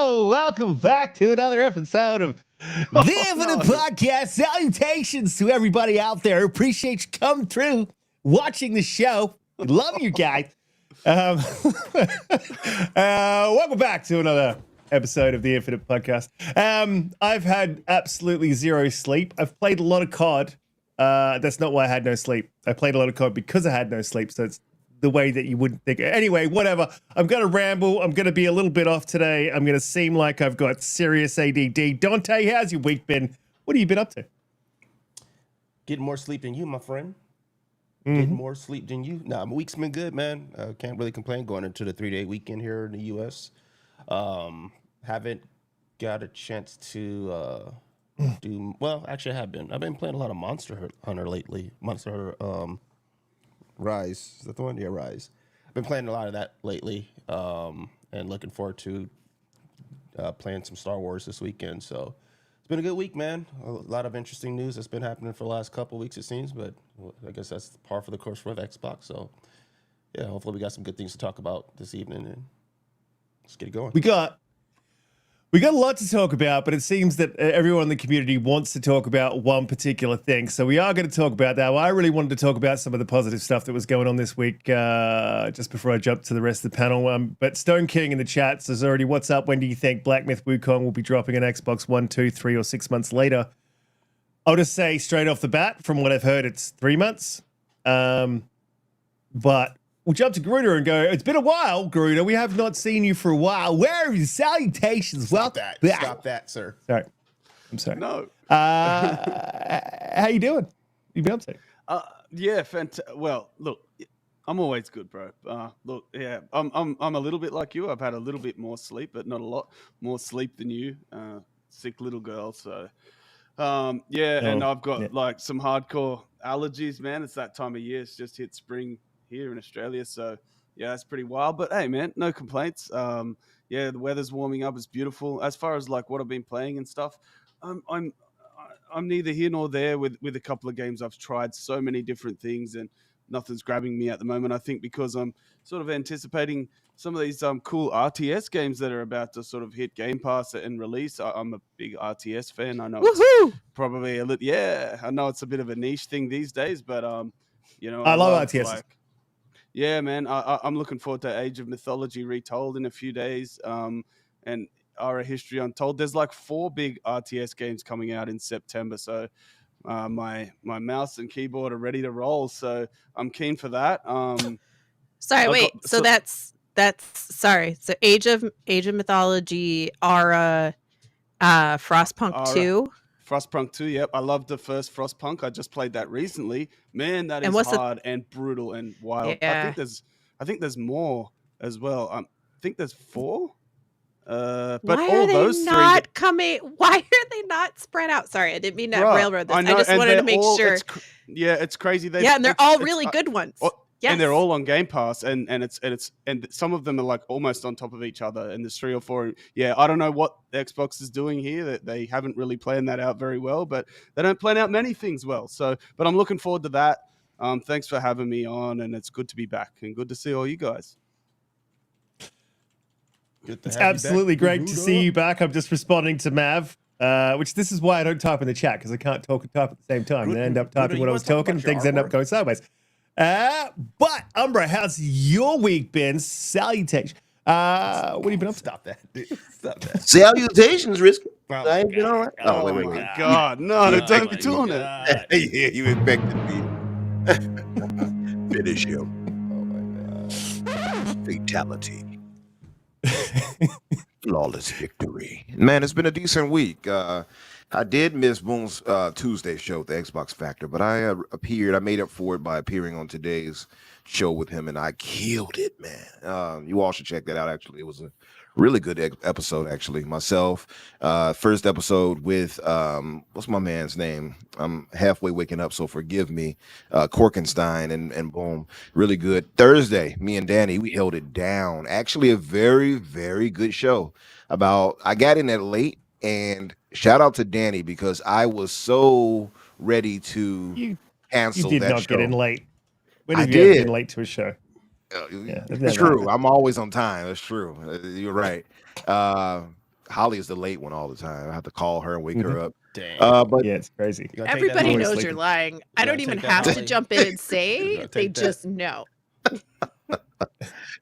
Hello, welcome back to another episode of the Infinite Podcast. Salutations to everybody out there. Appreciate you coming through, watching the show. Love you guys. Welcome back to another episode of the Infinite Podcast. I've had absolutely zero sleep. I've played a lot of COD. That's not why I had no sleep. I played a lot of COD because I had no sleep, so it's the way that you wouldn't think. Anyway, whatever. I'm going to ramble. I'm going to be a little bit off today. I'm going to seem like I've got serious ADD. Donte, how's your week been? What have you been up to? Getting more sleep than you, my friend. Getting more sleep than you. Nah, my week's been good, man. Can't really complain going into the 3-day weekend here in the U.S. Haven't got a chance to do... Well, actually, I have been. I've been playing a lot of Monster Hunter lately. Monster Hunter... Rise. Is that the one? Yeah, Rise. I've been playing a lot of that lately, and looking forward to playing some Star Wars this weekend. So it's been a good week, man. A lot of interesting news that's been happening for the last couple of weeks, it seems, but I guess that's par for the course for Xbox. So yeah, hopefully we got some good things to talk about this evening, and let's get it going. We got a lot to talk about, but it seems that everyone in the community wants to talk about one particular thing. So we are going to talk about that. Well, I really wanted to talk about some of the positive stuff that was going on this week just before I jump to the rest of the panel. But Stone King in the chat says already, what's up? When do you think Black Myth Wukong will be dropping an Xbox 1, 2, 3, or 6 months later? I'll just say straight off the bat, from what I've heard, it's 3 months. But we'll jump to Garuda and go, it's been a while, Garuda. We have not seen you for a while. Where are you? Salutations. Stop that, sir. Sorry. I'm sorry. No. How you doing? You been up to? Yeah, fantastic. Well, look, I'm always good, bro. Look, yeah, I'm a little bit like you. I've had a little bit more sleep, but not a lot more sleep than you. Sick little girl, so and I've got like some hardcore allergies, man. It's that time of year. It's just hit spring here in Australia, so yeah, that's pretty wild. But hey, man, no complaints. The weather's warming up. It's beautiful. As far as like what I've been playing and stuff, I'm neither here nor there with a couple of games. I've tried so many different things and nothing's grabbing me at the moment. I think because I'm sort of anticipating some of these cool RTS games that are about to sort of hit Game Pass and release. I'm a big RTS fan. I know it's probably a little, I know it's a bit of a niche thing these days, but I love RTS. Yeah, man, I'm looking forward to Age of Mythology Retold in a few days, and Ara History Untold. There's like 4 big RTS games coming out in September, so my mouse and keyboard are ready to roll. So I'm keen for that. So Age of Mythology, Ara, Frostpunk 2. Frostpunk 2, yep. I loved the first Frostpunk. I just played that recently. Man, that is hard and brutal and wild. Yeah. I think there's more as well. I think there's 4. But why all are they those not three coming? Why are they not spread out? Sorry, I didn't mean to railroad this. I just wanted to make sure. It's crazy. And they're all really good ones. Yes. And they're all on Game Pass, and some of them are like almost on top of each other, and there's 3 or 4. Yeah, I don't know what Xbox is doing here. That they haven't really planned that out very well, but they don't plan out many things well. So, but I'm looking forward to that. Thanks for having me on, and it's good to be back and good to see all you guys. It's absolutely great to see you back. I'm just responding to Mav. Which this is why I don't type in the chat, because I can't talk and type at the same time. And I end up typing what I was talking, and things end up going sideways. But Umbra, how's your week been? Salutation. What have you been up to? Stop that, dude. Stop that. Salutations, Riskit. I ain't been all right. Oh, wait. My God. No, don't be doing it. Yeah, you infected me. Finish him. Oh, my God. Fatality. Flawless victory. Man, it's been a decent week. I did miss Boom's Tuesday show at the Xbox Factor, but I made up for it by appearing on today's show with him, and I killed it, man. You all should check that out, actually. It was a really good episode, actually. Myself, first episode with, what's my man's name? I'm halfway waking up, so forgive me. Korkenstein and Boom. Really good. Thursday, me and Danny, we held it down. Actually, a very, very good show. I got in at late, and shout out to Danny, because I was so ready to cancel that show. You did not get in late. When I did you ever did. get late to a show? It's true. I'm always on time. That's true. You're right. Holly is the late one all the time. I have to call her and wake her up. Dang. But Yeah, it's crazy. You gotta take that Everybody Holly. knows sleeping. you're lying. I You don't gotta even take that have to Holly. jump in and You say. gotta They take that. just know.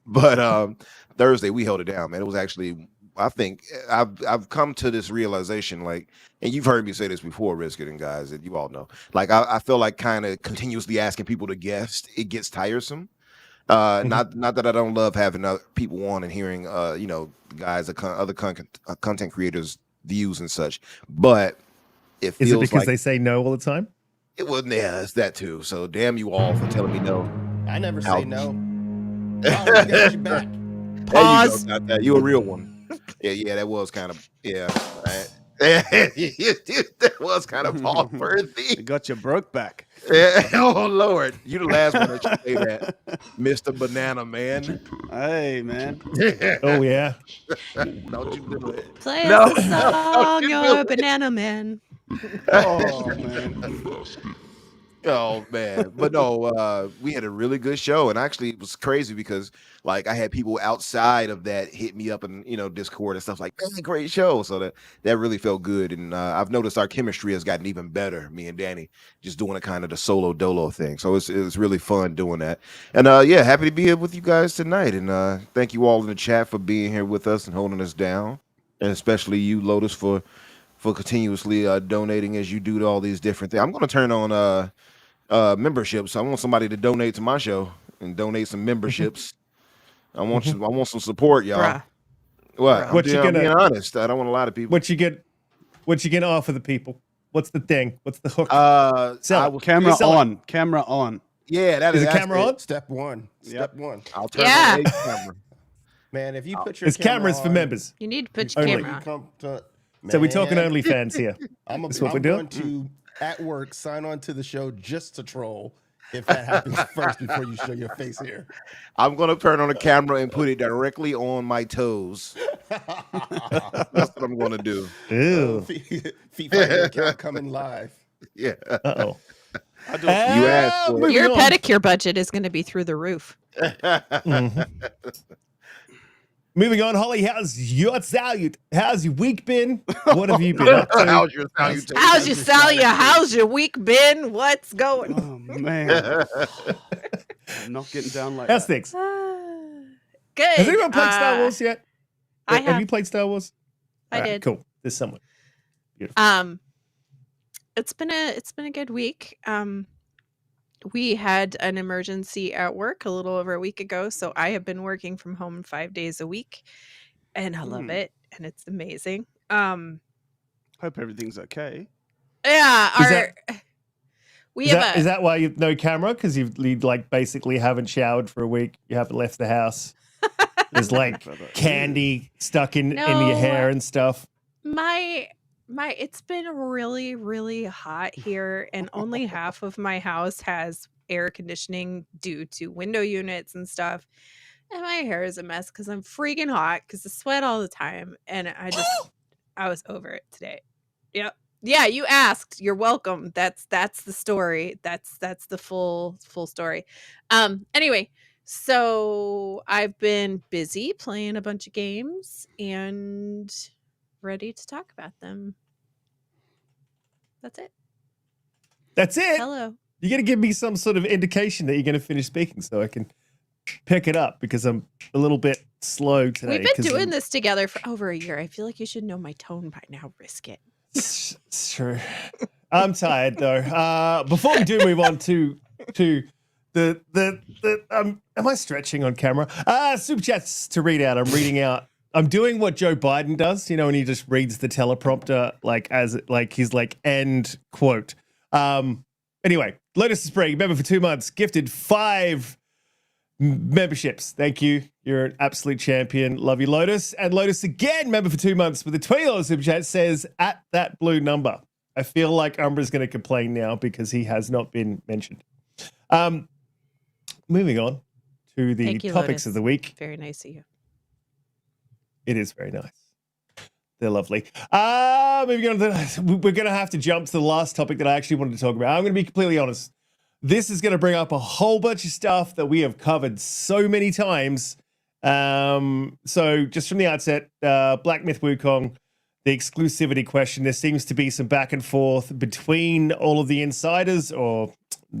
but Thursday we held it down, man. It was actually, I think I've come to this realization, like, and you've heard me say this before, Riskit and guys, and you all know, like I feel like kind of continuously asking people to guest, it gets tiresome. Not that I don't love having people on and hearing guys, other content creators' views and such, but it feels Is it because like they say no all the time? it wasn't. Yeah, it's that too. So damn you all for telling me no. I never Ouch. say no. Holly, we got your back. Pause. There you go, you a real one. Yeah, that was kind of right. That was kind of Paul You worthy. got your broke back. Oh Lord, you the last one that should say that, Mr. Banana Man. Hey, man. Oh yeah. Don't you do it. Play No. us a song, you you're do a it. banana man. Oh, man. Oh man, but no, we had a really good show, and actually it was crazy because like I had people outside of that hit me up and Discord and stuff like, "Man, great show." So that really felt good, and I've noticed our chemistry has gotten even better. Me and Danny just doing a kind of the solo dolo thing, so it's really fun doing that. And yeah, happy to be here with you guys tonight, and thank you all in the chat for being here with us and holding us down, and especially you, Lotus, for continuously donating as you do to all these different things. I'm going to turn on memberships. I want somebody to donate to my show and donate some memberships. I want some support, y'all. Bruh. What? What you I'm gonna- being honest. I don't want a lot of people. What you gonna offer the people? What's the thing? What's the hook? Sell I it. was Camera Sell it. on. Camera on. Yeah, that Is is the camera on? Step one. Step one. I'll turn Yeah. on a camera. Man, if you put your There's cameras for on members. You need to put your Only. before camera you on. come to, So we're talking man, OnlyFans here. I'm That's what we're doing? going to at work sign on to the show just to troll. If that happens first before you show your face here. I'm gonna turn on the camera and put it directly on my toes. That's what I'm gonna do. Ew. Feet fighting account coming live. Yeah. Uh-oh. You asked for it. Moving Your on. pedicure budget is going to be through the roof. Moving on, Holly, how's your week been? What have you been up to? How's your salutation? How's your salute? How's your week been? What's going on? Oh, man. I'm not getting down like How's that. things? Good. Has anyone played Star Wars yet? I Have have. you played Star Wars? I All right, did. Cool. There's someone. It's been a good week. We had an emergency at work a little over a week ago, so I have been working from home 5 days a week, and I love it, and it's amazing. Hope everything's okay. Yeah, we Is have that why you've no camera? Because you like basically haven't showered for a week. You haven't left the house. There's like candy stuck in your hair and stuff. my it's been really, really hot here, and only half of my house has air conditioning due to window units and stuff. And my hair is a mess because I'm freaking hot because I sweat all the time. And I was over it today. Yep. Yeah, you asked. You're welcome. That's the story. That's the full story. Anyway, so I've been busy playing a bunch of games and ready to talk about them. That's it. That's it. Hello. You got to give me some sort of indication that you're going to finish speaking so I can pick it up because I'm a little bit slow today. We've been doing this together for over a year. I feel like you should know my tone by now, Riskit. It's true. I'm tired though. Before we do move on to the am I stretching on camera? Super chats to read out. I'm reading out. I'm doing what Joe Biden does, when he just reads the teleprompter he's like end quote. Anyway, Lotus Spring, member for 2 months, gifted 5 memberships. Thank you. You're an absolute champion. Love you, Lotus. And Lotus again, member for 2 months with a $20 super chat, says at ThatBlueNumber. I feel like Umbra's going to complain now because he has not been mentioned. Moving on to the Thank you, topics Lotus. of the week. Very nice of you. It is very nice. They're lovely. Moving on to we're going to have to jump to the last topic that I actually wanted to talk about. I'm going to be completely honest. This is going to bring up a whole bunch of stuff that we have covered so many times, So just from the outset, Black Myth Wukong, the exclusivity question, there seems to be some back and forth between all of the insiders, or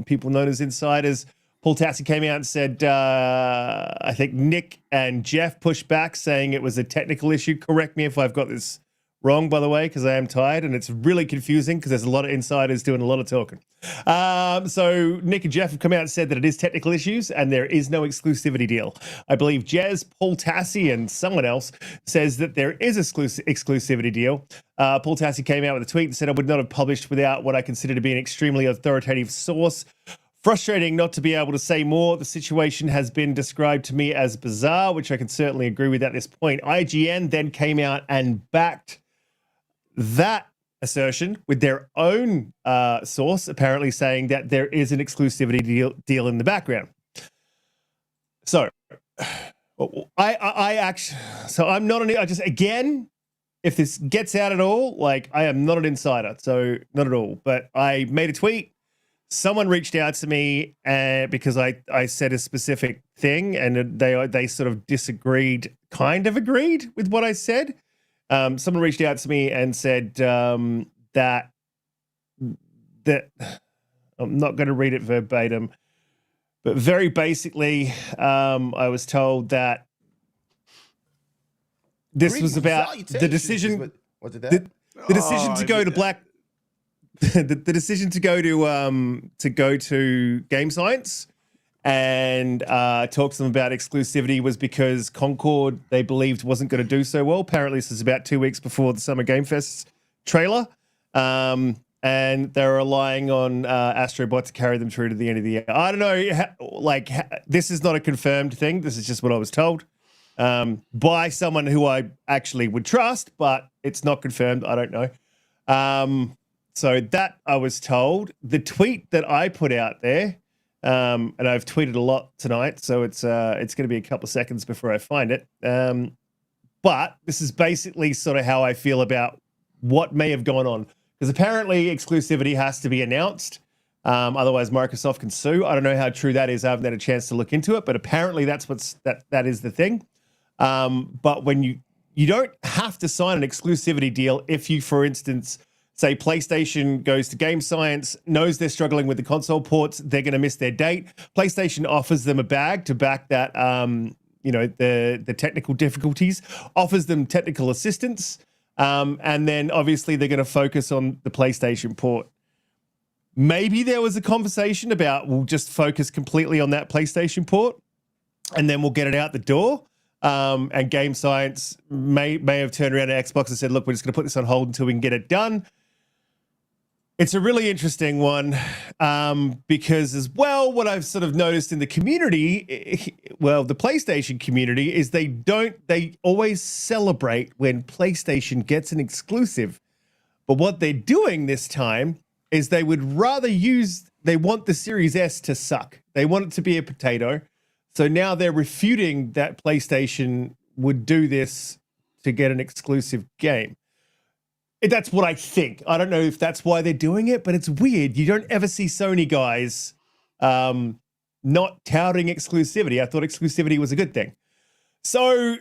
people known as insiders. Paul Tassi came out and said, I think Nick and Jeff pushed back, saying it was a technical issue. Correct me if I've got this wrong, by the way, because I am tired and it's really confusing because there's a lot of insiders doing a lot of talking. So Nick and Jeff have come out and said that it is technical issues and there is no exclusivity deal. I believe Jez, Paul Tassi, and someone else says that there is exclusivity deal. Paul Tassi came out with a tweet and said, I would not have published without what I consider to be an extremely authoritative source. Frustrating not to be able to say more. The situation has been described to me as bizarre, which I can certainly agree with at this point. IGN then came out and backed that assertion with their own source, apparently saying that there is an exclusivity deal in the background. So I actually, so I'm not I just, again, if this gets out at all, like, I am not an insider, so not at all. But I made a tweet. Someone reached out to me because I said a specific thing, and they sort of disagreed, kind of agreed with what I said. Someone reached out to me and said that I'm not going to read it verbatim, but very basically, I was told that this was about the decision. Was it that? The decision to go to Black. The decision to go to Game Science and talk to them about exclusivity was because Concord, they believed, wasn't going to do so well. Apparently, this is about 2 weeks before the Summer Game Fest trailer, and they're relying on Astrobot to carry them through to the end of the year. I don't know, this is not a confirmed thing. This is just what I was told by someone who I actually would trust, but it's not confirmed. I don't know. So that I was told. The tweet that I put out there, and I've tweeted a lot tonight, so it's going to be a couple of seconds before I find it. But this is basically sort of how I feel about what may have gone on, because apparently exclusivity has to be announced, otherwise Microsoft can sue. I don't know how true that is. I haven't had a chance to look into it, but apparently that is the thing. But when you don't have to sign an exclusivity deal if you, for instance, say PlayStation goes to Game Science, knows they're struggling with the console ports, they're going to miss their date. PlayStation offers them a bag to back that, the technical difficulties, offers them technical assistance, and then obviously they're going to focus on the PlayStation port. Maybe there was a conversation about we'll just focus completely on that PlayStation port, and then we'll get it out the door. And Game Science may have turned around to Xbox and said, look, we're just going to put this on hold until we can get it done. It's a really interesting one because, as well, what I've sort of noticed in the community, the PlayStation community, is they always celebrate when PlayStation gets an exclusive. But what they're doing this time is they would rather they want the Series S to suck. They want it to be a potato. So now they're refuting that PlayStation would do this to get an exclusive game. That's what I think. I don't know if that's why they're doing it, but it's weird. You don't ever see Sony guys not touting exclusivity. I thought exclusivity was a good thing. So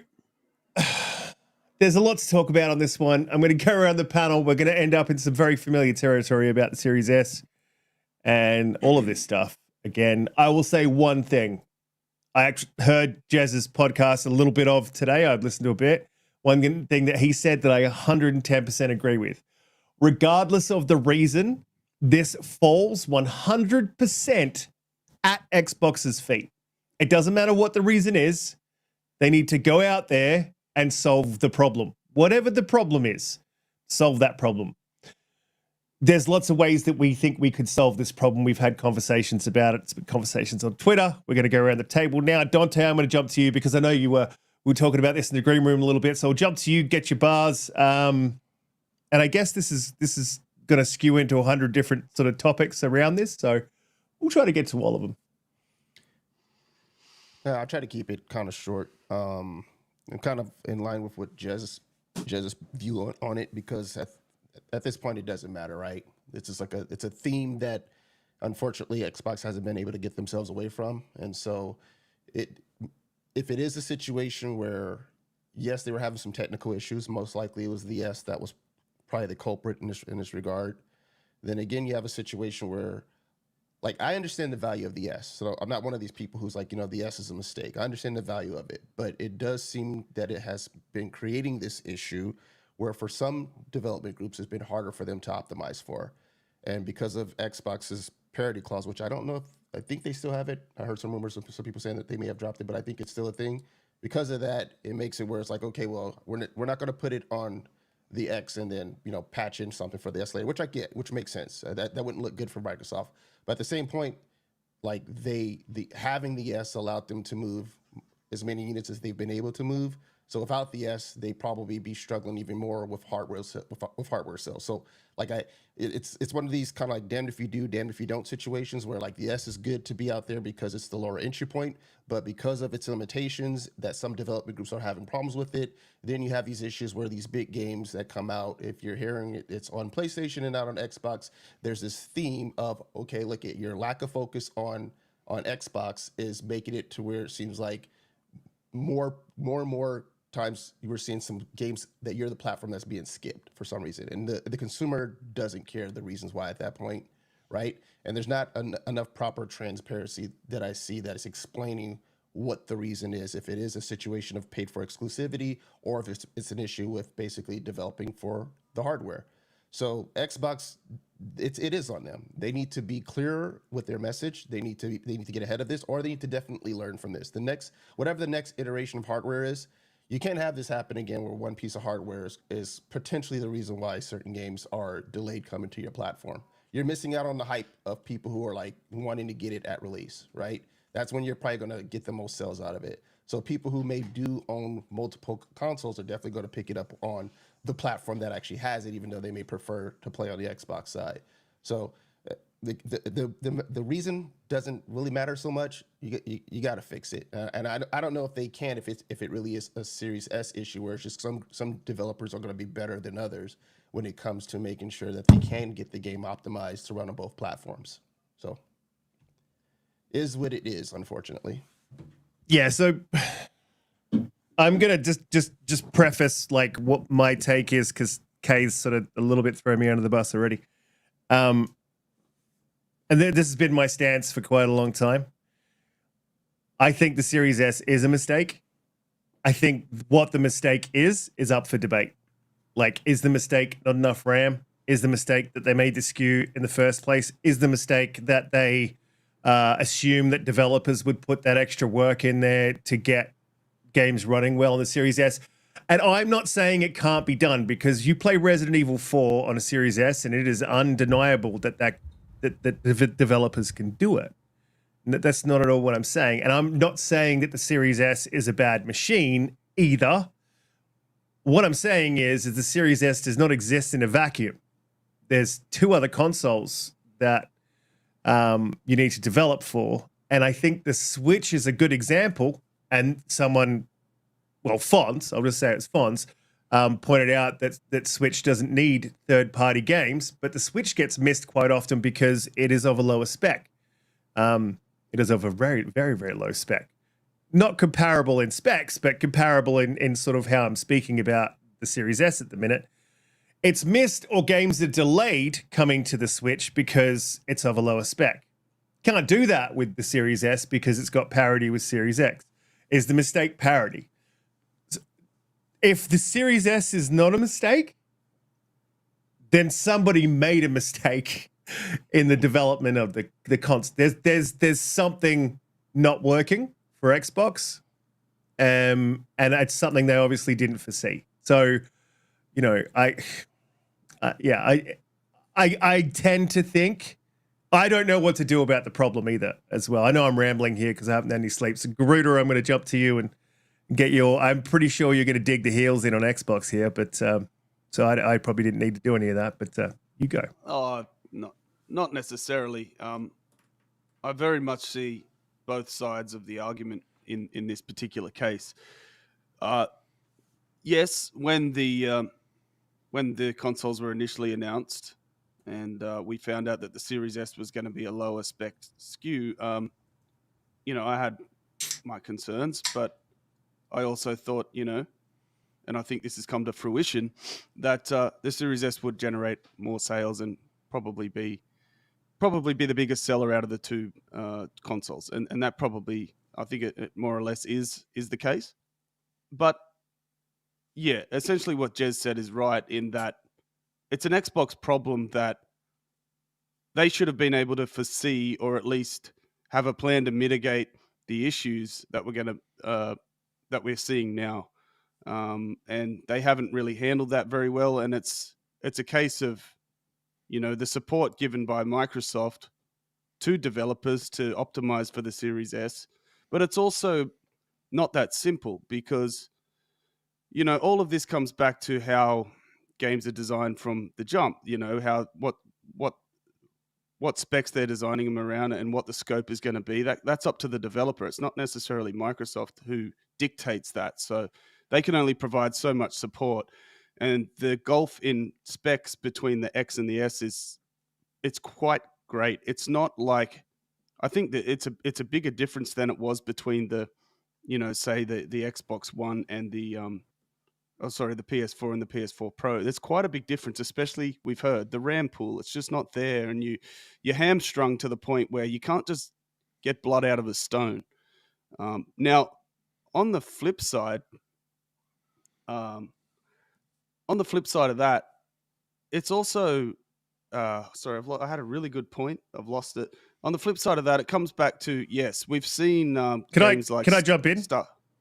there's a lot to talk about on this one. I'm going to go around the panel. We're going to end up in some very familiar territory about the Series S and all of this stuff. Again, I will say one thing. I actually heard Jez's podcast a little bit of today. I've listened to a bit. One thing that he said that I 110% agree with. Regardless of the reason, this falls 100% at Xbox's feet. It doesn't matter what the reason is. They need to go out there and solve the problem. Whatever the problem is, solve that problem. There's lots of ways that we think we could solve this problem. We've had conversations about it. It's been conversations on Twitter. We're going to go around the table now. Donte, I'm going to jump to you because I know we were talking about this in the green room a little bit. So I'll jump to you, get your bars. And I guess this is going to skew into 100 different sort of topics around this. So we'll try to get to all of them. Yeah, I'll try to keep it kind of short. I'm kind of in line with what Jez's view on it, because at this point, it doesn't matter, right? It's just it's a theme that unfortunately Xbox hasn't been able to get themselves away from. And so if it is a situation where, yes, they were having some technical issues, most likely it was the S that was probably the culprit in this regard. Then again, you have a situation where, like, I understand the value of the S. So I'm not one of these people who's like, the S is a mistake. I understand the value of it, but it does seem that it has been creating this issue where for some development groups, it's been harder for them to optimize for. And because of Xbox's parity clause, which I don't know if, I think they still have it. I heard some rumors of some people saying that they may have dropped it, but I think it's still a thing. Because of that, it makes it where it's like, okay, well, we're not going to put it on the X and then patch in something for the S later, which I get, which makes sense. That wouldn't look good for Microsoft. But at the same point, like having the S allowed them to move as many units as they've been able to move. So without the S, they probably be struggling even more with hardware sales. So like it's one of these kind of like damned if you do, damned if you don't situations where like the S is good to be out there because it's the lower entry point, but because of its limitations that some development groups are having problems with it, then you have these issues where these big games that come out, if you're hearing it's on PlayStation and not on Xbox, there's this theme of, okay, look at your lack of focus on Xbox is making it to where it seems like more and more times you were seeing some games that you're the platform that's being skipped for some reason, and the consumer doesn't care the reasons why at that point, right? And there's not enough proper transparency that I see that is explaining what the reason is, if it is a situation of paid for exclusivity or if it's an issue with basically developing for the hardware. So Xbox, it is on them. They need to be clearer with their message. They need to get ahead of this, or they need to definitely learn from this. Whatever the next iteration of hardware is, you can't have this happen again where one piece of hardware is potentially the reason why certain games are delayed coming to your platform. You're missing out on the hype of people who are like wanting to get it at release, right? That's when you're probably going to get the most sales out of it. So people who may do own multiple consoles are definitely going to pick it up on the platform that actually has it, even though they may prefer to play on the Xbox side. So the reason doesn't really matter so much. You got to fix it, and I don't know if they can if it really is a Series S issue where it's just some developers are going to be better than others when it comes to making sure that they can get the game optimized to run on both platforms. So is what it is, unfortunately. Yeah, so I'm gonna just preface like what my take is, because Kay's sort of a little bit throwing me under the bus already. And this has been my stance for quite a long time. I think the Series S is a mistake. I think what the mistake is up for debate. Like, is the mistake not enough RAM? Is the mistake that they made the SKU in the first place? Is the mistake that they assume that developers would put that extra work in there to get games running well on the Series S? And I'm not saying it can't be done, because you play Resident Evil 4 on a Series S and it is undeniable that the developers can do it. That's not at all what I'm saying. And I'm not saying that the Series S is a bad machine either. What I'm saying is the Series S does not exist in a vacuum. There's two other consoles that you need to develop for. And I think the Switch is a good example. And someone, well, Fonz, I'll just say it's Fonz, pointed out that Switch doesn't need third-party games, but the Switch gets missed quite often because it is of a lower spec. It is of a very, very, very low spec. Not comparable in specs, but comparable in sort of how I'm speaking about the Series S at the minute. It's missed, or games are delayed coming to the Switch because it's of a lower spec. Can't do that with the Series S because it's got parity with Series X. Is the mistake parity? If the Series S is not a mistake, then somebody made a mistake in the development of the console. There's something not working for Xbox, and it's something they obviously didn't foresee. So, I tend to think, I don't know what to do about the problem either as well. I know I'm rambling here because I haven't had any sleep. So Garuda, I'm going to jump to you and get I'm pretty sure you're going to dig the heels in on Xbox here, but so I probably didn't need to do any of that, but you go. Oh, not necessarily. I very much see both sides of the argument in this particular case. Yes, when the consoles were initially announced, and we found out that the Series S was going to be a lower spec SKU, I had my concerns, but I also thought, and I think this has come to fruition, that the Series S would generate more sales and probably be the biggest seller out of the two consoles, and that probably, I think it more or less is the case. But yeah, essentially what Jez said is right in that it's an Xbox problem that they should have been able to foresee, or at least have a plan to mitigate the issues that we're seeing now, and they haven't really handled that very well. And it's a case of the support given by Microsoft to developers to optimize for the Series S, but it's also not that simple because all of this comes back to how games are designed from the jump. How what specs they're designing them around and what the scope is going to be. That's up to the developer. It's not necessarily Microsoft who dictates that. So they can only provide so much support. And the gulf in specs between the X and the S it's quite great. It's not like, I think that it's a bigger difference than it was between the, say the Xbox One and the the PS4 and the PS4 Pro. There's quite a big difference, especially we've heard the RAM pool. It's just not there, and you're hamstrung to the point where you can't just get blood out of a stone. Now, on the flip side, of that, it's also I had a really good point. I've lost it. On the flip side of that, it comes back to, yes, we've seen games like... Can I jump in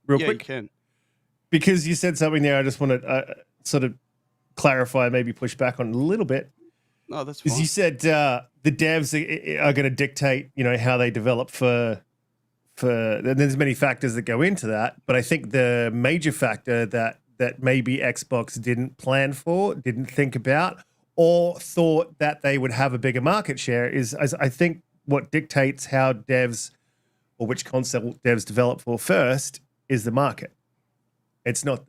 real quick? Yeah, you can. Because you said something there, I just want to sort of clarify, maybe push back on a little bit. No, that's fine. Because you said the devs are going to dictate, how they develop for. There's many factors that go into that, but I think the major factor that maybe Xbox didn't plan for, didn't think about, or thought that they would have a bigger market share is, I think, what dictates how devs or which console devs develop for first is the market. It's not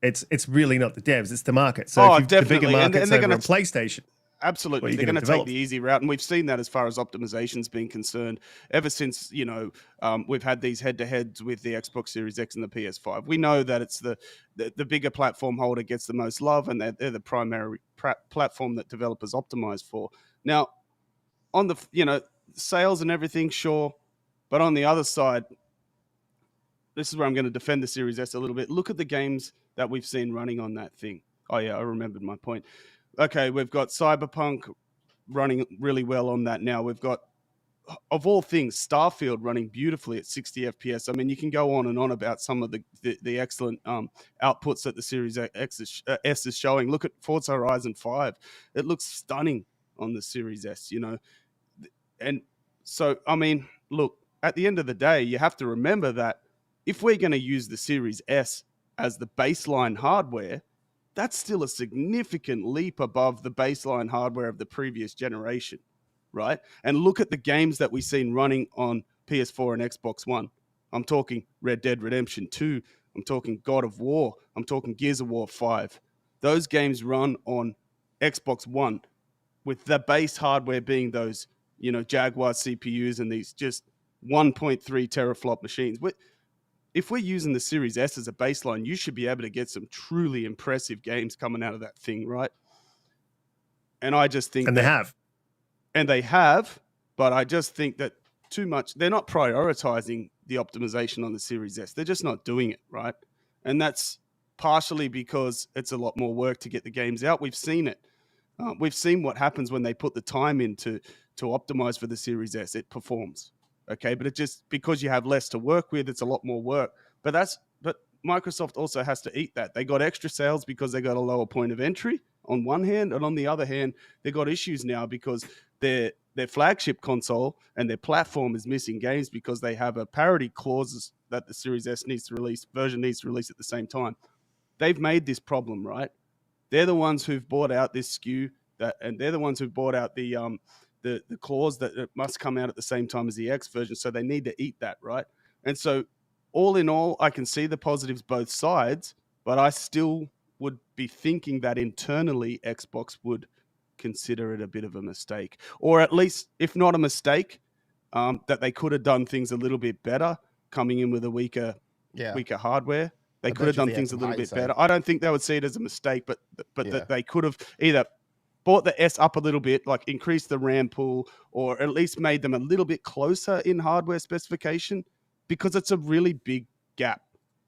it's really not the devs, it's the market. So if the bigger market's over on PlayStation. Absolutely. They're going to take the easy route. And we've seen that as far as optimization's been concerned ever since, we've had these head-to-heads with the Xbox Series X and the PS5. We know that it's the bigger platform holder gets the most love, and they're the primary platform that developers optimize for. Now, on the, sales and everything, sure. But on the other side, this is where I'm going to defend the Series S a little bit. Look at the games that we've seen running on that thing. Oh, yeah, I remembered my point. Okay, we've got Cyberpunk running really well on that now. We've got, of all things, Starfield running beautifully at 60 FPS. I mean, you can go on and on about some of the excellent outputs that the Series S is showing. Look at Forza Horizon 5. It looks stunning on the Series S, And so, I mean, look, at the end of the day, you have to remember that if we're going to use the Series S as the baseline hardware, that's still a significant leap above the baseline hardware of the previous generation, right? And look at the games that we've seen running on PS4 and Xbox One. I'm talking Red Dead Redemption 2. I'm talking God of War. I'm talking Gears of War 5. Those games run on Xbox One with the base hardware being those, Jaguar CPUs and these just 1.3 teraflop machines. If we're using the Series S as a baseline, you should be able to get some truly impressive games coming out of that thing, right? And I just think... And they have, but I just think that too much... They're not prioritizing the optimization on the Series S. They're just not doing it, right? And that's partially because it's a lot more work to get the games out. We've seen it. We've seen what happens when they put the time in to optimize for the Series S. It performs. Okay, but it just, because you have less to work with, it's a lot more work. But Microsoft also has to eat that. They got extra sales because they got a lower point of entry on one hand, and on the other hand, they got issues now because their flagship console and their platform is missing games because they have a parity clause that the Series S version needs to release at the same time. They've made this problem, right? They're the ones who've bought out this SKU and they're the ones who've bought out the clause that it must come out at the same time as the X version. So they need to eat that, right? And so all in all, I can see the positives both sides, but I still would be thinking that internally Xbox would consider it a bit of a mistake, or at least, if not a mistake, that they could have done things a little bit better, coming in with a weaker weaker hardware. They I could have bet you done they had things a some little bit hindsight. better. I don't think they would see it as a mistake, but Yeah. that they could have either brought the S up a little bit, like increased the RAM pool, or at least made them a little bit closer in hardware specification, because it's a really big gap.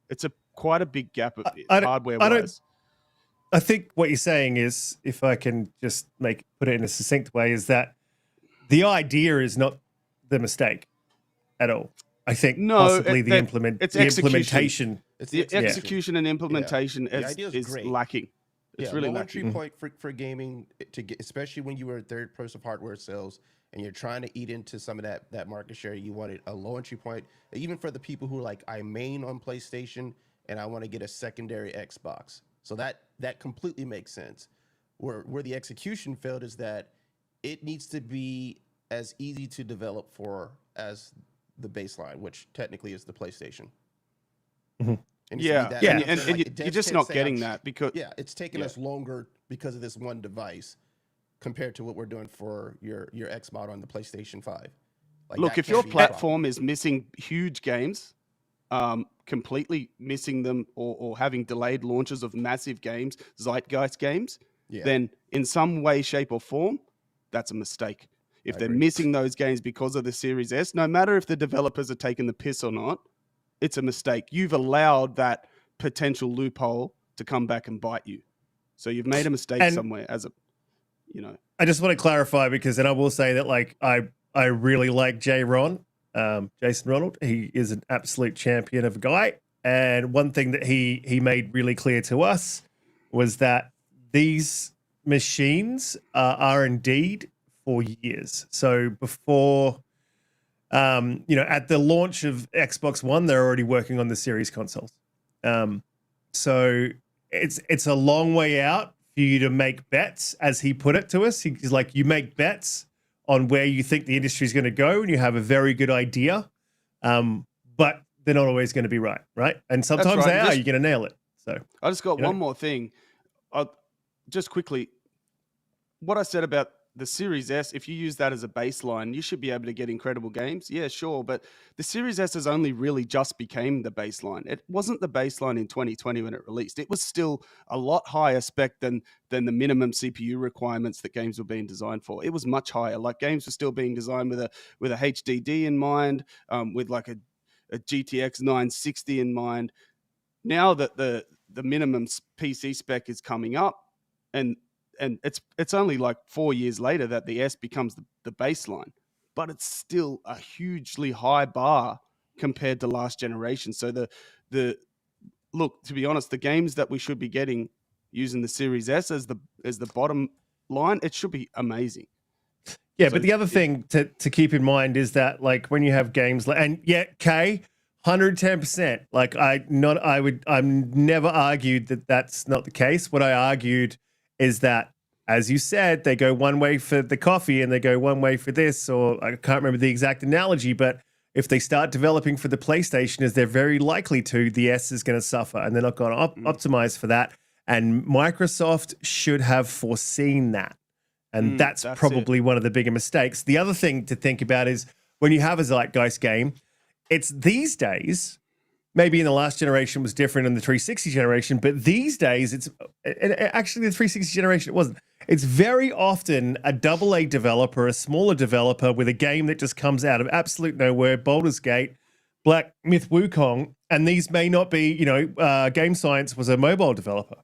It's quite a big gap hardware wise. I think what you're saying is, if I can just put it in a succinct way, is that the idea is not the mistake at all. I think possibly the implementation. It's the execution and implementation The idea is is great. lacking. It's really low lacking. entry point for gaming to get, especially when you were a third person hardware sales and you're trying to eat into some of that market share. You wanted a low entry point, even for the people who are like, I main on PlayStation and I want to get a secondary Xbox. So that completely makes sense. Where the execution failed is that it needs to be as easy to develop for as the baseline, which technically is the PlayStation. Mm-hmm. And you're just not getting that because it's taken us longer because of this one device compared to what we're doing for your Xbox on the PlayStation 5. Like, look, if your platform is missing huge games, completely missing them, or having delayed launches of massive games, zeitgeist games, then in some way, shape, or form, that's a mistake. If they're missing those games because of the Series S, no matter if the developers are taking the piss or not, it's a mistake. You've allowed that potential loophole to come back and bite you. So you've made a mistake somewhere I just want to clarify, because, and I will say that, like, I really like Jason Ronald. He is an absolute champion of a guy. And one thing that he made really clear to us was that these machines are indeed for years. So before, at the launch of Xbox One, they're already working on the Series consoles. So it's a long way out for you to make bets, as he put it to us. He's like, you make bets on where you think the industry is going to go, and you have a very good idea, but they're not always going to be right? And sometimes they are. You're going to nail it. So I just got one more thing. Just quickly, what I said about the Series S, if you use that as a baseline, you should be able to get incredible games. Yeah, sure. But the Series S has only really just became the baseline. It wasn't the baseline in 2020 when it released. It was still a lot higher spec than the minimum CPU requirements that games were being designed for. It was much higher. Like, games were still being designed with a HDD in mind, with like a GTX 960 in mind. Now that the minimum PC spec is coming up, and it's only like 4 years later that the S becomes the baseline, but it's still a hugely high bar compared to last generation. So look, to be honest, the games that we should be getting using the Series S as the bottom line, it should be amazing. Yeah, but the other thing to keep in mind is that, like, when you have games like, and 110%. Like, I've never argued that that's not the case. What I argued is that, as you said, they go one way for the coffee and they go one way for this, or I can't remember the exact analogy, but if they start developing for the PlayStation, as they're very likely to, the S is going to suffer, and they're not going to optimize for that. And Microsoft should have foreseen that. And that's probably one of the bigger mistakes. The other thing to think about is, when you have a zeitgeist game, it's these days, maybe in the last generation was different in the 360 generation, but these days actually the 360 generation, it wasn't. It's very often a AA developer, a smaller developer with a game that just comes out of absolute nowhere, Baldurs Gate, Myth Wukong, and these may not be, Game Science was a mobile developer.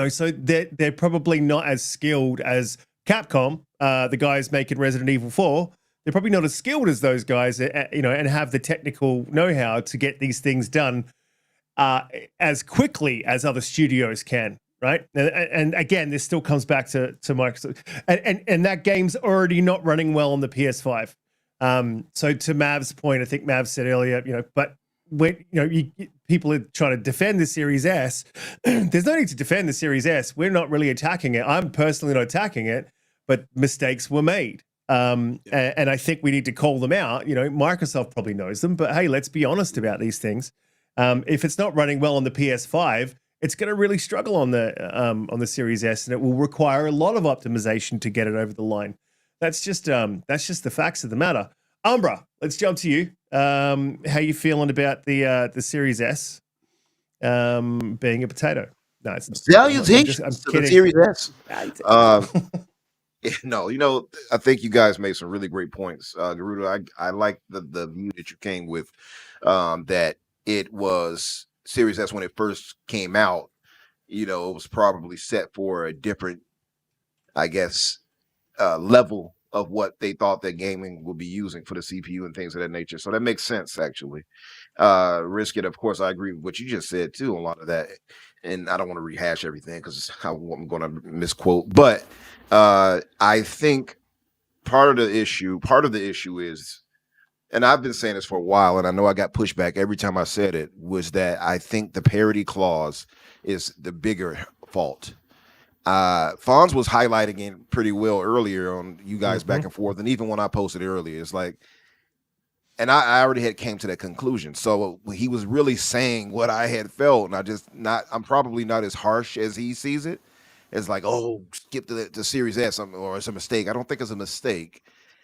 So they're probably not as skilled as Capcom, the guys making Resident Evil 4. They're probably not as skilled as those guys, and have the technical know-how to get these things done as quickly as other studios can, right? And again, this still comes back to Microsoft. And that game's already not running well on the PS5. So to Mav's point, I think Mav said earlier, but when people are trying to defend the Series S, there's no need to defend the Series S. We're not really attacking it. I'm personally not attacking it, but mistakes were made. And I think we need to call them out. Microsoft probably knows them, but hey, let's be honest about these things. If it's not running well on the PS5, it's going to really struggle on the Series S, and it will require a lot of optimization to get it over the line. That's just the facts of the matter. Umbra, let's jump to you. how you feeling about the Series S being a potato? No, it's not. Salutations I'm to the kidding. Series S. Uh, No, I think you guys made some really great points. Garuda, I like the view that you came with, that it was Series S when it first came out. It was probably set for a different, I guess, level of what they thought that gaming would be using for the CPU and things of that nature. So that makes sense, actually. Riskit, of course, I agree with what you just said too. A lot of that, and I don't want to rehash everything because I'm going to misquote. But I think part of the issue is, and I've been saying this for a while, and I know I got pushback every time I said it, was that I think the parity clause is the bigger fault. Fonz was highlighting it pretty well earlier on you guys back and forth, and even when I posted earlier, it's like, and I already had came to that conclusion. So he was really saying what I had felt, and I'm probably not as harsh as he sees it. It's like, oh, skip the Series S, or it's a mistake. I don't think it's a mistake.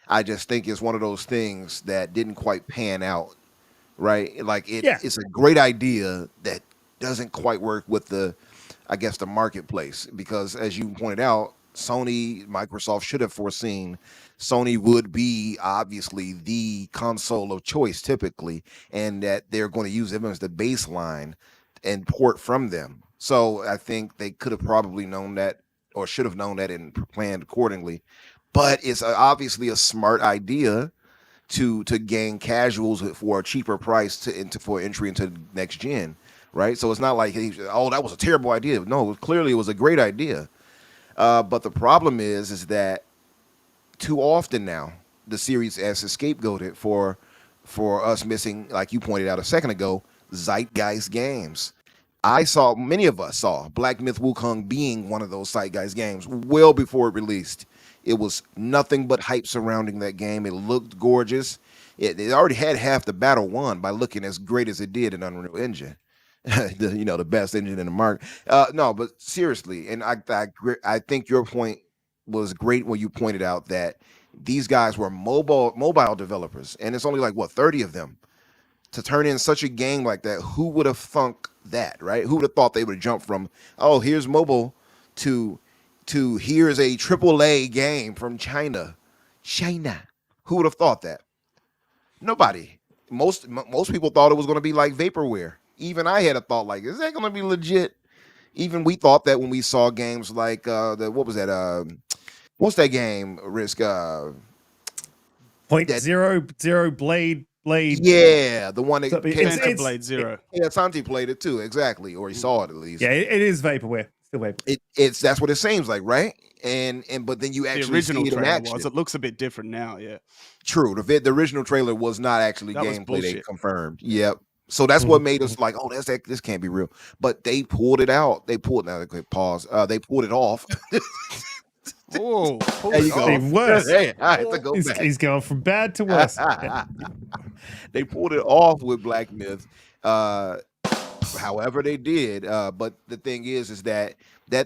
I just think it's one of those things that didn't quite pan out, right? Like it's a great idea that doesn't quite work with the marketplace, because as you pointed out, Microsoft should have foreseen Sony would be obviously the console of choice typically, and that they're going to use them as the baseline and port from them. So I think they could have probably known that, or should have known that, and planned accordingly. But it's obviously a smart idea to gain casuals for a cheaper price for entry into next gen, right? So it's not like, that was a terrible idea. No, clearly it was a great idea. But the problem is that too often now the Series S is scapegoated for us missing, like you pointed out a second ago, zeitgeist games. Many of us saw Black Myth Wukong being one of those zeitgeist games well before it released. It was nothing but hype surrounding that game. It looked gorgeous. It already had half the battle won by looking as great as it did in Unreal Engine. The best engine in the market. No, but seriously, and I think your point was great when you pointed out that these guys were mobile developers, and it's only like 30 of them. To turn in such a game like that, who would have thunk that, right? Who would have thought they would jump from, oh, here's mobile to here's a AAA game from China. Who would have thought that? Nobody. Most people thought it was going to be like vaporware. Even I had a thought like, is that going to be legit? Even we thought that when we saw games like what was that? What's that game? Risk Point zero blade. Yeah, the one that Banter Blade Zero. Yeah, Santi played it too, exactly, or he saw it at least. Yeah, it is vaporware. Still vaporware. That's what it seems like, right? And but then you actually the original see it in trailer action. it looks a bit different now. Yeah, true. The original trailer was not actually gameplay. They confirmed. Yep. So that's what made us like, oh, this can't be real. But they pulled it out. They pulled it off. Oh, there you go. Worse. Hey, I have to go back. He's going from bad to worse. They pulled it off with Black Myth. However they did. But the thing is that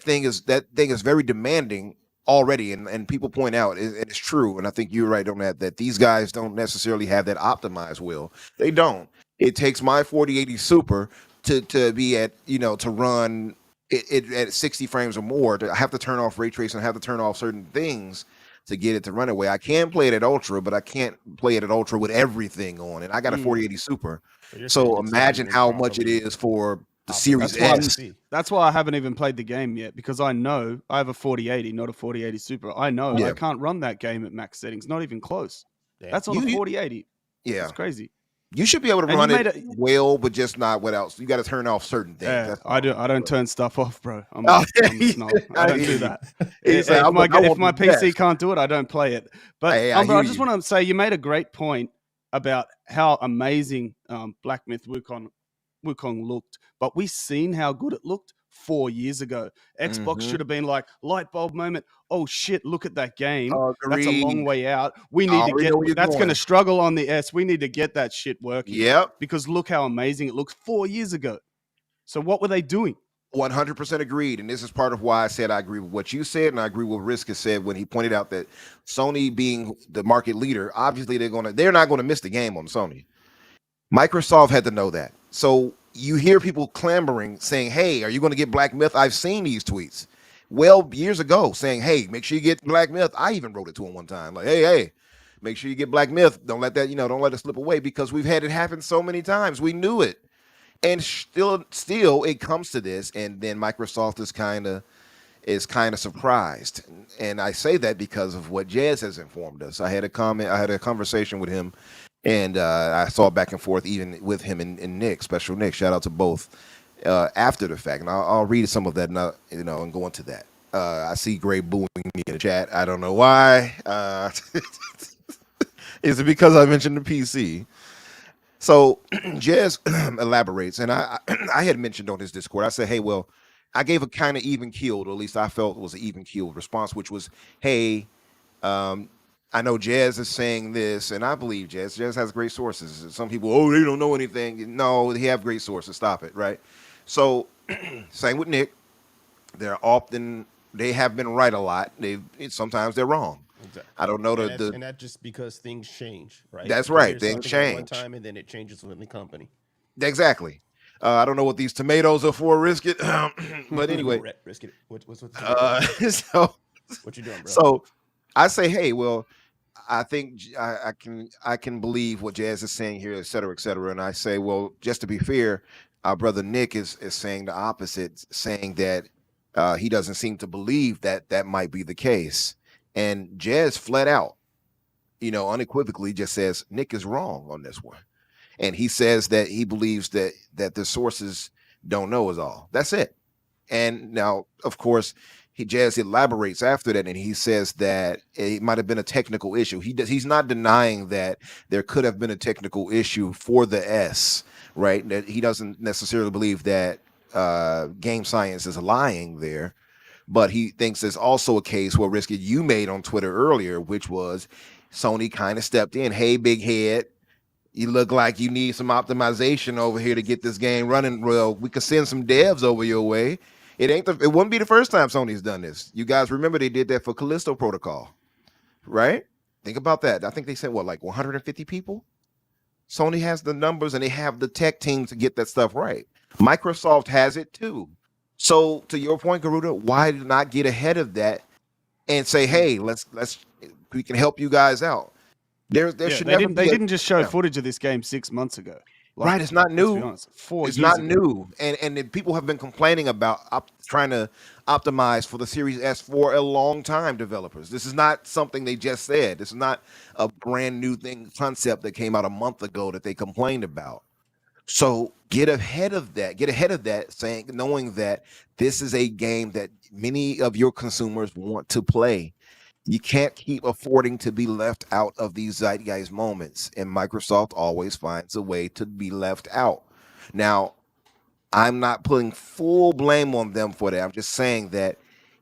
thing is very demanding already, and people point out, and it's true, and I think you're right on that these guys don't necessarily have that optimized will. They don't. It takes my 4080 Super to be at, to run it at 60 frames or more. I have to turn off ray tracing, I have to turn off certain things to get it to run away. I can play it at ultra, but I can't play it at ultra with everything on. And I got a 4080 Super. So imagine how much it is for the Series S. That's why I haven't even played the game yet, because I know I have a 4080, not a 4080 Super. I know I can't run that game at max settings, not even close. Damn. That's on a 4080. Yeah. That's crazy. You should be able to run it well, but just not what else. You got to turn off certain things. Yeah, I don't turn stuff off, bro. I'm a snob. I don't do that. If my PC can't do it, I don't play it. But I just want to say, you made a great point about how amazing Black Myth Wukong looked, but we've seen how good it looked 4 years ago. Xbox should have been like, light bulb moment. Oh shit, look at that game. That's a long way out. We need to get that's going to struggle on the S. We need to get that shit working. Yep. Because look how amazing it looked 4 years ago. So what were they doing? 100% agreed. And this is part of why I said I agree with what you said, and I agree with what Riskit said when he pointed out that Sony being the market leader, obviously they're not going to miss the game on Sony. Microsoft had to know that. So you hear people clamoring, saying, "Hey, are you going to get Black Myth?" I've seen these tweets. Well, years ago, saying, "Hey, make sure you get Black Myth." I even wrote it to him one time, like, "Hey, make sure you get Black Myth. Don't let that, don't let it slip away because we've had it happen so many times. We knew it, and still, it comes to this, and then Microsoft is kind of surprised, and I say that because of what Jazz has informed us. I had a conversation with him, and I saw back and forth even with him and Nick, Special Nick. Shout out to both after the fact, and I'll read some of that, and go into that. I see Gray booing me in the chat. I don't know why. Is it because I mentioned the PC? So Jazz elaborates, and I had mentioned on his Discord. I said, "Hey, well, I gave a kind of even keeled, or at least I felt it was an even keeled response, which was, hey, I know Jazz is saying this, and I believe Jazz. Jazz has great sources. Some people, they don't know anything. No, they have great sources. Stop it, right? So, same with Nick. They have been right a lot. Sometimes they're wrong. Exactly. I don't know and that's just because things change, right? That's You right. hear Things something at one change. time, and then it changes within the company. Exactly. I don't know what these tomatoes are for, Riskit. But anyway, Riskit. What's so what you doing, bro? So I say, hey, well, I think I can believe what Jazz is saying here, et cetera, et cetera. And I say, well, just to be fair, our brother Nick is saying the opposite, saying that he doesn't seem to believe that might be the case. And Jazz flat out, unequivocally just says Nick is wrong on this one. And he says that he believes that the sources don't know is all. That's it. And now, of course, Jazz elaborates after that, and he says that it might have been a technical issue. He's not denying that there could have been a technical issue for the S, right? That he doesn't necessarily believe that game science is lying there, but he thinks there's also a case where Riskit you made on Twitter earlier, which was Sony kind of stepped in. Hey, big head, you look like you need some optimization over here to get this game running. Well, we could send some devs over your way. It wouldn't be the first time Sony's done this. You guys remember they did that for Callisto Protocol, right? Think about that. I think they sent like 150 people. Sony has the numbers and they have the tech team to get that stuff right. Microsoft has it too. So to your point, Garuda, why not get ahead of that and say, hey, we can help you guys out. They didn't just show footage of this game 6 months ago. Right, it's not new. Let's be honest, 4 it's years not ago. new, and people have been complaining about trying to optimize for the Series S for a long time. Developers, this is not something they just said. This is not a brand new concept that came out a month ago that they complained about. So get ahead of that. Knowing that this is a game that many of your consumers want to play. You can't keep affording to be left out of these zeitgeist moments, and Microsoft always finds a way to be left out. Now, I'm not putting full blame on them for that. I'm just saying that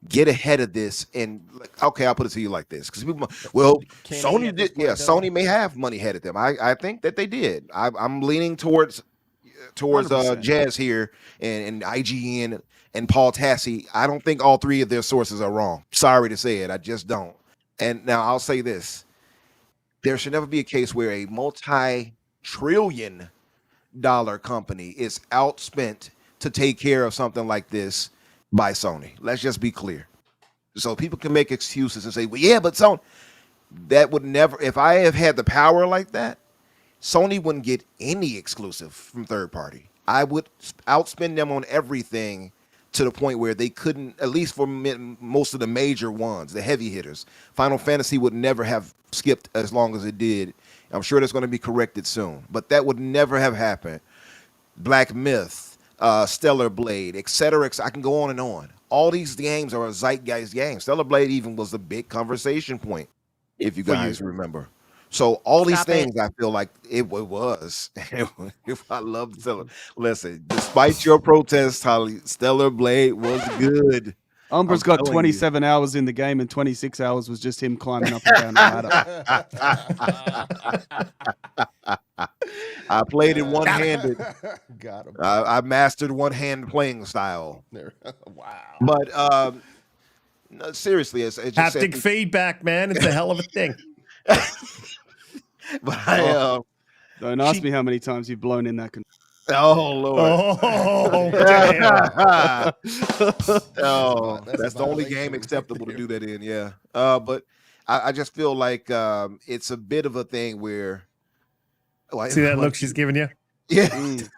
get ahead of this, and okay, I'll put it to you like this, because people, Sony did, Sony may have money ahead of them. I think that they did. I'm leaning towards 100%. Jazz here and IGN and Paul Tassi. I don't think all three of their sources are wrong. Sorry to say it, I just don't. And now I'll say this: there should never be a case where a multi-trillion-dollar company is outspent to take care of something like this by Sony. Let's just be clear. So people can make excuses and say, well, yeah, but Sony, that would never, if I have had the power like that, Sony wouldn't get any exclusive from third party. I would outspend them on everything to the point where they couldn't, at least for most of the major ones, the heavy hitters. Final Fantasy would never have skipped as long as it did. I'm sure that's going to be corrected soon, but that would never have happened. Black Myth, Stellar Blade, etc. I can go on and on. All these games are a zeitgeist game. Stellar Blade even was a big conversation point, if you guys remember. So all these things, I feel like it was. I love Stellar. Listen, despite your protests, Holly, Stellar Blade was good. Umbra's got 27 hours in the game, and 26 hours was just him climbing up and down the ladder. I played it one-handed. Got him. I mastered one-hand playing style. Wow. But no, seriously, it's just haptic feedback, man. It's a hell of a thing. But Don't ask me how many times you've blown in that. Oh Lord. Oh, damn. Oh, That's a that's the only game violation acceptable to right do that in. Yeah. But I just feel like it's a bit of a thing where. See that look she's giving you? Yeah. Mm.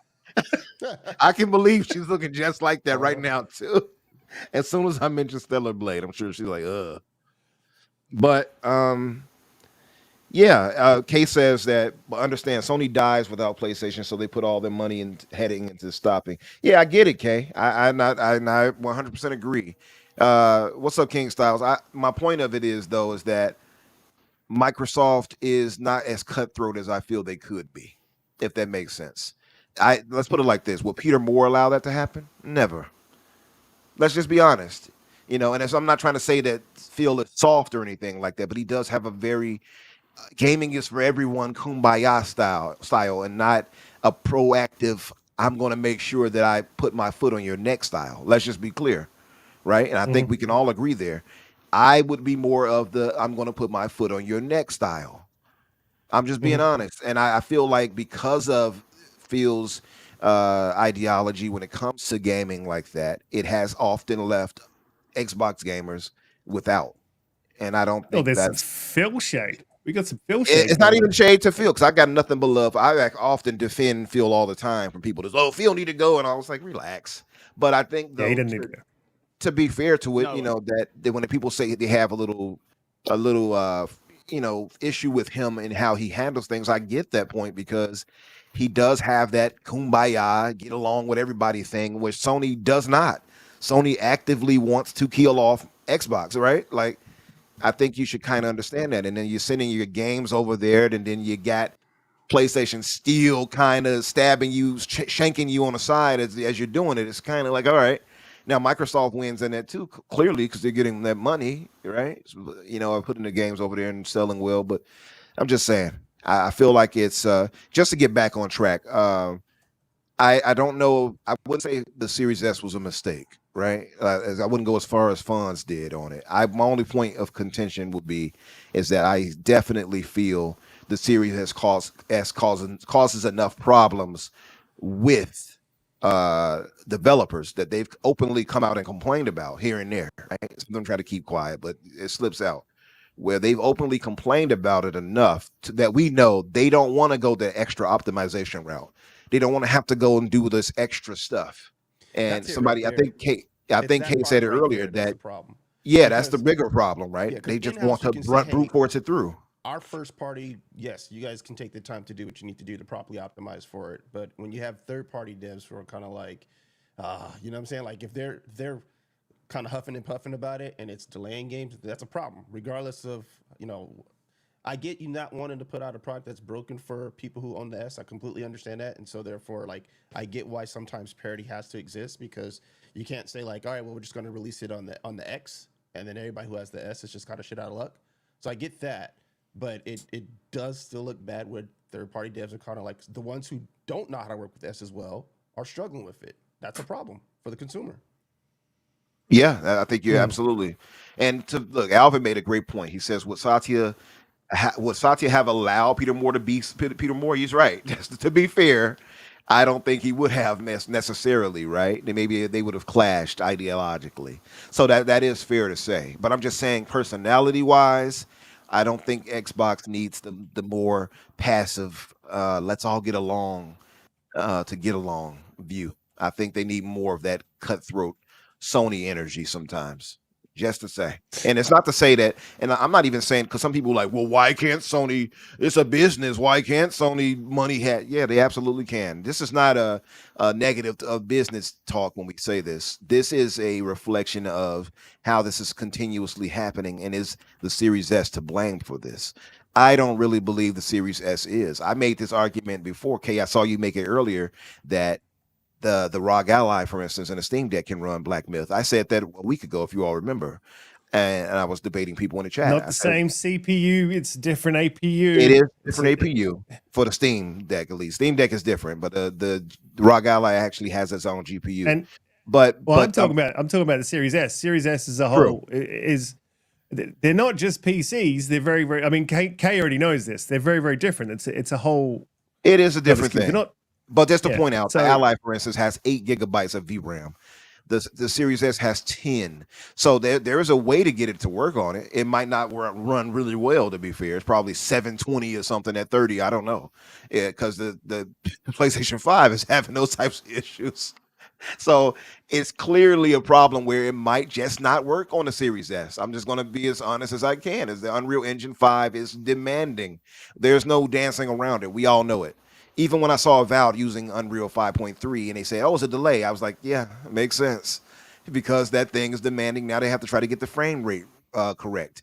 I can believe she's looking just like that right Uh-huh. now too. As soon as I mention Stellar Blade, I'm sure she's like, But yeah, Kay says that, but understand Sony dies without PlayStation, so they put all their money in heading into stopping. Yeah, I get it, Kay. I 100% agree. What's up, King Styles? My point of it is though is that Microsoft is not as cutthroat as I feel they could be, if that makes sense. Let's put it like this: will Peter Moore allow that to happen? Never. Let's just be honest. And I'm not trying to say that Phil is soft or anything like that, but he does have a very gaming is for everyone kumbaya style and not a proactive, I'm going to make sure that I put my foot on your neck style. Let's just be clear, right? And I think we can all agree there. I would be more of the I'm going to put my foot on your neck style. I'm just being honest. And I feel like because of Phil's ideology when it comes to gaming like that, it has often left Xbox gamers without. And I don't think there's some that's Phil shade. We got some Phil shade. it's not going even on. shade to Phil because I got nothing but love. I often defend Phil all the time from people that Phil need to go, and I was like, relax. But I think Yeah, he though didn't need to go. to be fair to it, No. that when the people say they have a little issue with him and how he handles things, I get that point because he does have that kumbaya, get along with everybody thing, which Sony does not. Sony actively wants to kill off Xbox, right? Like, I think you should kind of understand that. And then you're sending your games over there, and then you got PlayStation still kind of stabbing you, shanking you on the side as you're doing it. It's kind of like, all right. Now Microsoft wins in that too, clearly, because they're getting that money, right? Putting the games over there and selling well. But I'm just saying, I feel like it's just to get back on track. I don't know. I wouldn't say the Series S was a mistake, right? As I wouldn't go as far as Fonz did on it. My only point of contention would be is that I definitely feel the Series S causes enough problems with developers that they've openly come out and complained about here and there. Right? Some of them try to keep quiet, but it slips out. Where they've openly complained about it enough that we know they don't want to go the extra optimization route. They don't want to have to go and do this extra stuff. And That's it somebody, right I there. think Kate It's that said it part right earlier there that's the that problem. that's the Because- bigger problem, right? Yeah, 'cause They just in-house want to you can say, brute hey, force it through. Our first party, yes, you guys can take the time to do what you need to do to properly optimize for it. But when you have third party devs who are kind of like, you know what I'm saying? Like if they're kind of huffing and puffing about it and it's delaying games, that's a problem. Regardless of, I get you not wanting to put out a product that's broken for people who own the S. I completely understand that. And so therefore, like, I get why sometimes parity has to exist because you can't say like, all right, well, we're just going to release it on the X. And then everybody who has the S is just kind of shit out of luck. So I get that. But it does still look bad when third-party devs are kind of like the ones who don't know how to work with S as well are struggling with it. That's a problem for the consumer. Yeah, I think you're absolutely. And to look, Alvin made a great point. He says, would Satya have allowed Peter Moore to be Peter Moore? He's right. To be fair, I don't think he would have necessarily, right? Maybe they would have clashed ideologically. So that is fair to say. But I'm just saying, personality-wise, I don't think Xbox needs the more passive, let's all get along to get along view. I think they need more of that cutthroat Sony energy sometimes. Just to say, and it's not to say that, and I'm not even saying because some people are like, well, why can't Sony? It's a business. Why can't Sony money? Yeah, they absolutely can. This is not a negative of business talk when we say this. This is a reflection of how this is continuously happening, and is the Series S to blame for this? I don't really believe the Series S is. I made this argument before, Kay. I saw you make it earlier that the ROG Ally, for instance, in a Steam Deck can run Black Myth. I said that a week ago, if you all remember, and I was debating people in the chat. Not the same CPU, it's different APU. It is different APU for the Steam Deck, at least. Steam Deck is different, but the ROG Ally actually has its own GPU. And I'm talking about the Series S. Series S as a whole is they're not just PCs. They're very, very. I mean, Kay already knows this. They're very, very different. It's a whole It is a not different exclusive. thing. They're not. But just to Yeah, point out, so- the Ally, for instance, has 8 gigabytes of VRAM. The Series S has 10. So there is a way to get it to work on it. It might not run really well, to be fair. It's probably 720 or something at 30. I don't know. Because the PlayStation 5 is having those types of issues. So it's clearly a problem where it might just not work on the Series S. I'm just going to be as honest as I can. As the Unreal Engine 5 is demanding. There's no dancing around it. We all know it. Even when I saw Avowed using Unreal 5.3 and they say, oh, it's a delay, I was like, yeah, it makes sense. Because that thing is demanding. Now they have to try to get the frame rate correct.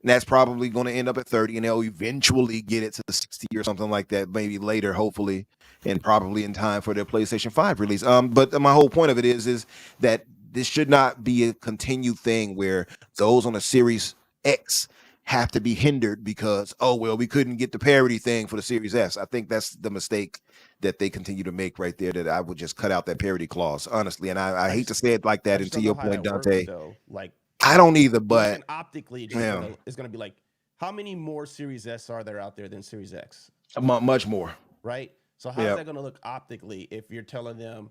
And that's probably going to end up at 30, and they'll eventually get it to the 60 or something like that, maybe later, hopefully, and probably in time for their PlayStation 5 release. But my whole point of it is that this should not be a continued thing where those on the Series X have to be hindered because, oh, well, we couldn't get the parity thing for the Series S. I think that's the mistake that they continue to make right there, that I would just cut out that parity clause, honestly. And I hate to say it like that, and to your point, Donte, Like, I don't either, but optically, it's going to be like, how many more Series S are there out there than Series X? much more. Right? So how's that going to look optically if you're telling them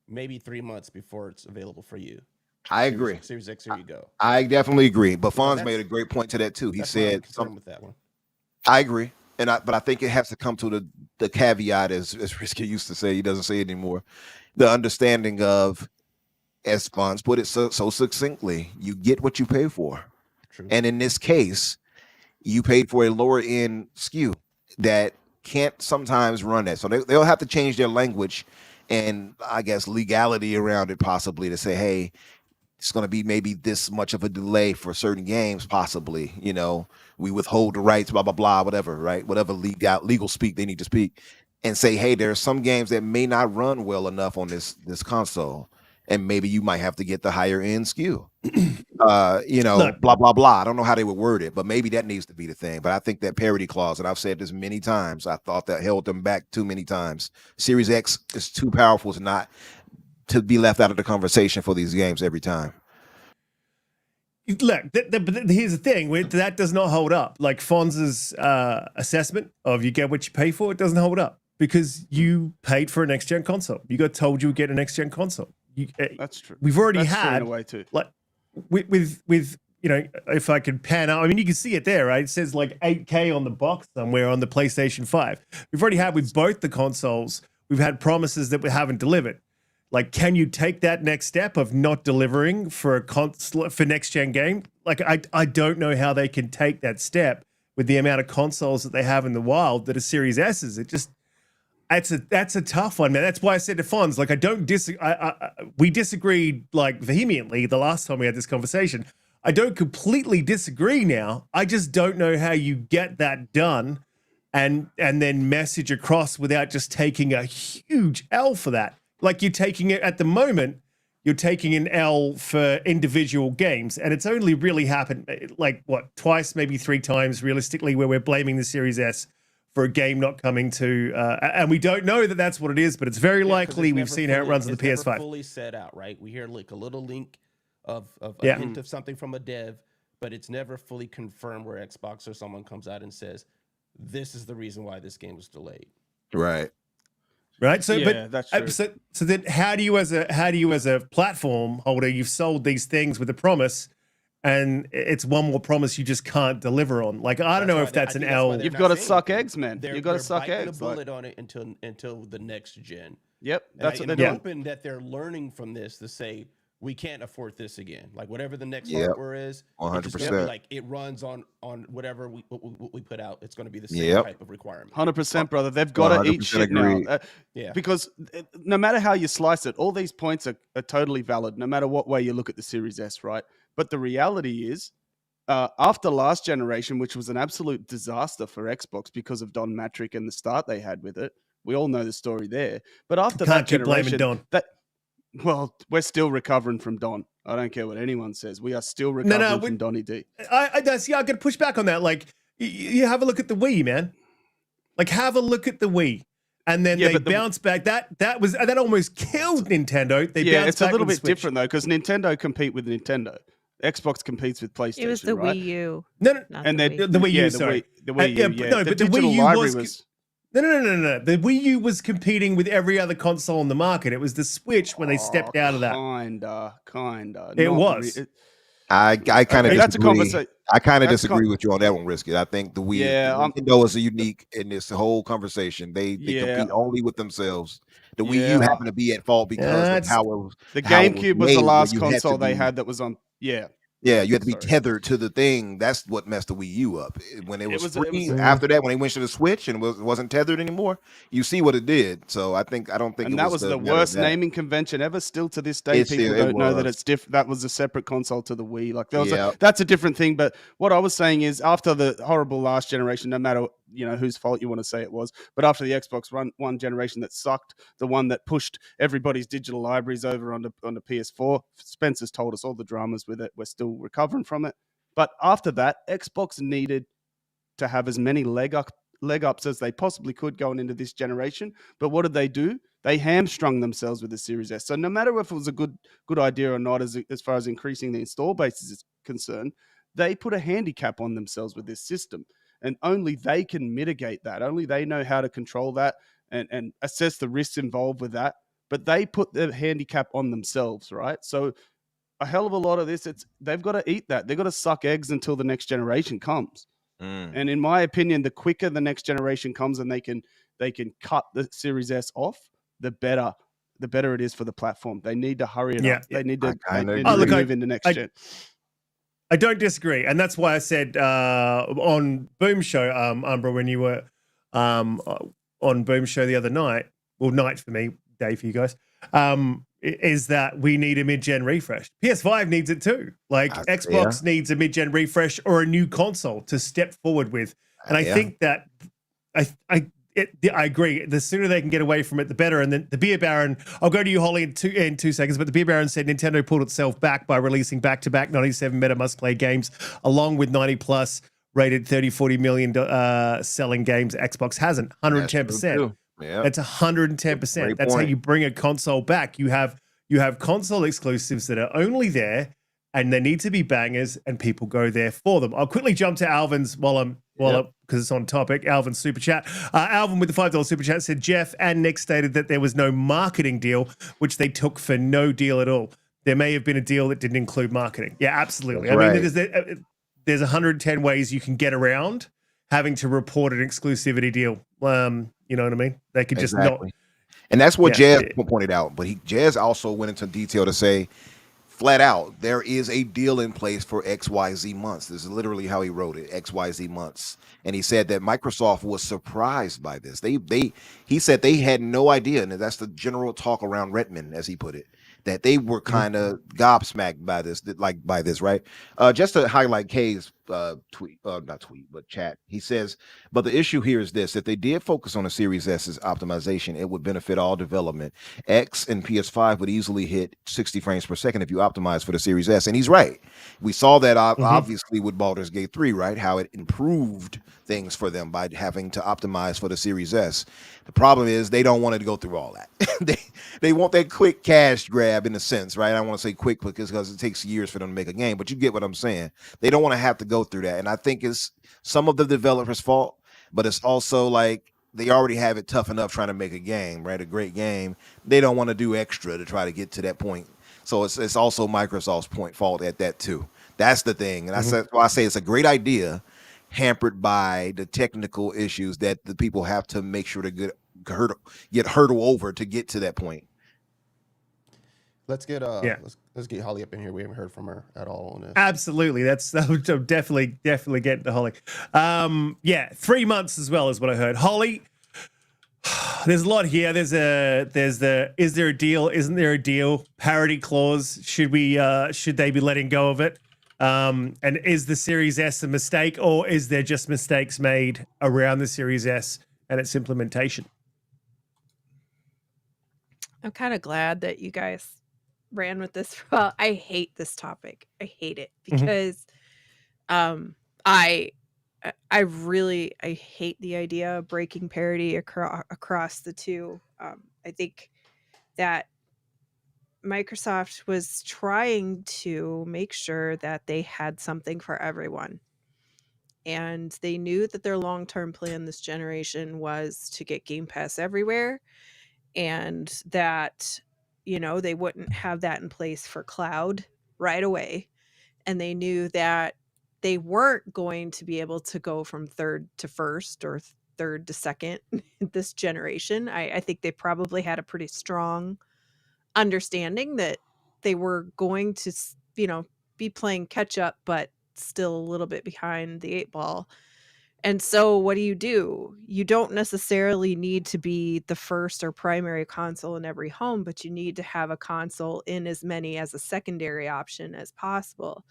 maybe 3 months before it's available for you? I agree. Series X, here you go. I definitely agree. But Fonz made a great point to that too. He said something with that one. I agree. But I think it has to come to the caveat, as Riskit used to say. He doesn't say it anymore. The understanding of, as Fonz put it so succinctly, you get what you pay for. True. And in this case, you paid for a lower end SKU that can't sometimes run that. So they'll have to change their language and, I guess, legality around it, possibly, to say, hey, it's going to be maybe this much of a delay for certain games, possibly. You know, we withhold the rights, blah, blah, blah, whatever, right? Whatever legal speak they need to speak, and say, hey, there are some games that may not run well enough on this console, and maybe you might have to get the higher end SKU. Look, blah, blah, blah. I don't know how they would word it, but maybe that needs to be the thing. But I think that parity clause, and I've said this many times, I thought that held them back too many times. Series X is too powerful to be left out of the conversation for these games every time. Look, here's the thing: that does not hold up. Like Fonz's assessment of you get what you pay for, it doesn't hold up because you paid for a next gen console. You got told you would get a next gen console. That's true. We've already That's had true in a way too. Like with you know, if I could pan out, I mean, you can see it there, right? It says like 8K on the box somewhere on the PlayStation 5. We've already had with both the consoles. We've had promises that we haven't delivered. Like, can you take that next step of not delivering for a console for next gen game? Like, I don't know how they can take that step with the amount of consoles that they have in the wild that are Series S's. That's a tough one, man. That's why I said to Fonz, like, I don't we disagreed like vehemently the last time we had this conversation. I don't completely disagree now. I just don't know how you get that done and then message across without just taking a huge L for that. Like, you're taking it at the moment, you're taking an L for individual games. And it's only really happened like twice, maybe 3 times realistically, where we're blaming the Series S for a game not coming to, and we don't know that that's what it is, but it's very likely. We've seen how it runs on the PS5. Never fully set out, right? We hear like a little link of a hint of something from a dev, but it's never fully confirmed where Xbox or someone comes out and says, this is the reason why this game was delayed. Right. Right. So, yeah, that's true. So then how do you as a platform holder, you've sold these things with a promise, and it's one more promise you just can't deliver on? Like, I don't know if that's an L. You've got to suck eggs, man. You've got to suck eggs. They're biting the bullet on it until the next gen. Yep, that's what they're doing. doing. I'm hoping that they're learning from this to say, we can't afford this again. Like, whatever the next hardware is, 100%. Like, it runs on whatever we put out. It's going to be the same type of requirement. 100%, brother. They've got to eat shit now. Because no matter how you slice it, all these points are totally valid, no matter what way you look at the Series S, right? But the reality is, after last generation, which was an absolute disaster for Xbox because of Don Matrick and the start they had with it, we all know the story there. But after that generation, well, we're still recovering from Don. I don't care what anyone says. We are still recovering from Donny D. I got to push back on that. Like, you have a look at the Wii, man. Like, have a look at the Wii. And then they bounce back. That almost killed Nintendo. It's a little bit different, though, because Nintendo compete with Nintendo. Xbox competes with PlayStation. It was the right? Wii U. No. And the Wii U, sorry. The Wii U, but the Wii U library was No. The Wii U was competing with every other console on the market. It was the Switch when they stepped out of that. Kinda. It Not was. I kind of Okay, that's a disagree. conversation. I kind of That's disagree with you on that one, Riskit. I think the Yeah, Nintendo is a unique in this whole conversation. They yeah, compete only with themselves. The Wii U yeah. happened to be at fault because of It's how it was The how it was GameCube was the made, where last you had to console they be had that was on. Yeah, yeah, you had to be sorry. tethered to the thing. That's what messed the Wii U up. When it was It free, was- after that, when they went to the Switch and wasn't tethered anymore, you see what it did. So I don't think And it that was was the the matter of worst that. naming convention ever. Still to this day, It people still it don't know that was. it's different. That was a separate console to the Wii. Like Yeah. that's a different thing. But what I was saying is, after the horrible last generation, no matter whose fault you want to say it was, but after the Xbox one generation that sucked, the one that pushed everybody's digital libraries over onto PS4, Spencer's told us all the dramas with it. We're still recovering from it. But after that, Xbox needed to have as many leg ups as they possibly could going into this generation. But what did they do? They hamstrung themselves with the Series S. So no matter if it was a good idea or not, as far as increasing the install base is concerned, they put a handicap on themselves with this system, and only they can mitigate that. Only they know how to control that and assess the risks involved with that. But they put the handicap on themselves, right? So a hell of a lot of this, they've got to eat that. They've got to suck eggs until the next generation comes. And in my opinion, the quicker the next generation comes and they can cut the Series S off, the better it is for the platform. They need to hurry it up. They need to move into next gen. I don't disagree, and that's why I said on Boom Show, Umbra, when you were on Boom Show the other night, well, night for me, day for you guys, is that we need a mid-gen refresh. PS5 needs it too. Like Xbox needs a mid-gen refresh or a new console to step forward with. And I think that I agree. The sooner they can get away from it, the better. And then the Beer Baron, I'll go to you, Holly, in 2 seconds. But the Beer Baron said Nintendo pulled itself back by releasing back-to-back 97 meta must-play games, along with 90-plus rated 30, 40 million selling games. Xbox hasn't. 110%. Yeah, that's 110%. That's how you bring a console back. You have console exclusives that are only there, and they need to be bangers, and people go there for them. I'll quickly jump to Alvin's because it's on topic. Alvin's super chat. Alvin with the $5 super chat said Jeff and Nick stated that there was no marketing deal, which they took for no deal at all. There may have been a deal that didn't include marketing. Yeah, absolutely. That's mean, there's 110 ways you can get around having to report an exclusivity deal. You know what I mean? They could just not. And that's what Jazz pointed out. But Jazz also went into detail to say, flat out, there is a deal in place for XYZ months. This is literally how he wrote it, XYZ months. And he said that Microsoft was surprised by this. He said they had no idea, and that's the general talk around Redmond, as he put it, that they were kind of gobsmacked by this, right? Just to highlight Kay's chat. He says, but the issue here is this: if they did focus on a Series S's optimization, it would benefit all development. X and PS5 would easily hit 60 frames per second if you optimize for the Series S. And he's right. We saw that obviously with Baldur's Gate 3, right? How it improved things for them by having to optimize for the Series S. The problem is they don't want to go through all that. They want that quick cash grab in a sense, right? I want to say quick because it takes years for them to make a game, but you get what I'm saying. They don't want to have to go through that. And I think it's some of the developers' fault, but it's also like they already have it tough enough trying to make a game, right? A great game. They don't want to do extra to try to get to that point. So it's also Microsoft's fault at that too. That's the thing. And I say it's a great idea, hampered by the technical issues that the people have to make sure to get hurdle over to get to that point. Let's get let's get Holly up in here. We haven't heard from her at all on this. Absolutely, that would definitely get to Holly. 3 months as well is what I heard. Holly, there's a lot here. Is there a deal? Isn't there a deal? Parity clause. Should they be letting go of it? And is the Series S a mistake, or is there just mistakes made around the Series S and its implementation? I'm kind of glad that you guys ran with this. Well, I hate this topic. I hate it because I hate the idea of breaking parity across the two. I think that Microsoft was trying to make sure that they had something for everyone. and they knew that their long-term plan this generation was to get Game Pass everywhere, and that, they wouldn't have that in place for cloud right away. And they knew that they weren't going to be able to go from third to first or third to second this generation. I think they probably had a pretty strong understanding that they were going to, be playing catch up, but still a little bit behind the eight ball. And so what do? You don't necessarily need to be the first or primary console in every home, but you need to have a console in as many as a secondary option as possible.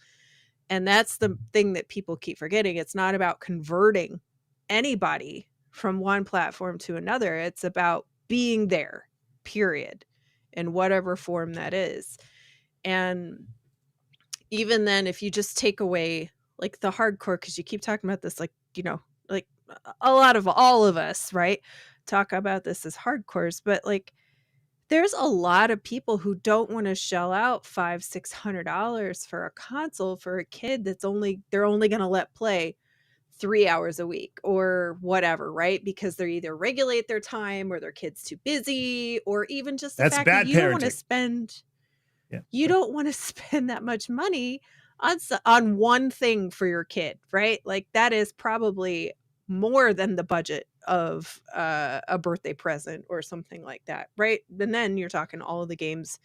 And that's the thing that people keep forgetting. It's not about converting anybody from one platform to another. It's about being there, period, in whatever form that is. And even then, if you just take away like the hardcore, because you keep talking about this, like, like a lot of all of us, right? Talk about this as hardcores, but like there's a lot of people who don't want to shell out $500-600 for a console for a kid they're only going to let play 3 hours a week or whatever, right? Because they're either regulate their time or their kid's too busy, or even just the That's fact that bad you don't want to parenting. spend Yeah. you don't want to spend that much money on one thing for your kid, right? Like that is probably more than the budget of a birthday present or something like that, right? And then you're talking all of the games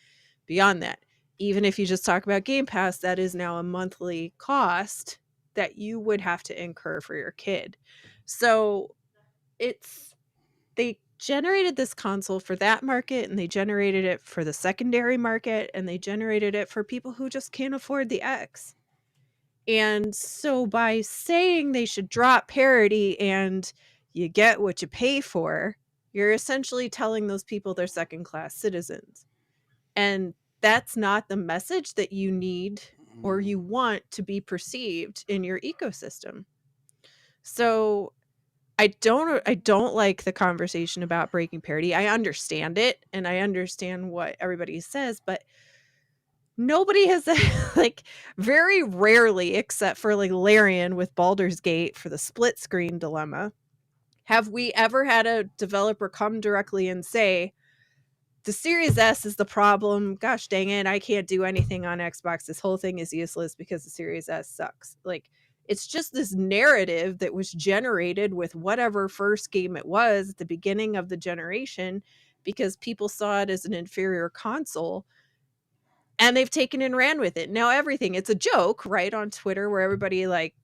beyond that. Even if you just talk about Game Pass, that is now a monthly cost that you would have to incur for your kid. So they generated this console for that market, and they generated it for the secondary market, and they generated it for people who just can't afford the X. And so by saying they should drop parity and you get what you pay for, you're essentially telling those people they're second-class citizens. And that's not the message that you need or you want to be perceived in your ecosystem. So I don't like the conversation about breaking parity. I understand it, and I understand what everybody says, but nobody has like very rarely, except for like Larian with Baldur's Gate for the split screen dilemma, have we ever had a developer come directly and say, the Series S is the problem. Gosh dang it, I can't do anything on Xbox. This whole thing is useless because the Series S sucks. Like, it's just this narrative that was generated with whatever first game it was at the beginning of the generation because people saw it as an inferior console, and they've taken and ran with it. Now it's a joke, right, on Twitter where everybody like,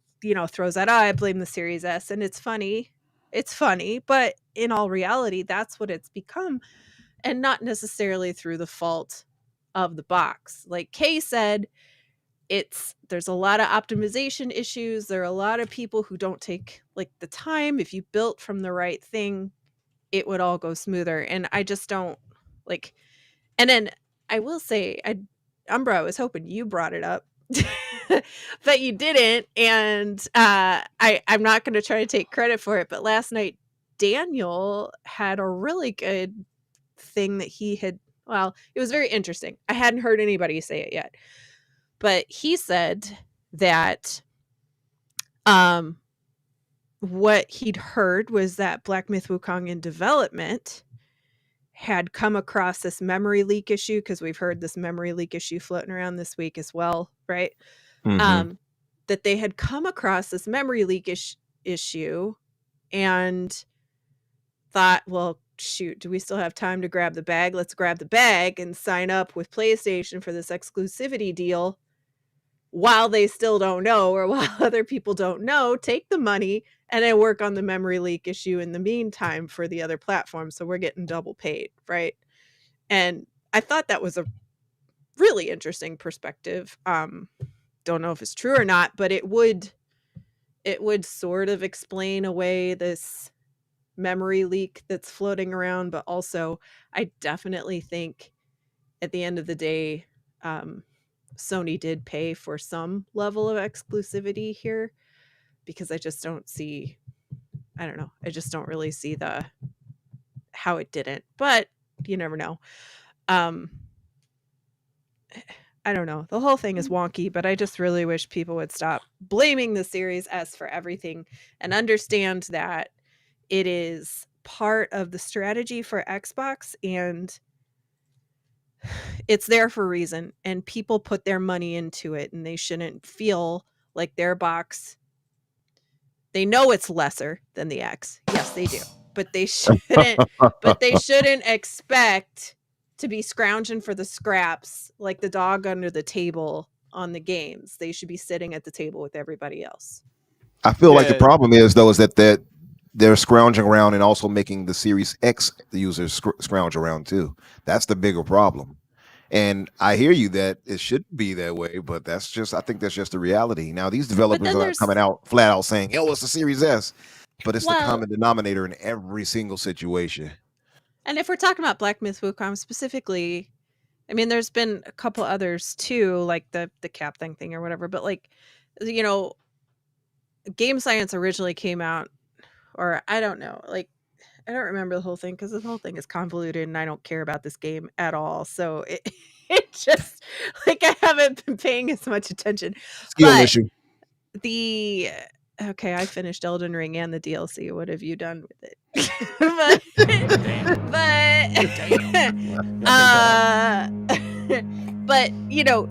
throws out, I blame the Series S, and it's funny. It's funny, but in all reality, that's what it's become, and not necessarily through the fault of the box. Like Kay said, there's a lot of optimization issues. There are a lot of people who don't take like the time. If you built from the right thing, it would all go smoother. And I just don't like. And then I will say, Umbra, I was hoping you brought it up, but you didn't. And I'm not going to try to take credit for it. But last night, Daniel had a really good thing that he had. Well, it was very interesting. I hadn't heard anybody say it yet, but he said that what he'd heard was that Black Myth Wukong in development had come across this memory leak issue, because we've heard this memory leak issue floating around this week as well, right? Mhm. That they had come across this memory leak issue and thought, well, shoot, do we still have time to grab the bag? Let's grab the bag and sign up with PlayStation for this exclusivity deal while they still don't know, or while other people don't know. Take the money and then work on the memory leak issue in the meantime for the other platforms, so we're getting double paid, right? And I thought that was a really interesting perspective. Don't know if it's true or not, but it would sort of explain away this memory leak that's floating around. But also, I definitely think at the end of the day, Sony did pay for some level of exclusivity here, because I just don't see, I don't know, I just don't really see how it didn't, but you never know. I don't know. The whole thing is wonky, but I just really wish people would stop blaming the Series S for everything and understand that it is part of the strategy for Xbox, and it's there for a reason, and people put their money into it, and they shouldn't feel like their box, they know it's lesser than the X. Yes, they do. But they shouldn't expect to be scrounging for the scraps like the dog under the table on the games. They should be sitting at the table with everybody else. I feel like the Yeah. problem is though is that they're scrounging around and also making the Series X users scrounge around too. That's the bigger problem. And I hear you that it should be that way, but I think that's just the reality. Now these developers then are there's- coming out flat out saying, "Oh, it's the Series S," but it's the Well- common denominator in every single situation. And if we're talking about Black Myth Wukong specifically, I mean, there's been a couple others too, like the cap thing or whatever. But like, you know, Game Science originally came out, or I don't know, like I don't remember the whole thing because the whole thing is convoluted, and I don't care about this game at all. So it just like I haven't been paying as much attention. Skill But issue. Okay, I finished Elden Ring and the DLC. What have you done with it? But you know,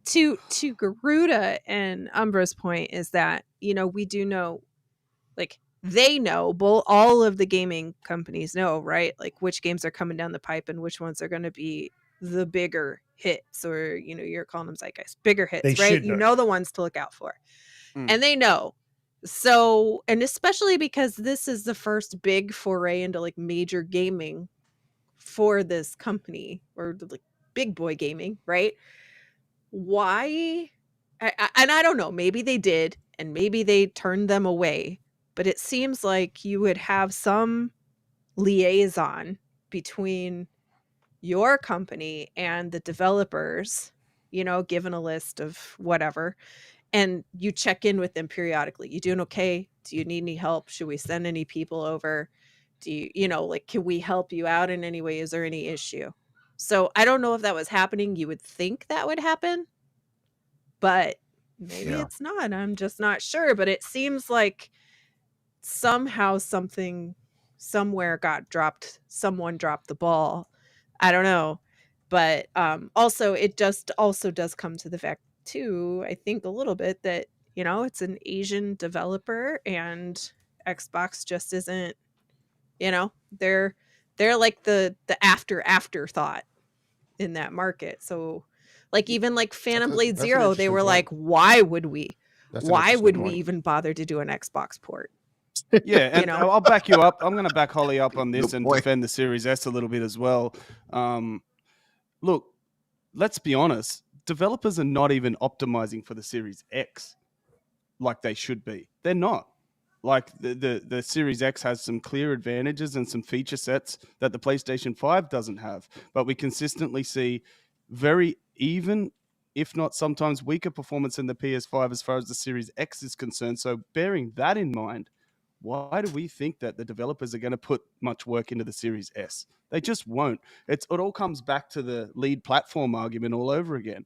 to Garuda and Umbra's point is that, you know, we do know, like they know, all of the gaming companies know, right? Like which games are coming down the pipe and which ones are going to be the bigger hits, or, you know, you're calling them zeitgeist, bigger hits, They right? should You know. know the ones to look out for. And they know. So, and especially because this is the first big foray into like major gaming for this company, or like big boy gaming, right? Why? And I don't know, maybe they did and maybe they turned them away, but it seems like you would have some liaison between your company and the developers, you know, given a list of whatever, and you check in with them periodically. You doing okay? Do you need any help? Should we send any people over? Do you know, like, can we help you out in any way? Is there any issue? So I don't know if that was happening. You would think that would happen, but maybe it's not. I'm just not sure. But it seems like somehow something somewhere got dropped. Someone dropped the ball. I don't know. But also, it just also does come to the fact too, I think a little bit, that, you know, it's an Asian developer and Xbox just isn't, you know, they're like the afterthought in that market. So like even like Phantom Blade that's an Zero, they interesting were point. like, why would we That's an interesting point. even bother to do an Xbox port? Yeah, and know? I'll back you up. I'm going to back Holly up on this Good and point. defend the Series S a little bit as well. Look, let's be honest. Developers are not even optimizing for the Series X like they should be. They're not. Like the Series X has some clear advantages and some feature sets that the PlayStation 5 doesn't have. But we consistently see very even, if not sometimes weaker performance in the PS5 as far as the Series X is concerned. So bearing that in mind, why do we think that the developers are going to put much work into the Series S? They just won't. It all comes back to the lead platform argument all over again.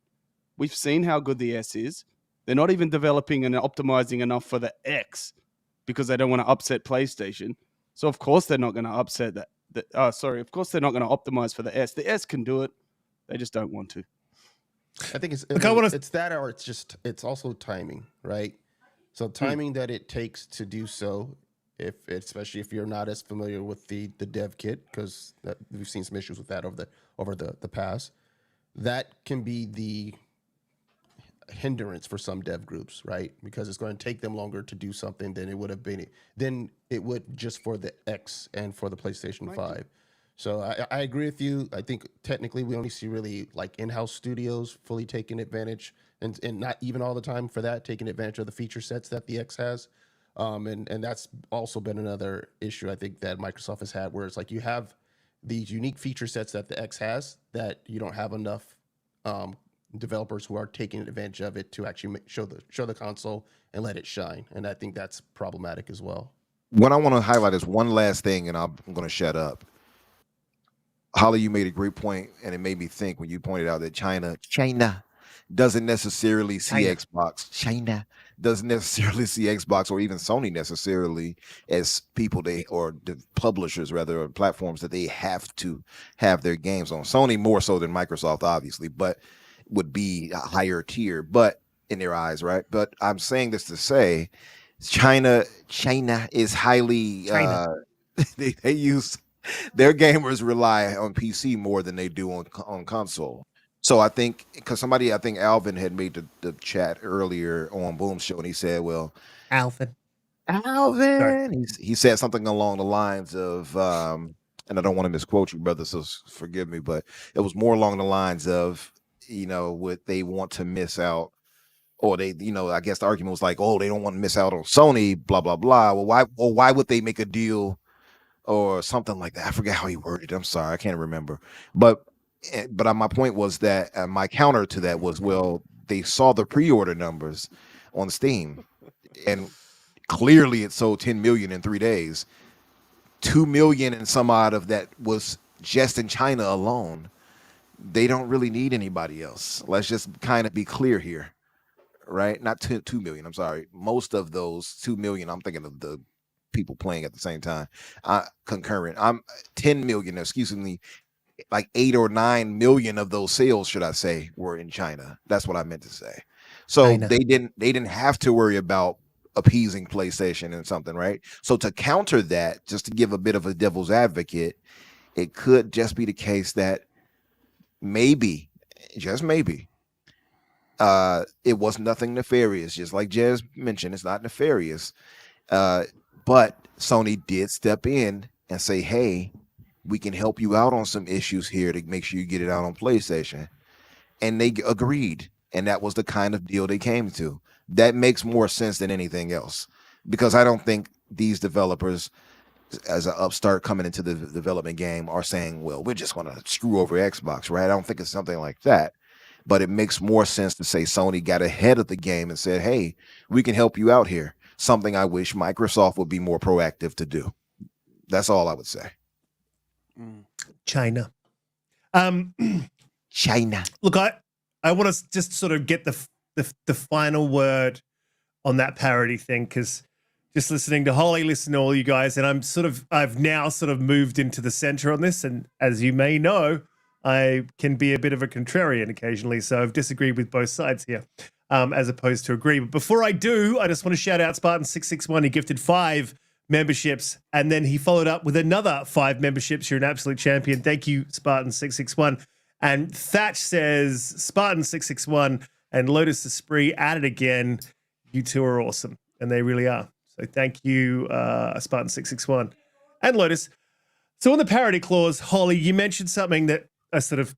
We've seen how good the S is. They're not even developing and optimizing enough for the X because they don't want to upset PlayStation. So of course they're not going to upset that. Of course they're not going to optimize for the S. The S can do it. They just don't want to. I think it's Look, I wanna- it's that, or it's also timing, right? So timing that it takes to do so, especially if you're not as familiar with the dev kit, because we've seen some issues with that over the past. That can be the hindrance for some dev groups, right? Because it's going to take them longer to do something than it would have been just for the X and for the PlayStation 5. So I agree with you. I think technically we only see really like in-house studios fully taking advantage, and not even all the time for that, taking advantage of the feature sets that the X has. And that's also been another issue I think that Microsoft has had, where it's like you have these unique feature sets that the X has that you don't have enough developers who are taking advantage of it to actually show the console and let it shine. And I think that's problematic as well. What I want to highlight is one last thing, and I'm going to shut up. Holly, you made a great point, and it made me think when you pointed out that China doesn't necessarily see China doesn't necessarily see Xbox or even Sony necessarily as people or the publishers rather, or platforms that they have to have their games on. Sony more so than Microsoft, obviously, but would be a higher tier, but in their eyes, right? But I'm saying this to say, China is highly they use their gamers rely on PC more than they do on console. So I think because I think Alvin had made the chat earlier on Boom's show, and he said, "Well, Alvin. he said something along the lines of, and I don't want to misquote you, brother, so forgive me, but it was more along the lines of, what they want to miss out." Or they, I guess the argument was like, oh, they don't want to miss out on Sony, blah, blah, blah. Well, why would they make a deal or something like that? I forget how he worded it. I'm sorry. I can't remember. But my point was that my counter to that was, well, they saw the pre-order numbers on Steam, and clearly it sold 10 million in 3 days. 2 million and some odd of that was just in China alone. They don't really need anybody else. Let's just kind of be clear here. Right? Not 2 million. I'm sorry. Most of those 2 million, I'm thinking of the people playing at the same time. Concurrent. I'm 10 million, excuse me, like 8 or 9 million of those sales, should I say, were in China. That's what I meant to say. So they didn't have to worry about appeasing PlayStation and something, right? So to counter that, just to give a bit of a devil's advocate, it could just be the case that maybe, just maybe, it was nothing nefarious, just like Jez mentioned. It's not nefarious, but Sony did step in and say, "Hey, we can help you out on some issues here to make sure you get it out on PlayStation," and they agreed, and that was the kind of deal they came to. That makes more sense than anything else, because I don't think these developers, as an upstart coming into the development game, are saying, "Well, we're just going to screw over Xbox," right? I don't think it's something like that. But it makes more sense to say Sony got ahead of the game and said, "Hey, we can help you out here." Something I wish Microsoft would be more proactive to do. That's all I would say. China. China. Look, I want to just sort of get the final word on that parody thing, because just listening to Holly, listen to all you guys, and I've now sort of moved into the center on this, and as you may know, I can be a bit of a contrarian occasionally, so I've disagreed with both sides here, as opposed to agree. But before I do, I just want to shout out Spartan661. He gifted 5 memberships, and then he followed up with another 5 memberships. You're an absolute champion. Thank you, Spartan661. And Thatch says, Spartan661 and Lotus Esprit at it again. You two are awesome, and they really are. So thank you, Spartan661 and Lotus. So on the parody clause, Holly, you mentioned something that I sort of,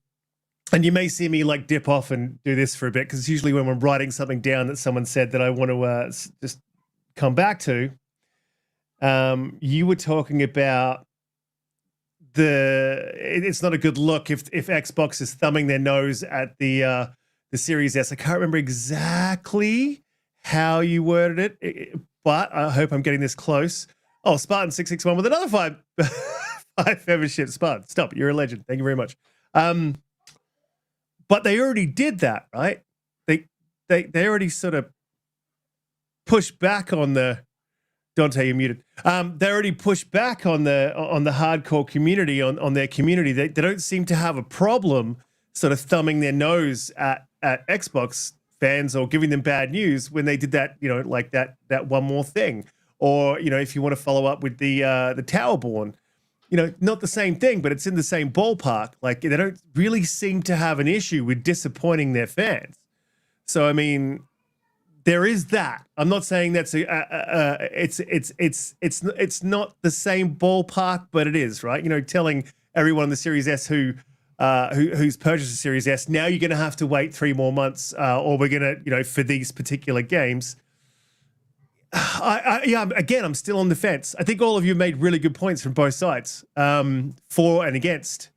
and you may see me like dip off and do this for a bit, because it's usually when we're writing something down that someone said that I want to just come back to. You were talking about it's not a good look if Xbox is thumbing their nose at the Series S. I can't remember exactly how you worded it, but I hope I'm getting this close. Oh, Spartan661 with another 5 memberships. Spartan, stop. You're a legend. Thank you very much. But they already did that, right? They already sort of pushed back on the Donte, you're muted. They already pushed back on the hardcore community, on their community. They don't seem to have a problem sort of thumbing their nose at Xbox fans or giving them bad news when they did that, like that one more thing. Or, if you want to follow up with the Towerborn, not the same thing, but it's in the same ballpark. Like, they don't really seem to have an issue with disappointing their fans. So, I mean, there is that. I'm not saying that's it's not the same ballpark, but it is, right? Telling everyone in the Series S who's purchased a Series S, now you're going to have to wait 3 more months, or we're going to, for these particular games. Again, I'm still on the fence. I think all of you made really good points from both sides, for and against.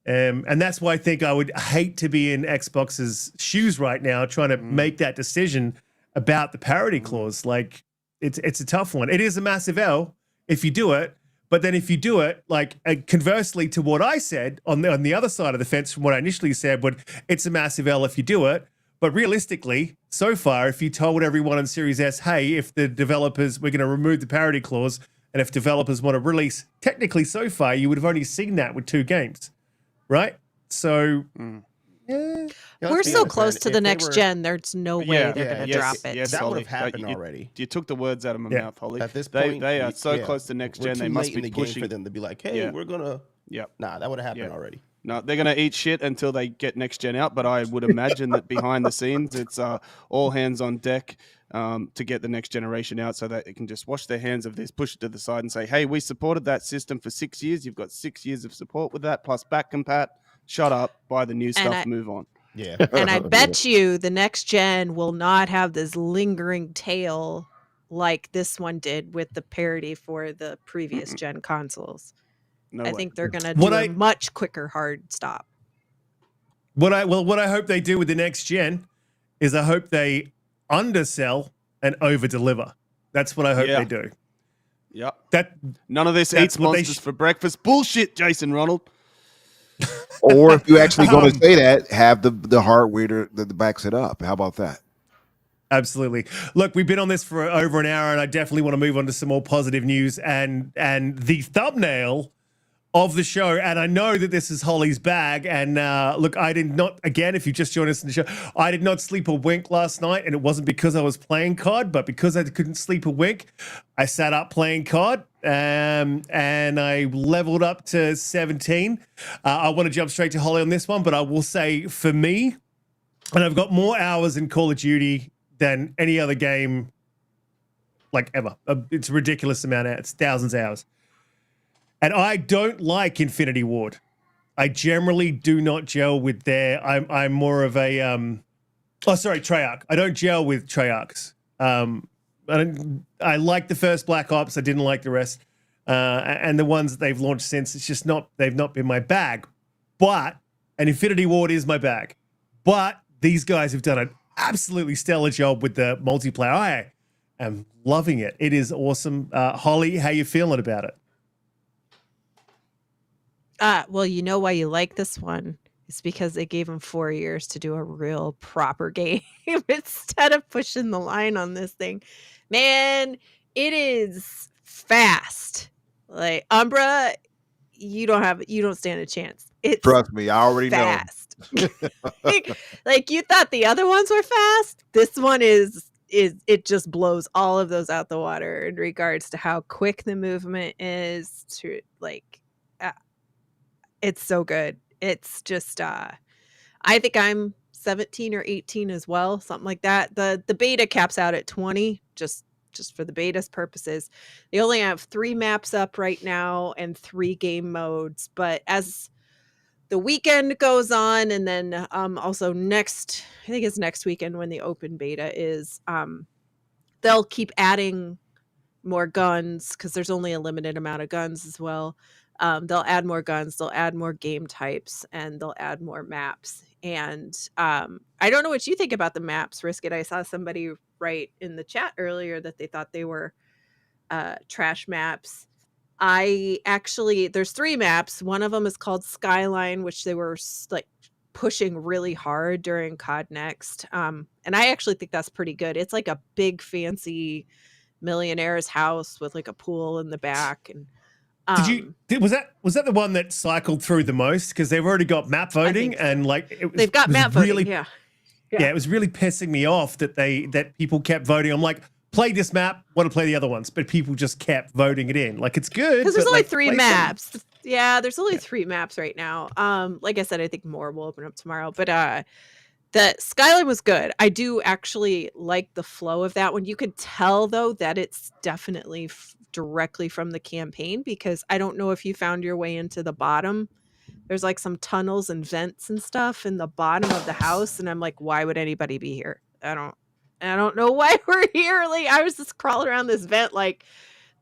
And that's why I think I would hate to be in Xbox's shoes right now, trying to make that decision about the parity clause. Like, it's a tough one. It is a massive L if you do it, But then if you do it, like conversely to what I said on the other side of the fence from what I initially said, it's a massive L if you do it. But realistically, so far, if you told everyone in Series S, hey, if the developers, we're going to remove the parity clause, and if developers want to release, technically so far, you would have only seen that with 2 games, right? So, we're so close to the next gen. There's no way they're going to drop it. Yes, that would have Holly. happened already. You took the words out of my mouth, Holly. At this point, they are so close to next gen. They must be pushing for them to be like, hey, we're gonna. Nah, that would have happened already. No, they're going to eat shit until they get next gen out. But I would imagine that behind the scenes, it's all hands on deck to get the next generation out, so that it can just wash their hands of this, push it to the side, and say, "Hey, we supported that system for 6 years. You've got 6 years of support with that, plus back compat. Shut up, buy the new stuff, move on." Yeah, and I bet you the next gen will not have this lingering tail like this one did with the parity for the previous gen consoles. No I way. think they're going to do a much quicker hard stop. What I hope they do with the next gen is I hope they undersell and over deliver. That's what I hope they do. Yep. None of this eats monsters for breakfast. Bullshit, Jason Ronald. Or if you're actually going to say that, have the hardware that backs it up. How about that? Absolutely. Look, we've been on this for over an hour, and I definitely want to move on to some more positive news. And the thumbnail of the show, and I know that this is Holly's bag. And look, I did not, again, if you just joined us in the show, I did not sleep a wink last night, and it wasn't because I was playing COD, but because I couldn't sleep a wink, I sat up playing COD, and I leveled up to 17. I want to jump straight to Holly on this one, but I will say for me, and I've got more hours in Call of Duty than any other game, like ever. It's a ridiculous amount. It's thousands of hours. And I don't like Infinity Ward. I generally do not gel with their. I'm more of a Treyarch. I don't gel with Treyarchs. I like the first Black Ops. I didn't like the rest. And the ones that they've launched since, it's just not. They've not been my bag. But and Infinity Ward is my bag. But these guys have done an absolutely stellar job with the multiplayer. I am loving it. It is awesome. Holly, how you feeling about it? Well, you know why you like this one? It's because they gave him 4 years to do a real proper game instead of pushing the line on this thing. Man, it is fast. Like Umbra, you don't stand a chance. It's Trust me, I already fast. like you thought the other ones were fast. This one is it just blows all of those out the water in regards to how quick the movement is to it's so good. It's just I think I'm 17 or 18 as well, something like that. The beta caps out at 20 just for the beta's purposes. They only have 3 maps up right now and 3 game modes, but as the weekend goes on, and then also I think it's next weekend when the open beta is, they'll keep adding more guns because there's only a limited amount of guns as well. They'll add more guns, they'll add more game types, and they'll add more maps. And I don't know what you think about the maps, Riskit. I saw somebody write in the chat earlier that they thought they were trash maps. There's 3 maps. One of them is called Skyline, which they were like pushing really hard during COD Next. And I actually think that's pretty good. It's like a big fancy millionaire's house with like a pool in the back. And was that the one that cycled through the most? Because they've already got map voting, so. And like they've got map voting. Yeah, it was really pissing me off that people kept voting. I'm like, play this map, want to play the other ones, but people just kept voting it in. Like it's good because there's only 3 maps. Yeah, there's only 3 maps right now. Like I said, I think more will open up tomorrow. But the Skyline was good. I do actually like the flow of that one. You could tell though that it's definitely directly from the campaign, because I don't know if you found your way into the bottom. There's like some tunnels and vents and stuff in the bottom of the house, and I'm like, why would anybody be here? I don't know why we're here. Like I was just crawling around this vent like,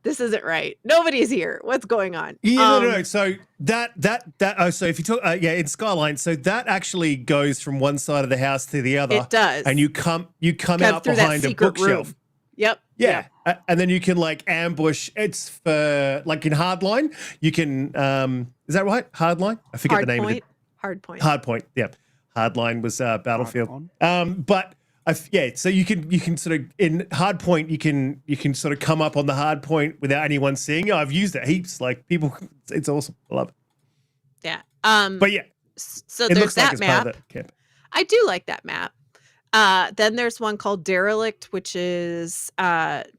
this isn't right. Nobody's here. What's going on? Yeah, no. So so if you talk, in Skyline, so that actually goes from one side of the house to the other. It does, and you come out behind a bookshelf. Room. Yep. Yeah. And then you can like ambush. It's for like in Hardline, you can, is that right? Hardline? I forget the name of it. Hardpoint. Hardpoint. Yeah. Hardline was Battlefield. But so you can sort of in Hardpoint, you can sort of come up on the hardpoint without anyone seeing you. I've used it heaps. Like people, it's awesome. I love it. Yeah. But yeah. So It there's looks like that it's map. part of the camp. I do like that map. Then there's one called Derelict, which is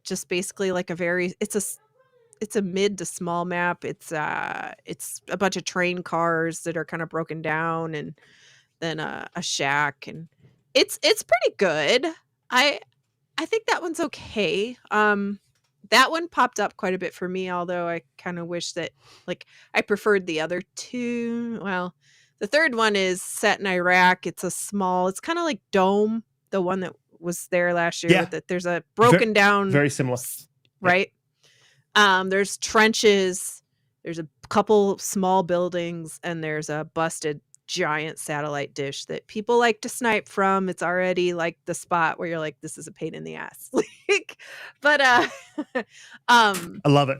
just basically like it's a mid to small map. It's a bunch of train cars that are kind of broken down, and then a shack, and it's pretty good. I think that one's okay. That one popped up quite a bit for me, although I kind of wish that like I preferred the other two. Well, the third one is set in Iraq. It's kind of like Dome, the one that was there last year. Yeah. With it. There's a broken down, Very similar. right? There's trenches. There's a couple small buildings, and there's a busted giant satellite dish that people like to snipe from. It's already like the spot where you're like, this is a pain in the ass. But I love it.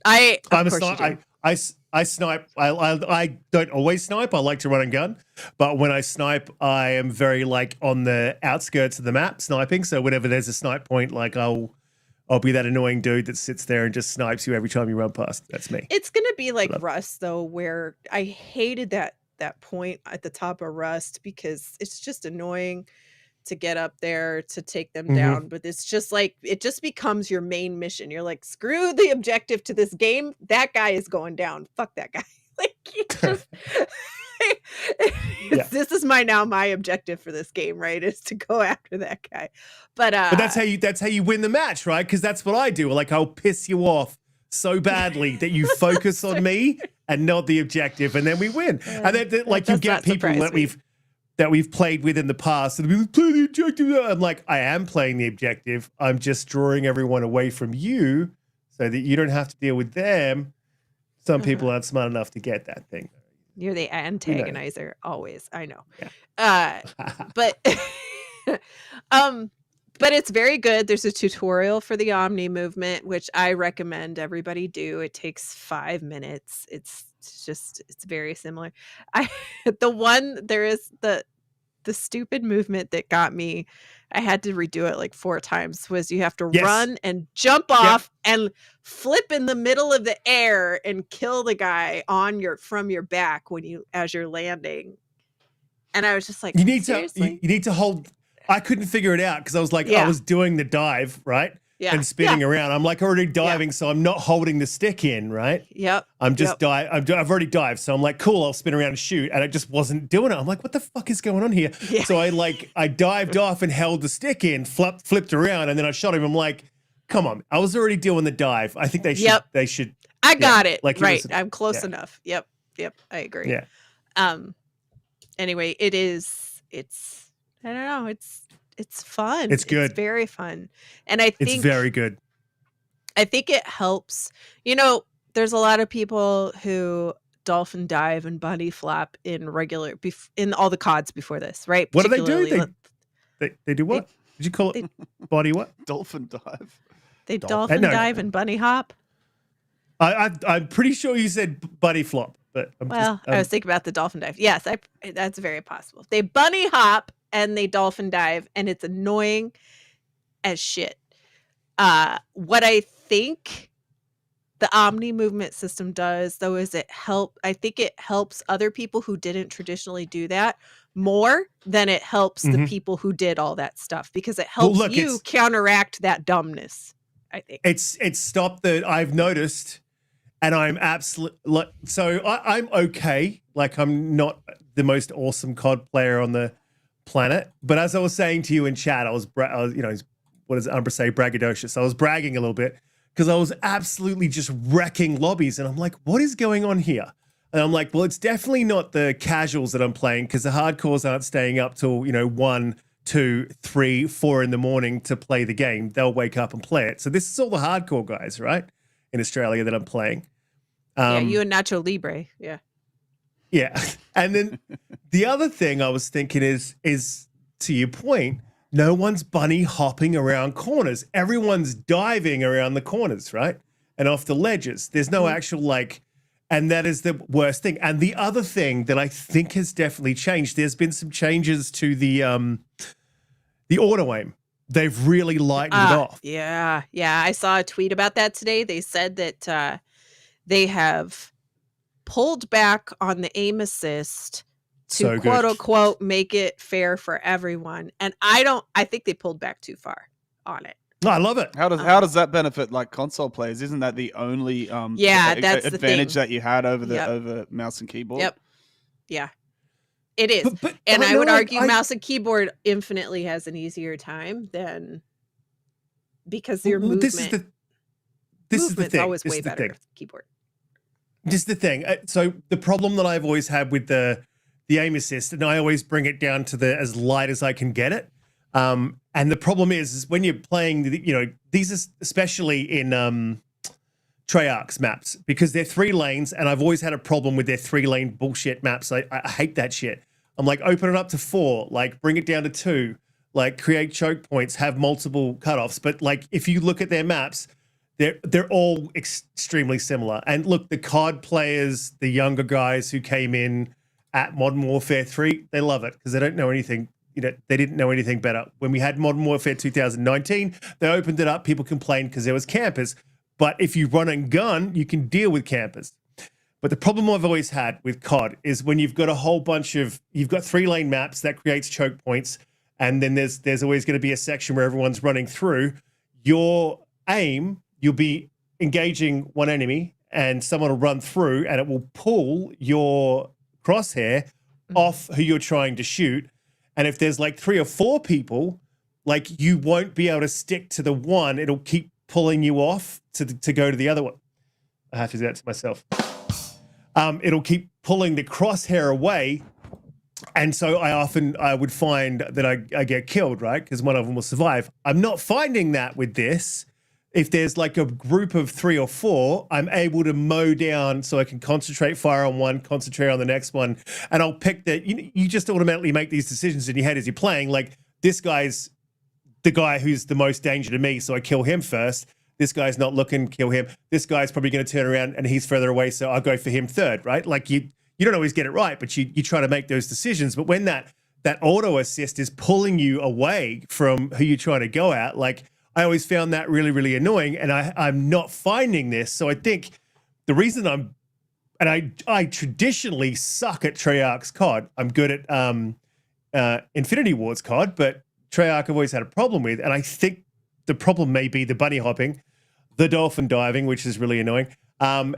I'm a sniper. I snipe. I don't always snipe. I like to run and gun, but when I snipe, I am very like on the outskirts of the map sniping. So whenever there's a snipe point, like I'll be that annoying dude that sits there and just snipes you every time you run past. That's me. It's gonna be like Rust though, where I hated that point at the top of Rust because it's just annoying to get up there to take them down, but it's just like it just becomes your main mission. You're like, screw the objective to this game, that guy is going down, fuck that guy. Like it's just this is my objective for this game, right, is to go after that guy. But that's how you win the match, right? Because that's what I do. Like I'll piss you off so badly that you focus on me and not the objective, and then we win. And then like you get people that we've played with in the past and we play the objective. I'm like, I am playing the objective. I'm just drawing everyone away from you so that you don't have to deal with them. Some people aren't smart enough to get that thing. You're the antagonizer, always. I know. Yeah. But but it's very good. There's a tutorial for the Omni movement, which I recommend everybody do. It takes 5 minutes. It's very similar. There is the stupid movement that got me. I had to redo it like 4 times. Was you have to run and jump off and flip in the middle of the air and kill the guy from your back as you're landing. And I was just like, you need to hold. I couldn't figure it out because I was like, I was doing the dive, right? Yeah. And spinning around. I'm like already diving, so I'm not holding the stick in, right? Yep. I'm just I've already dived, so I'm like, cool, I'll spin around and shoot. And I just wasn't doing it. I'm like, what the fuck is going on here? Yeah. So I dived off and held the stick in, flipped around, and then I shot him. I'm like, come on. I was already doing the dive. I think they should. I got it. Like right. I'm close enough. Yep. I agree. Yeah. Anyway, it's I don't know, it's fun. It's good. It's very fun. And I think it's very good. I think it helps. There's a lot of people who dolphin dive and bunny flap in all the CODs before this, right? What do they do? They do what? Did you call it body what? Dolphin dive. They dolphin dive and bunny hop. I'm pretty sure you said bunny flop, but I was thinking about the dolphin dive. Yes, that's very possible. They bunny hop and they dolphin dive, and it's annoying as shit. What I think the Omni movement system does, though, is I think it helps other people who didn't traditionally do that more than it helps the people who did all that stuff, because it helps you counteract that dumbness, I think. It's stopped I've noticed, and I'm absolutely so I'm okay. Like I'm not the most awesome COD player on the planet, but as I was saying to you in chat, I was what does Umbra say, braggadocious. I was bragging a little bit because I was absolutely just wrecking lobbies, and I'm like, what is going on here? And I'm like, well, it's definitely not the casuals that I'm playing, because the hardcores aren't staying up till 1, 2, 3, 4 in the morning to play the game. They'll wake up and play it. So this is all the hardcore guys, right, in Australia that I'm playing. You and Nacho Libre, yeah. Yeah. And then the other thing I was thinking is to your point, no one's bunny hopping around corners. Everyone's diving around the corners, right? And off the ledges. There's no actual like, and that is the worst thing. And the other thing that I think has definitely changed, there's been some changes to the auto aim. They've really lightened it off. Yeah. I saw a tweet about that today. They said that they have pulled back on the aim assist to So quote good. unquote make it fair for everyone. And I think they pulled back too far on it. No, I love it. How does that benefit like console players? Isn't that the only that's the advantage thing. that you had over the Yep. over mouse and keyboard? Yep. Yeah. It is. But And I would know, argue mouse and keyboard infinitely has an easier time than because your movement. This is the movement's thing. always This way is the better thing. with keyboard. This is the thing. So the problem that I've always had with the aim assist, and I always bring it down to the as light as I can get it. And the problem is when you're playing, these are especially in Treyarch's maps because they're 3 lanes, and I've always had a problem with their 3-lane bullshit maps. I hate that shit. I'm like, open it up to 4, like bring it down to 2, like create choke points, have multiple cutoffs. But like if you look at their maps, they're all extremely similar. And look, the COD players, the younger guys who came in at Modern Warfare 3, they love it because they don't know anything. They didn't know anything better. When we had Modern Warfare 2019, they opened it up. People complained because there was campers. But if you run and gun, you can deal with campers. But the problem I've always had with COD is when you've got a whole bunch of, you've got 3-lane maps that creates choke points, and then there's always going to be a section where everyone's running through. Your aim, you'll be engaging one enemy, and someone will run through, and it will pull your crosshair off who you're trying to shoot. And if there's like 3 or 4 people, like you won't be able to stick to the one. It'll keep pulling you off to go to the other one. I have to do that to myself. It'll keep pulling the crosshair away. And so I would find that I get killed, right? Because one of them will survive. I'm not finding that with this. If there's like a group of 3 or 4, I'm able to mow down so I can concentrate fire on one, concentrate on the next one. And I'll pick that. You just automatically make these decisions in your head as you're playing. Like this guy's the guy who's the most danger to me, so I kill him first. This guy's not looking, kill him. This guy's probably going to turn around and he's further away, so I'll go for him third, right? Like you don't always get it right, but you try to make those decisions. But when that auto assist is pulling you away from who you're trying to go at, like I always found that really, really annoying, and I'm not finding this. So I think the reason I traditionally suck at Treyarch's COD. I'm good at Infinity Ward's COD, but Treyarch I've always had a problem with, and I think the problem may be the bunny hopping, the dolphin diving, which is really annoying, and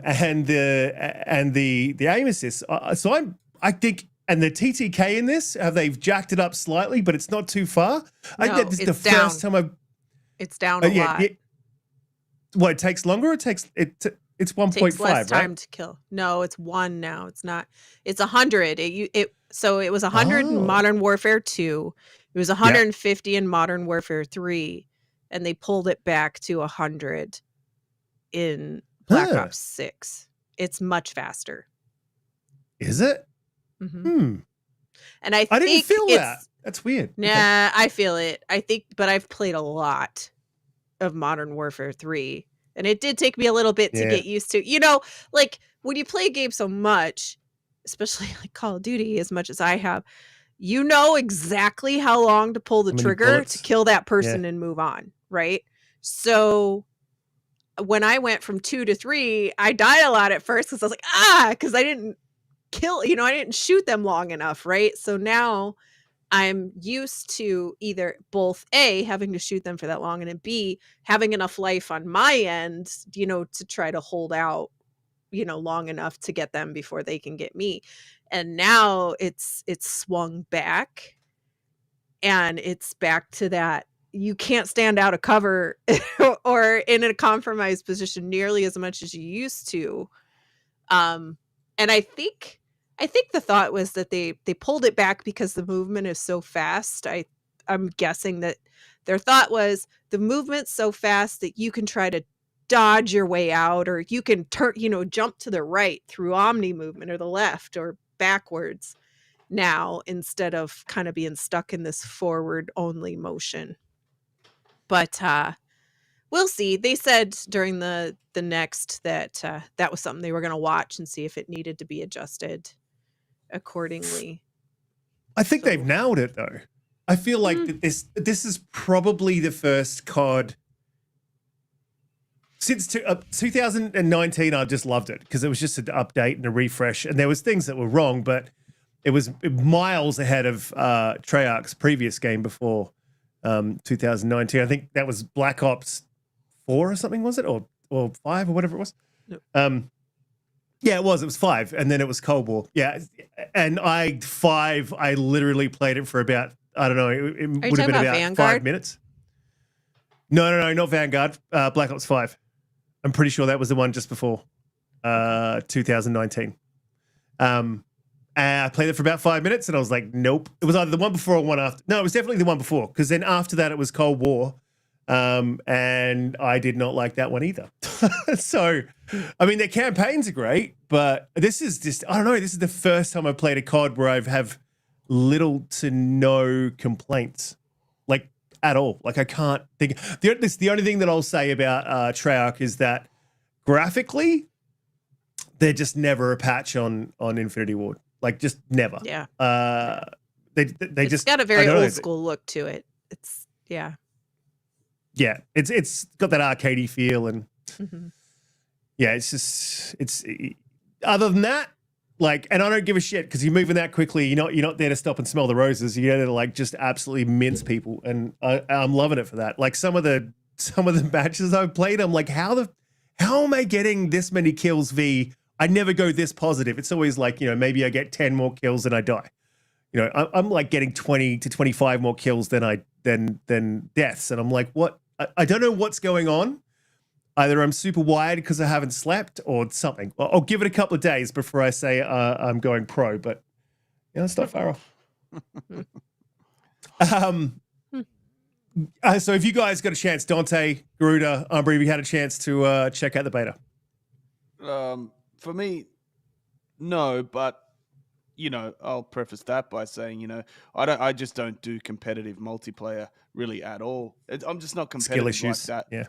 the aim assist. So I think, and the TTK in this, they've jacked it up slightly, but it's not too far. I think this is the first time It's down a lot. It takes longer? It's 1.5, takes less right? time to kill. No, it's 1 now. It's not. It's 100. So it was 100 in Modern Warfare 2. It was 150 in Modern Warfare 3, and they pulled it back to 100 in Black Ops 6. It's much faster. Is it? Mm-hmm. And I didn't feel that. That's weird. Nah, okay. I feel it. I think, but I've played a lot of Modern Warfare 3, and it did take me a little bit to get used to. Like when you play a game so much, especially like Call of Duty, as much as I have, you know exactly how long to pull the trigger to kill that person and move on, right? So when I went from 2 to 3, I died a lot at first because I was like, because I didn't kill, I didn't shoot them long enough, right? So now I'm used to either both A, having to shoot them for that long, and then B, having enough life on my end, to try to hold out, long enough to get them before they can get me. And now it's swung back, and it's back to that. You can't stand out of cover or in a compromised position nearly as much as you used to. And I think the thought was that they pulled it back because the movement is so fast. I'm guessing that their thought was the movement's so fast that you can try to dodge your way out, or you can turn, jump to the right through omni movement, or the left or backwards. now instead of kind of being stuck in this forward only motion. But we'll see. They said during the next that that was something they were going to watch and see if it needed to be adjusted accordingly. I think So- they've nailed it though. I feel like that this is probably the first COD since 2019. I just loved it because it was just an update and a refresh, and there was things that were wrong, but it was miles ahead of Treyarch's previous game before 2019. I think that was Black Ops 4 or something, was it, or 5 or whatever it was? Yep. Yeah, it was 5, and then it was Cold War. Yeah, and I literally played it for about, I don't know, it would have been talking about about Vanguard? 5 minutes. No, not Vanguard. Black Ops 5. I'm pretty sure that was the one just before 2019. And I played it for about 5 minutes, and I was like, nope. It was either the one before or one after. No, it was definitely the one before, because then after that it was Cold War, and I did not like that one either. So, I mean, their campaigns are great, but this is just, I don't know, this is the first time I've played a COD where I have little to no complaints, like at all. Like I can't think. The only thing that I'll say about Treyarch is that graphically, they're just never a patch on Infinity Ward. Like just never. Yeah. They It's just got a I very don't know. old school look to it. It's yeah. Yeah, it's got that arcadey feel, and Mhm. yeah, it's other than that, like, and I don't give a shit because you're moving that quickly. You're not there to stop and smell the roses. You're there to like just absolutely mince people, and I'm loving it for that. Like some of the matches I've played, I'm like, how am I getting this many kills? I never go this positive. It's always like, maybe I get 10 more kills than I die. I'm like getting 20 to 25 more kills than deaths, and I'm like, what? I don't know what's going on. Either I'm super wired because I haven't slept or something. I'll give it a couple of days before I say I'm going pro, but it's not far off. So if you guys got a chance, Donte, Garuda, Umbra, have you had a chance to check out the beta? For me, no, but I'll preface that by saying, I just don't do competitive multiplayer really at all. I'm just not competitive Skill like issues. that. Yeah.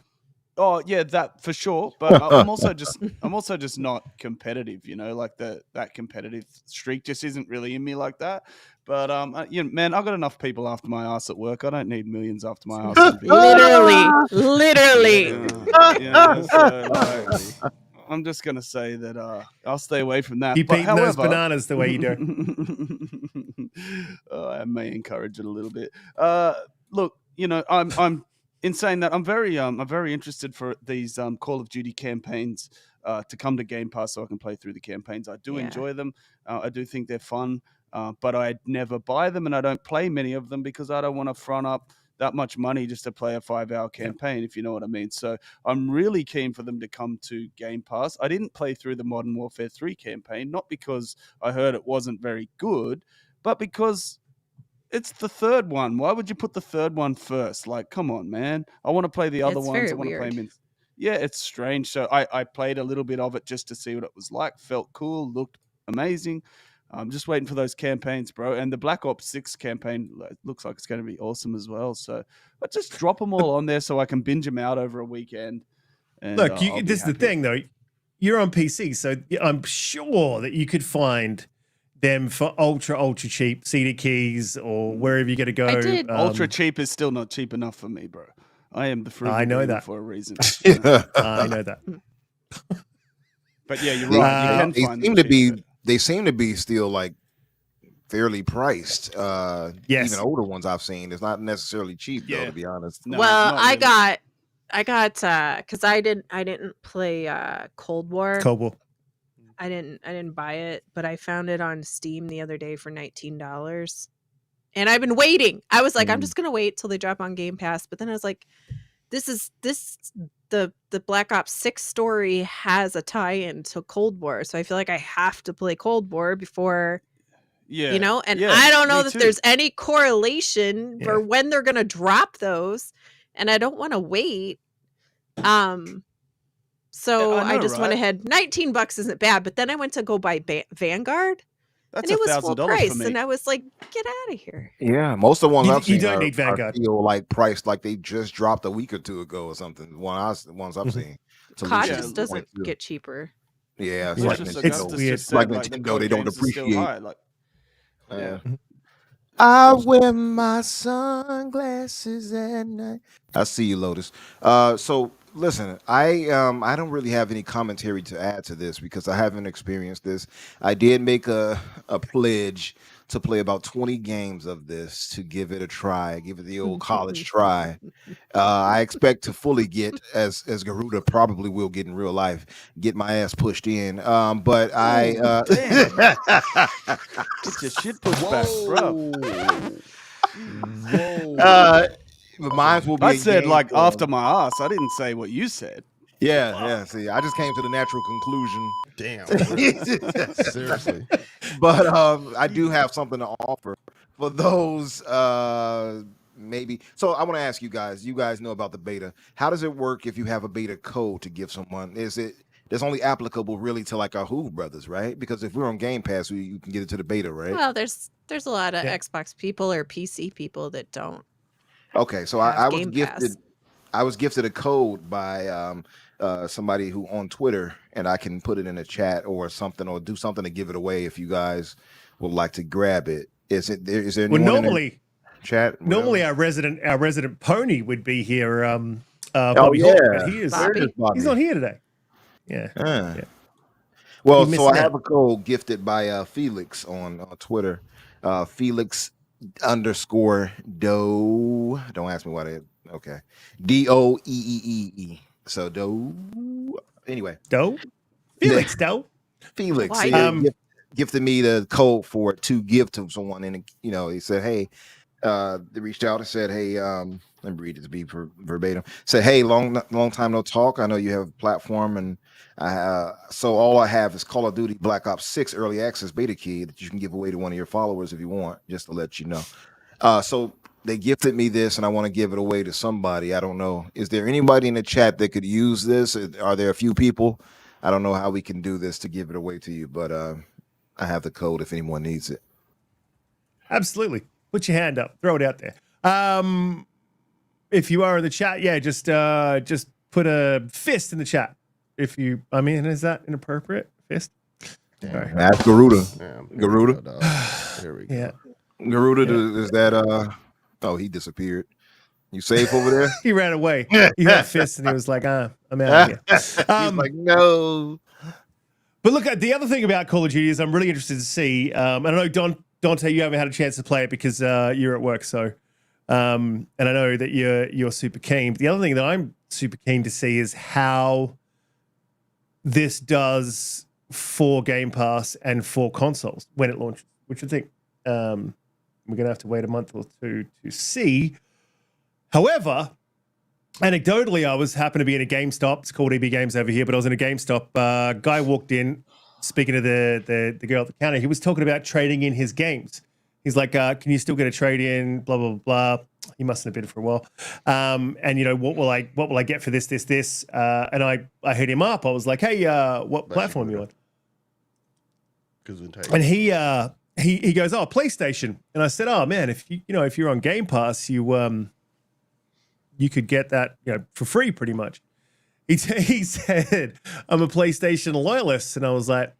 Oh yeah, that for sure. But I'm also just not competitive. Like that competitive streak just isn't really in me like that. But man, I've got enough people after my ass at work. I don't need millions after my ass. Literally. So, like, I'm just gonna say that I'll stay away from that. Keep But eating those however, bananas the way you do. I may encourage it a little bit. Look, I'm in saying that I'm very interested for these Call of Duty campaigns to come to Game Pass so I can play through the campaigns. I do enjoy them. I do think they're fun, but I'd never buy them, and I don't play many of them because I don't want to front up that much money just to play a 5-hour campaign, if you know what I mean. So I'm really keen for them to come to Game Pass. I didn't play through the Modern Warfare 3 campaign, not because I heard it wasn't very good, but because it's the third one. Why would you put the third one first? Like, come on, man. I want to play the other It's ones. very I want to play weird. them in. Yeah, it's strange. So I played a little bit of it just to see what it was like. Felt cool, looked amazing. I'm just waiting for those campaigns, bro. And the Black Ops 6 campaign looks like it's going to be awesome as well. So I just drop them all on there so I can binge them out over a weekend. And, Look, I'll be this is the happy. thing, though. You're on PC, so I'm sure that you could find them for ultra cheap CD keys or wherever you're going to go. I did. Ultra cheap is still not cheap enough for me, bro. I am the frugal I know gamer that. for a reason. I know that. But yeah, you're right. You can find them cheap. They seem to be still like fairly priced. Yes. Even older ones I've seen. It's not necessarily cheap though, Yeah. to be honest. No, Well, not I really. got because I didn't play Cold War. Cold War. I didn't buy it, but I found it on Steam the other day for $19. And I've been waiting. I was like, I'm just gonna wait till they drop on Game Pass. But then I was like, the Black Ops 6 story has a tie-in to Cold War, so I feel like I have to play Cold War before, Yeah. and Yeah, I don't know me that too. there's any correlation for Yeah. when they're gonna drop those, and I don't want to wait. So I I know, just went right? ahead. $19 isn't bad, but then I went to go buy Vanguard, That's and it was full $1,000 price. for me. And I was like, get out of here. Yeah, most of the ones You- I've you seen don't are, need Vanguard. feel like priced like they just dropped a week or two ago or something. The ones I've Mhm. seen. To COD Yeah, just doesn't 22. get cheaper. Yeah, it's Yeah. like Cautious Nintendo. It's Augustus weird. just Like said like the Nintendo, COD they don't games are still appreciate. high. Like, yeah. I wear my sunglasses at night. I see you, Lotus. So listen, I don't really have any commentary to add to this because I haven't experienced this. I did make a pledge to play about 20 games of this to give it a try, give it the old college try. I expect to fully get, as Garuda probably will get in real life, get my ass pushed in. But I Oh, damn. Get your shit pushed back, bro. Whoa. but mine will be. I in said game like form. after my ass. I didn't say what you said. Yeah. See, I just came to the natural conclusion. Damn. Seriously. But I do have something to offer for those maybe. So I want to ask you guys. You guys know about the beta. How does it work if you have a beta code to give someone? Is it that's only applicable really to like our Who brothers, right? Because if we're on Game Pass, you can get it to the beta, right? Well, there's a lot of Yeah. Xbox people or PC people that don't Okay, so have I was Game gifted. Pass. I was gifted a code by somebody who on Twitter, and I can put it in a chat or something, or do something to give it away if you guys would like to grab it. Is there? Well, anyone in normally, the chat? normally Whatever? our resident pony would be here, Oh Bobby yeah, Hawk, but he is Bobby? Where is Bobby? he's not here today. Yeah. Ah. Yeah. Well, You so I missing have out. a code gifted by Felix on Twitter. Felix _ Doe. Don't ask me why they. Okay, DOEEE. So Doe. Anyway, Doe? Felix Doe? Felix Why he, do- gifted me the code for to give to someone, and he said, "Hey," they reached out and said, "Hey, let me read it to be verbatim." Said, "Hey, long time no talk. I know you have a platform, and so all I have is Call of Duty Black Ops 6 early access beta key that you can give away to one of your followers if you want, just to let you know." So they gifted me this, and I want to give it away to somebody. I don't know. Is there anybody in the chat that could use this? Are there a few people? I don't know how we can do this to give it away to you, but I have the code if anyone needs it. Absolutely. Put your hand up. Throw it out there. If you are in the chat, yeah, just put a fist in the chat. If you, I mean, is that inappropriate? Fist? Sorry. Ask Garuda. Damn. Garuda? Here we go. Yeah. Garuda, Yeah. is that oh, he disappeared. You safe over there? He ran away. He got fists and he was like, I'm out of here. He's like, no. But look, the other thing about Call of Duty is I'm really interested to see. I don't know, Donte, you haven't had a chance to play it because you're at work. So, and I know that you're super keen. But the other thing that I'm super keen to see is how this does for Game Pass and for consoles when it launches, which I think we're going to have to wait a month or two to see. However, anecdotally, I happened to be in a GameStop. It's called EB Games over here, but I was in a GameStop. Guy walked in, speaking to the girl at the counter. He was talking about trading in his games. He's like, "Can you still get a trade in?" Blah blah blah. He mustn't have been for a while. And what will I get for this? And I hit him up. I was like, "Hey, what platform you on?" And he goes, "Oh, PlayStation." And I said, "Oh man, if you're on Game Pass, you could get that for free pretty much." He said, "I'm a PlayStation loyalist," and I was like,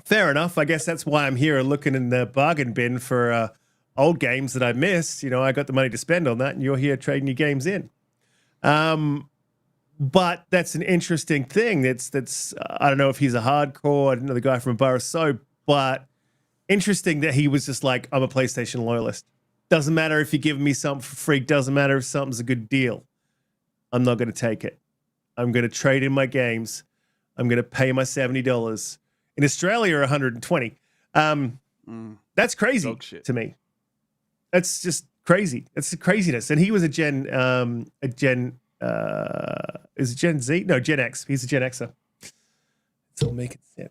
fair enough. I guess that's why I'm here looking in the bargain bin for old games that I missed. I got the money to spend on that, and you're here trading your games in. But that's an interesting thing. That's I don't know if he's a hardcore. I don't know the guy from Bar of Soap, but interesting that he was just like, I'm a PlayStation loyalist. Doesn't matter if you're giving me something for free. Doesn't matter if something's a good deal. I'm not going to take it. I'm going to trade in my games. I'm going to pay my $70. In Australia, $120. That's crazy Dog shit. to me. That's just crazy. That's the craziness. And he was is it Gen Z? No, Gen X. He's a Gen Xer. It's all making sense.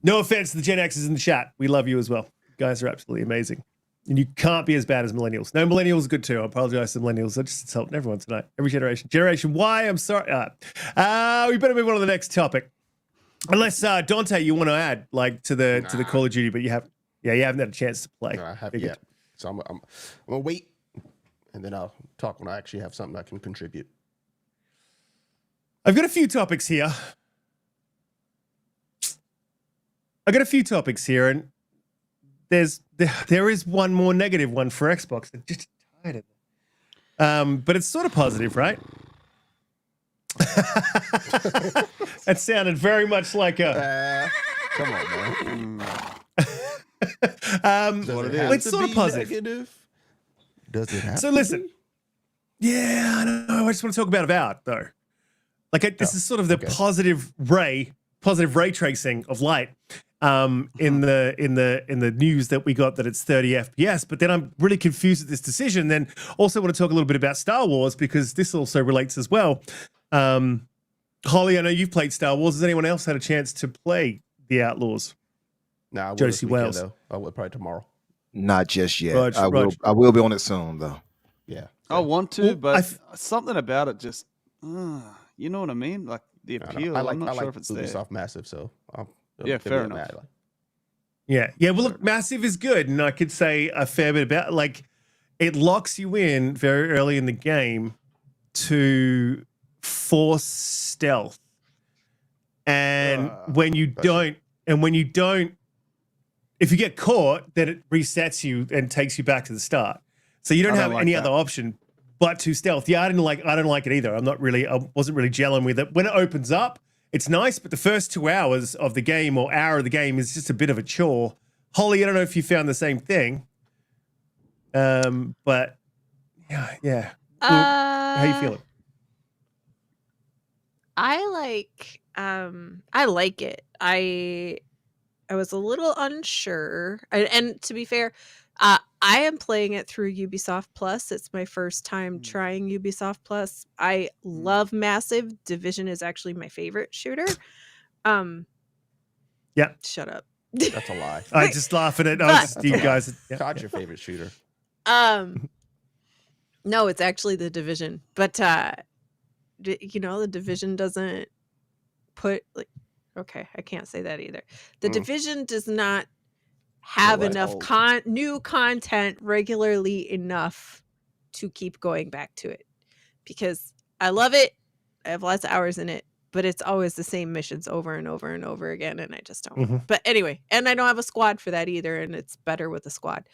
No offense to the Gen Xers in the chat. We love you as well. You guys are absolutely amazing. And you can't be as bad as millennials. No, millennials are good too. I apologize to millennials. I just insulted everyone tonight. Every generation. Generation Y, I'm sorry. We better move on to the next topic. Unless Donte, you want to add like to the Call of Duty, but you haven't had a chance to play. No, I haven't yet. So I'm gonna wait, and then I'll talk when I actually have something I can contribute. I've got a few topics here. And there is one more negative one for Xbox. I'm just tired of it. But it's sort of positive, right? That sounded very much like a. Come on, man. It's sort of positive. Negative? Does it have So to listen. be? Yeah, I know. I just want to talk about Avowed, though. Like, this is sort of the positive ray tracing of light. In the news that we got that it's 30 FPS, but then I'm really confused at this decision. Then also want to talk a little bit about Star Wars because this also relates as well. Holly, I know you've played Star Wars. Has anyone else had a chance to play The Outlaws? Nah, I will Josie this weekend, Wales. though. I will probably tomorrow. Not just yet. Rog. I will be on it soon though. Yeah. I want to, Well, but something about it just, you know what I mean? Like the appeal. I I'm like not sure if it's there. Ubisoft Massive, so Yeah, fair enough. Yeah. Well, look, Massive is good, and I could say a fair bit about like it locks you in very early in the game to force stealth, and when you don't, if you get caught, then it resets you and takes you back to the start. So you don't have any other option but to stealth. Yeah, I don't like it either. I wasn't really gelling with it. When it opens up, it's nice, but the first 2 hours of the game or hour of the game is just a bit of a chore. Holly, I don't know if you found the same thing. But yeah. How you feeling? I like it. I was a little unsure, and to be fair, I am playing it through Ubisoft Plus. It's my first time trying Ubisoft Plus. I love Massive. Division is actually my favorite shooter. Yeah. Shut up. That's a lie. I just laughing at you guys. Yeah. COD's your favorite shooter. No, it's actually the Division, but the Division doesn't put like. Okay, I can't say that either. The Division does not have enough new content regularly enough to keep going back to it, because I love it. I have lots of hours in it, but it's always the same missions over and over and over again, and I just don't. But anyway, and I don't have a squad for that either, and it's better with a squad.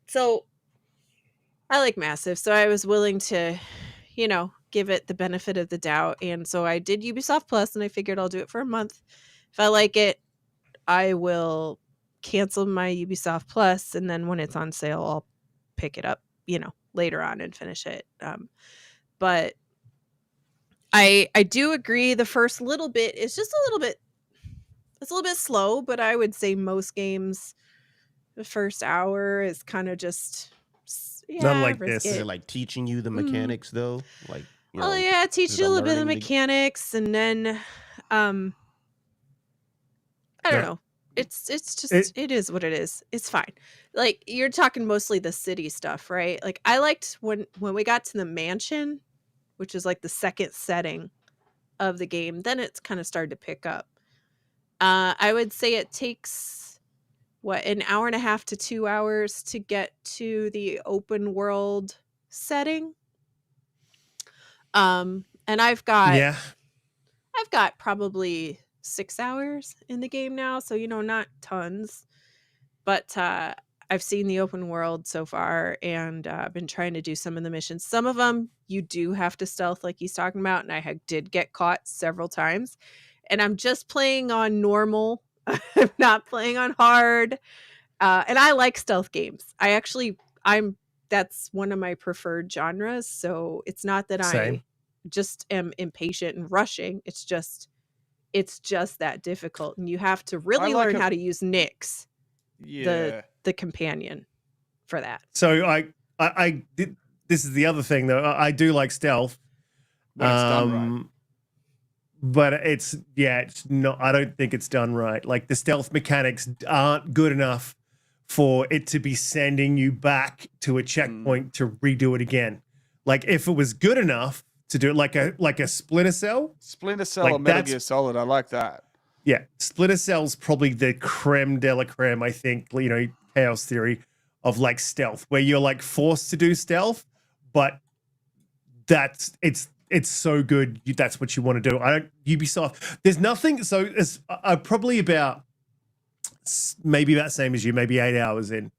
So I like Massive, so I was willing to, give it the benefit of the doubt, and so I did Ubisoft Plus, and I figured I'll do it for a month. If I like it, I will cancel my Ubisoft Plus, and then when it's on sale, I'll pick it up, later on and finish it. But I do agree the first little bit is just a little bit slow, but I would say most games, the first hour is kind of just Not like this. Is it like teaching you the mechanics though? Like, teach you a little bit of the mechanics, and then I don't know. It's just it is what it is. It's fine. Like, you're talking mostly the city stuff, right? Like, I liked when we got to the mansion, which is like the second setting of the game, then it's kind of started to pick up. I would say it takes an hour and a half to 2 hours to get to the open world setting. And I've got probably 6 hours in the game now, so not tons, but I've seen the open world so far, and I've been trying to do some of the missions. Some of them you do have to stealth, like he's talking about, and I did get caught several times. And I'm just playing on normal. I'm not playing on hard. And I like stealth games. That's one of my preferred genres. So it's not that I just am impatient and rushing. It's just that difficult, and you have to really learn how to use Nyx, the companion, for that. So I did. This is the other thing though. I do like stealth, When it's done right. but it's not. I don't think it's done right. Like, the stealth mechanics aren't good enough for it to be sending you back to a checkpoint to redo it again. Like, if it was good enough, to do it, like a Splinter Cell. Splinter Cell Like, or Metal that's- Gear Solid. I like that. Yeah, Splinter Cell's probably the creme de la creme, I think, Chaos Theory of like stealth, where you're like forced to do stealth, but it's so good. That's what you want to do. Ubisoft, there's nothing. So it's probably about same as you, maybe 8 hours in.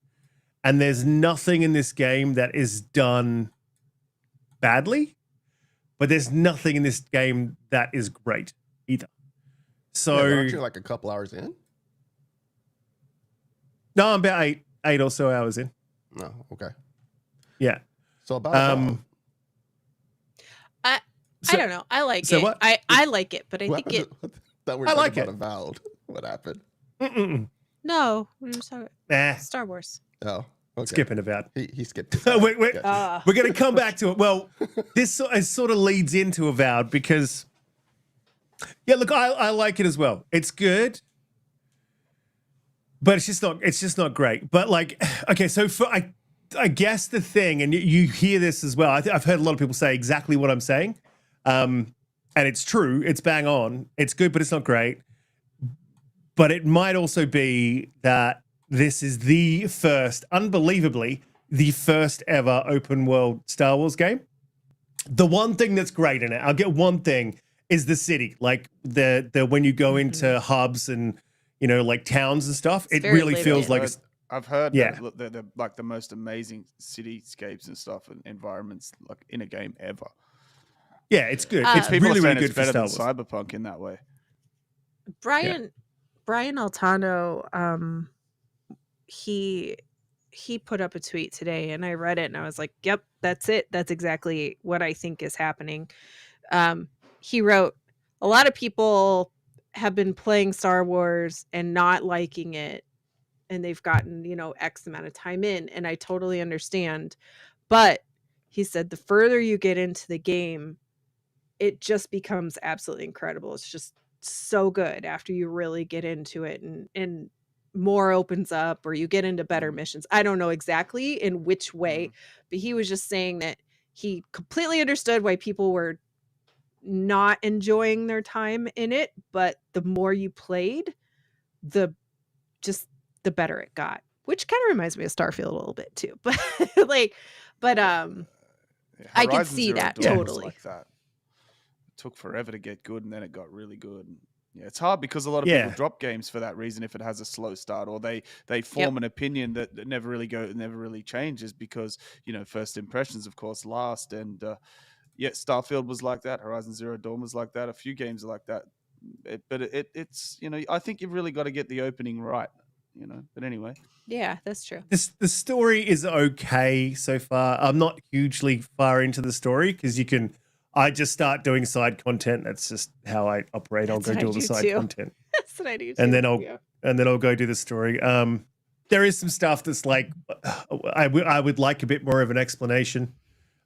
And there's nothing in this game that is done badly, but there's nothing in this game that is great either. So aren't you like a couple hours in? No, I'm about eight or so hours in. No, okay. Yeah. So about I don't know. I like so it. what? I like it, but I think it. I like it. Avowed. What happened? No, we were talking Nah, Star Wars. Oh, okay. skipping about. He skipped it. We're Gotcha. going to come back to it. Well, this sort of leads into Avowed because, yeah, look, I like it as well. It's good, but it's just not great. But like, okay, so I guess the thing, and you hear this as well. I've heard a lot of people say exactly what I'm saying, and it's true. It's bang on. It's good, but it's not great. But it might also be that this is unbelievably, the first ever open world Star Wars game. The one thing that's great in it, I'll get one thing, is the city. Like the when you go into hubs and like towns and stuff, It's it very really feels like it's I've heard Yeah. that they're like the most amazing cityscapes and stuff and environments like in a game ever. yeah, it's good. It's It's People really are saying really it's good for better Star than Wars. Cyberpunk in that way. Brian Altano, he put up a tweet today, and I read it, and I was like, "Yep, that's it. That's exactly what I think is happening." He wrote, "A lot of people have been playing Star Wars and not liking it, and they've gotten X amount of time in, and I totally understand." But he said, "The further you get into the game, it just becomes absolutely incredible. It's just so good after you really get into it, and more opens up, or you get into better missions." I don't know exactly in which way, but he was just saying that he completely understood why people were not enjoying their time in it, but the more you played, the better it got, which kind of reminds me of Starfield a little bit too. But I could Horizon see Zero that Dawn was totally. like that. It took forever to get good, and then it got really good. Yeah, it's hard because a lot of Yeah. people drop games for that reason if it has a slow start, or they form an opinion that never really changes because first impressions, of course, last. And Starfield was like that. Horizon Zero Dawn was like that. A few games are like that. It's I think you've really got to get the opening right. But anyway. Yeah, that's true. The story is okay so far. I'm not hugely far into the story because I just start doing side content. That's just how I operate. That's I'll what go I do all the do side too. content, That's what I do too. and then Yeah. I'll go do the story. There is some stuff that's like I would like a bit more of an explanation,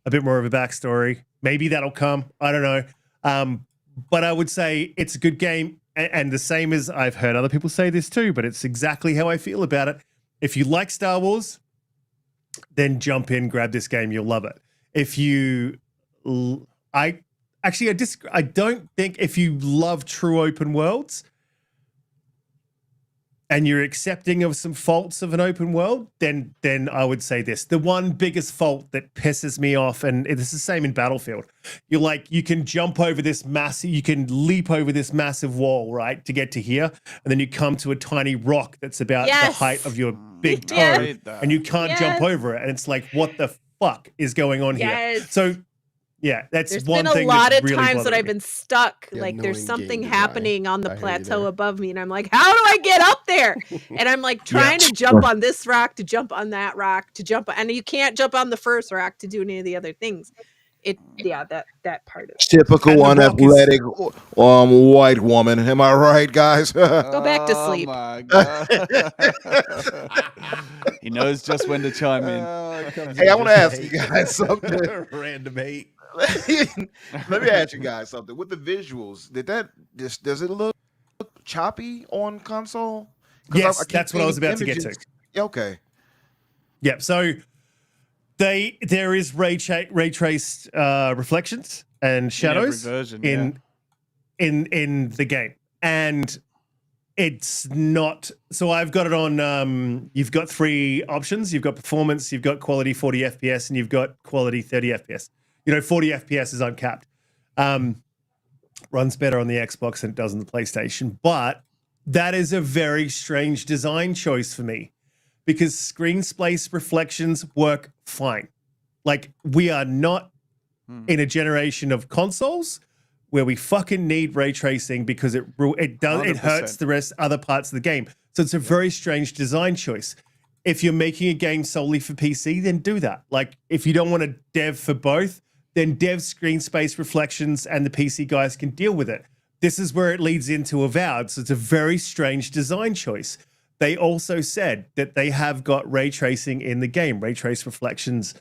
a bit more of a backstory. Maybe that'll come. I don't know. But I would say it's a good game, and the same as I've heard other people say this too. But it's exactly how I feel about it. If you like Star Wars, then jump in, grab this game. You'll love it. If you I don't think if you love true open worlds and you're accepting of some faults of an open world, then I would say this. The one biggest fault that pisses me off, and it's the same in Battlefield, you can jump over this you can leap over this massive wall, right, to get to here, and then you come to a tiny rock that's about the Yes. height of your big toe, Yes. Hate that. and you can't jump Yes. over it, and it's like, what the fuck is going on here? Yes. So yeah, that's There's one been a thing lot that of really times that bothered I've me. been stuck. The Like there's annoying something game design. happening on the I hear you plateau there. above me, and I'm like, how do I get up there? And I'm like trying to jump on this rock, to jump on that rock, to jump, and you can't jump on the first rock to do any of the other things. That part of it. Typical And the rock is- unathletic white woman. Am I right, guys? Go back to sleep. Oh my god. He knows just when to chime in. Hey, I want to ask you guys something. Random hate. Let me ask you guys something. With the visuals, does it look choppy on console? 'Cause Yes, keep that's what I was seeing about to get to. images. Okay. Yep. So there is ray traced reflections, and shadows version, in the game, and it's not. So I've got it on. You've got 3 options. You've got performance, you've got quality 40 FPS, and you've got quality 30 FPS. 40 FPS is uncapped. Runs better on the Xbox than it does on the PlayStation, but that is a very strange design choice for me because screen space reflections work fine. Like, we are not in a generation of consoles where we fucking need ray tracing because it hurts 100%. the rest other parts of the game. So it's a very strange design choice. If you're making a game solely for PC, then do that. Like, if you don't want to dev for both, then dev screen space reflections and the PC guys can deal with it. This is where it leads into Avowed. So it's a very strange design choice. They also said that they have got ray tracing in the game, ray trace reflections.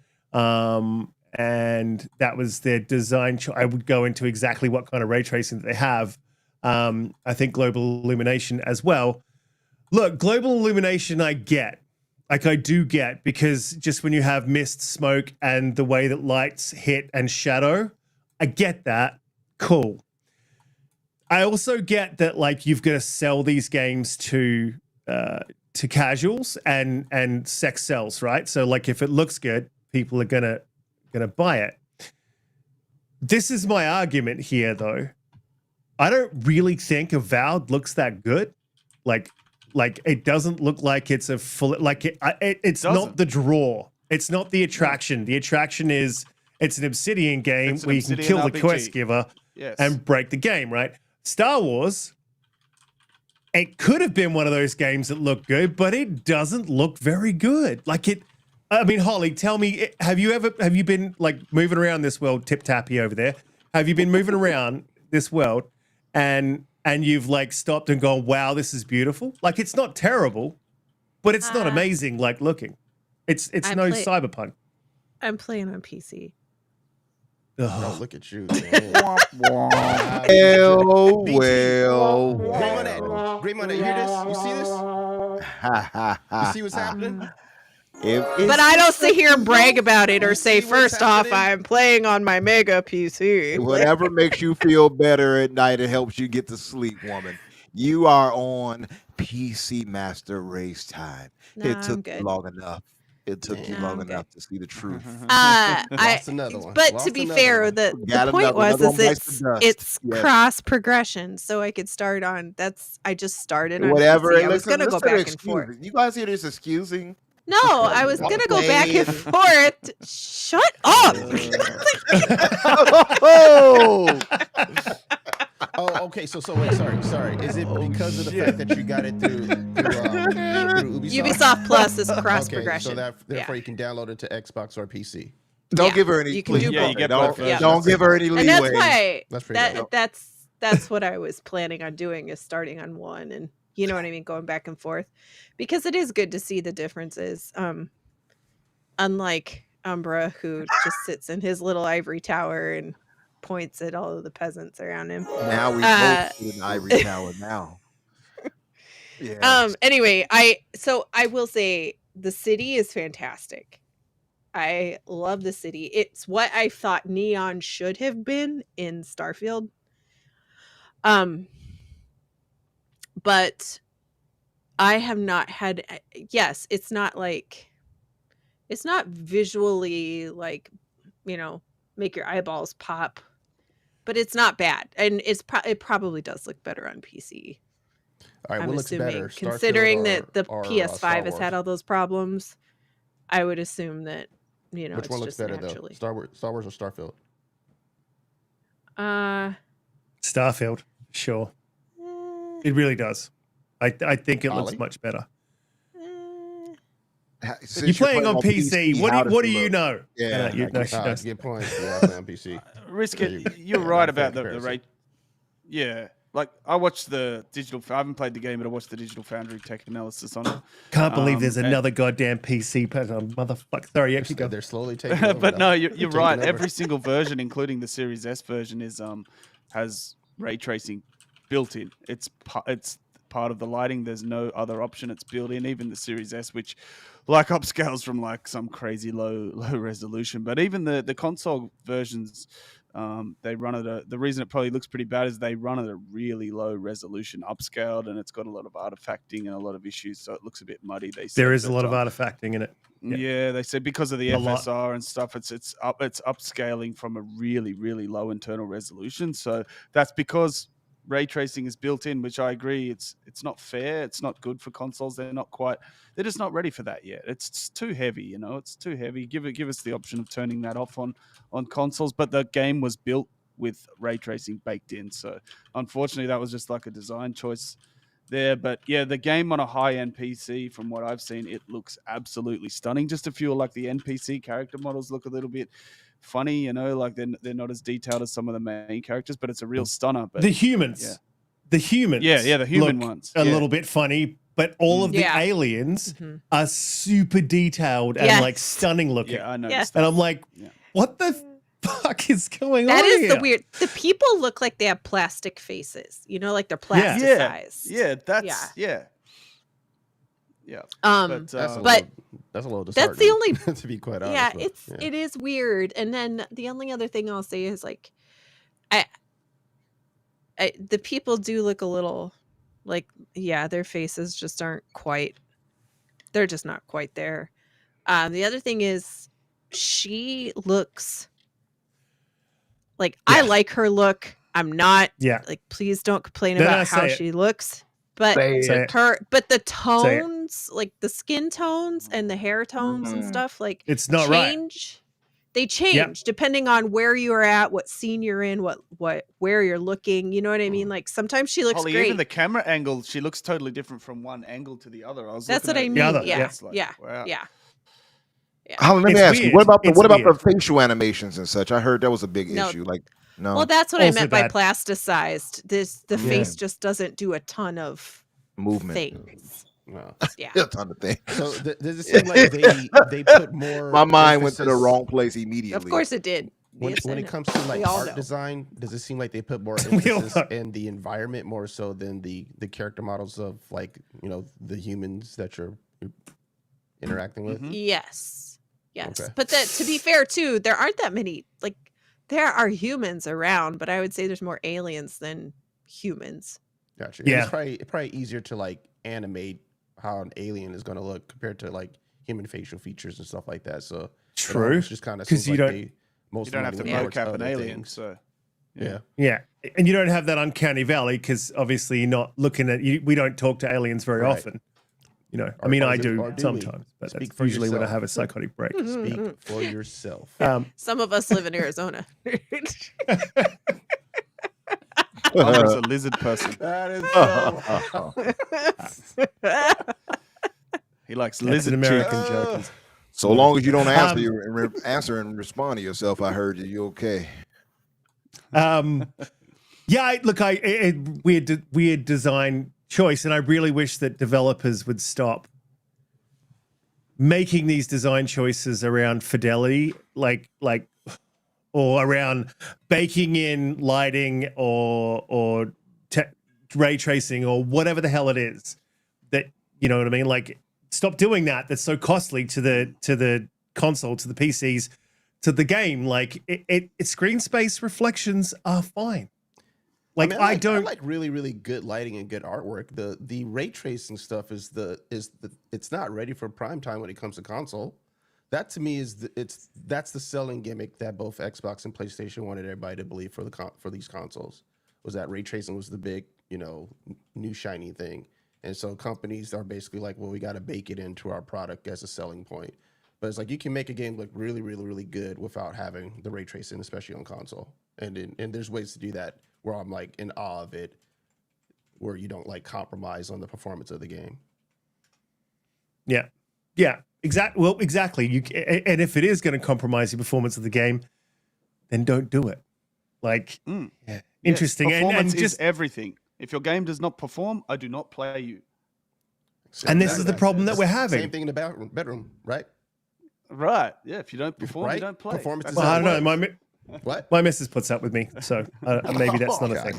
And that was their design. I would go into exactly what kind of ray tracing that they have. I think global illumination as well. Look, global illumination, I get. Like, I do get, because just when you have mist, smoke, and the way that lights hit and shadow, I get that. Cool. I also get that, like, you've got to sell these games to casuals and sex sells, right? So, like, if it looks good, people are gonna buy it. This is my argument here, though. I don't really think Avowed looks that good. Like it doesn't look like it's a full, like it's not the draw. It's not the attraction. The attraction is it's an Obsidian game where you can kill the quest giver and break the game, right? Star Wars, it could have been one of those games that looked good, but it doesn't look very good. Like it, I mean, Holly, tell me, have you been like moving around this world, tip tappy over there? Have you been moving around this world and you've like stopped and gone, wow, this is beautiful? Like, it's not terrible, but it's not amazing like looking. It's no Cyberpunk. I'm playing on PC. Oh, look at you, man. Well. Green Money, you hear this? You see this? You see what's happening? But I don't sit here and brag about it or say, first off, I'm playing on my mega PC. Whatever makes you feel better at night, it helps you get to sleep, woman. You are on PC Master Race time. It took you long enough. It took you long enough to see the truth. Lost another one. But Lost to be another fair, one. the point was it's cross progression, so I could start on. I just started on whatever. PC. I was gonna go back and forth. You guys hear this excusing? No, I was gonna go back and forth. Shut up. Oh, okay. So wait, sorry. Is it because of the fact that you got it through Ubisoft? Ubisoft Plus is cross progression. So therefore you can download it to Xbox or PC. Don't give her any. You can do both. Don't give her any leeway. And that's why That's what I was planning on doing, is starting on one, and you know what I mean, going back and forth, because it is good to see the differences. Unlike Umbra, who just sits in his little ivory tower and points at all of the peasants around him. Now we both in an ivory tower now. Yeah. Anyway, I will say the city is fantastic. I love the city. It's what I thought Neon should have been in Starfield. But I have not had. Yes, it's not visually like, make your eyeballs pop, but it's not bad, and it probably does look better on PC. All right, I'm what looks assuming, better? considering that the PS5 has Wars? had all those problems, I would assume that Which it's one looks just better naturally. though? Star Wars or Starfield? Starfield, sure. It really does. I think it looks much better. You're playing on PC. What do you know? Yeah, she does. Good point. Yeah, I play on PC. Riskit, you're right about the rate. Yeah, like I watched the digital. I haven't played the game, but I watched the Digital Foundry tech analysis on it. Can't believe there's another goddamn PC person. Motherfucker. Sorry, actually go. They're slowly taking over. But no, you're right. Every single version, including the Series S version, has ray tracing built in. It's part of the lighting. There's no other option. It's built in. Even the Series S, which like upscales from like some crazy low resolution. But even the console versions They run at the reason it probably looks pretty bad is they run at a really low resolution, upscaled, and it's got a lot of artifacting and a lot of issues, so it looks a bit muddy. There is a lot of artifacting in it. Yeah, they said because of the A lot. FSR and stuff, it's upscaling from a really, really low internal resolution. So that's because ray tracing is built in, which I agree. It's not fair. It's not good for consoles. They're just not ready for that yet. It's too heavy, you know. It's too heavy. Give us the option of turning that off on consoles. But the game was built with ray tracing baked in. So unfortunately, that was just like a design choice there. But yeah, the game on a high-end PC, from what I've seen, it looks absolutely stunning. Just a few like the NPC character models look a little bit funny, you know, like they're not as detailed as some of the main characters, but it's a real stunner. But the humans, yeah. The humans, yeah, the human look ones, a little bit funny, but all of the aliens are super detailed and like stunning looking. Yeah, I know. Yeah. And I'm like, what the fuck is going on? That is here? the weird. The people look like they have plastic faces. You know, like they're plasticized. Yeah, that's yeah. But that's a little disheartening. that's the only. To be quite honest. Yeah, it is weird. And then the only other thing I'll say is like, the people do look a little like, their faces just aren't quite. They're just not quite there. The other thing is, she looks like I like her look. I'm not. Yeah. Like, please don't complain Then about how she looks. But the tones, like the skin tones and the hair tones and stuff, like it's not change. They change depending on where you are at, what scene you're in, where you're looking. You know what I mean? Like sometimes she looks great. Even the camera angle, she looks totally different from one angle to the other. That's what I mean. Yeah. Holly, let me ask you, what about the facial animations and such? I heard that was a big issue. Like, no. Well, that's what I meant by plasticized. The face just doesn't do a ton of movement. Things. No. Yeah, a ton of things. So does it seem like they put more? My mind went to the wrong place immediately. Of course, it did. When it comes to like art design, does it seem like they put more emphasis in the environment more so than the character models of, like, you know, the humans that you're interacting with? Yes. Okay. But to be fair too, there aren't that many. Like, there are humans around, but I would say there's more aliens than humans. Gotcha. Yeah. It's probably easier to like animate how an alien is going to look compared to like human facial features and stuff like that. So true. It's just kind of because you don't have to mocap an alien. So yeah, and you don't have that uncanny valley because obviously you're not looking at. We don't talk to aliens very often. You know, I mean, I do sometimes, but that's usually when I have a psychotic break. Speak for yourself. Some of us live in Arizona. Umbra's a lizard person. That is he likes lizard American joke. So long as you don't answer and respond to yourself, I heard you okay. Weird design choice, and I really wish that developers would stop making these design choices around fidelity, like or around baking in lighting or ray tracing or whatever the hell it is. That, you know what I mean? Like, stop doing that. That's so costly to the console, to the PCs, to the game. Like, it's screen space reflections are fine. Like, I like really, really good lighting and good artwork. The ray tracing stuff is it's not ready for prime time when it comes to console. That to me that's the selling gimmick that both Xbox and PlayStation wanted everybody to believe for these consoles, was that ray tracing was the big, you know, new shiny thing. And so companies are basically like, well, we got to bake it into our product as a selling point. But it's like, you can make a game look really, really, really good without having the ray tracing, especially on console. And there's ways to do that where I'm like in awe of it, where you don't like compromise on the performance of the game. Yeah, exactly. Well, exactly. And if it is going to compromise the performance of the game, then don't do it. Like, interesting. Yes, performance and just is everything. If your game does not perform, I do not play you. And this is the problem that we're having. Same thing in the bedroom, right? Right. Yeah. If you don't perform, right? you don't play. Performance is Well, I don't know. What? My missus puts up with me, so maybe that's not a thing.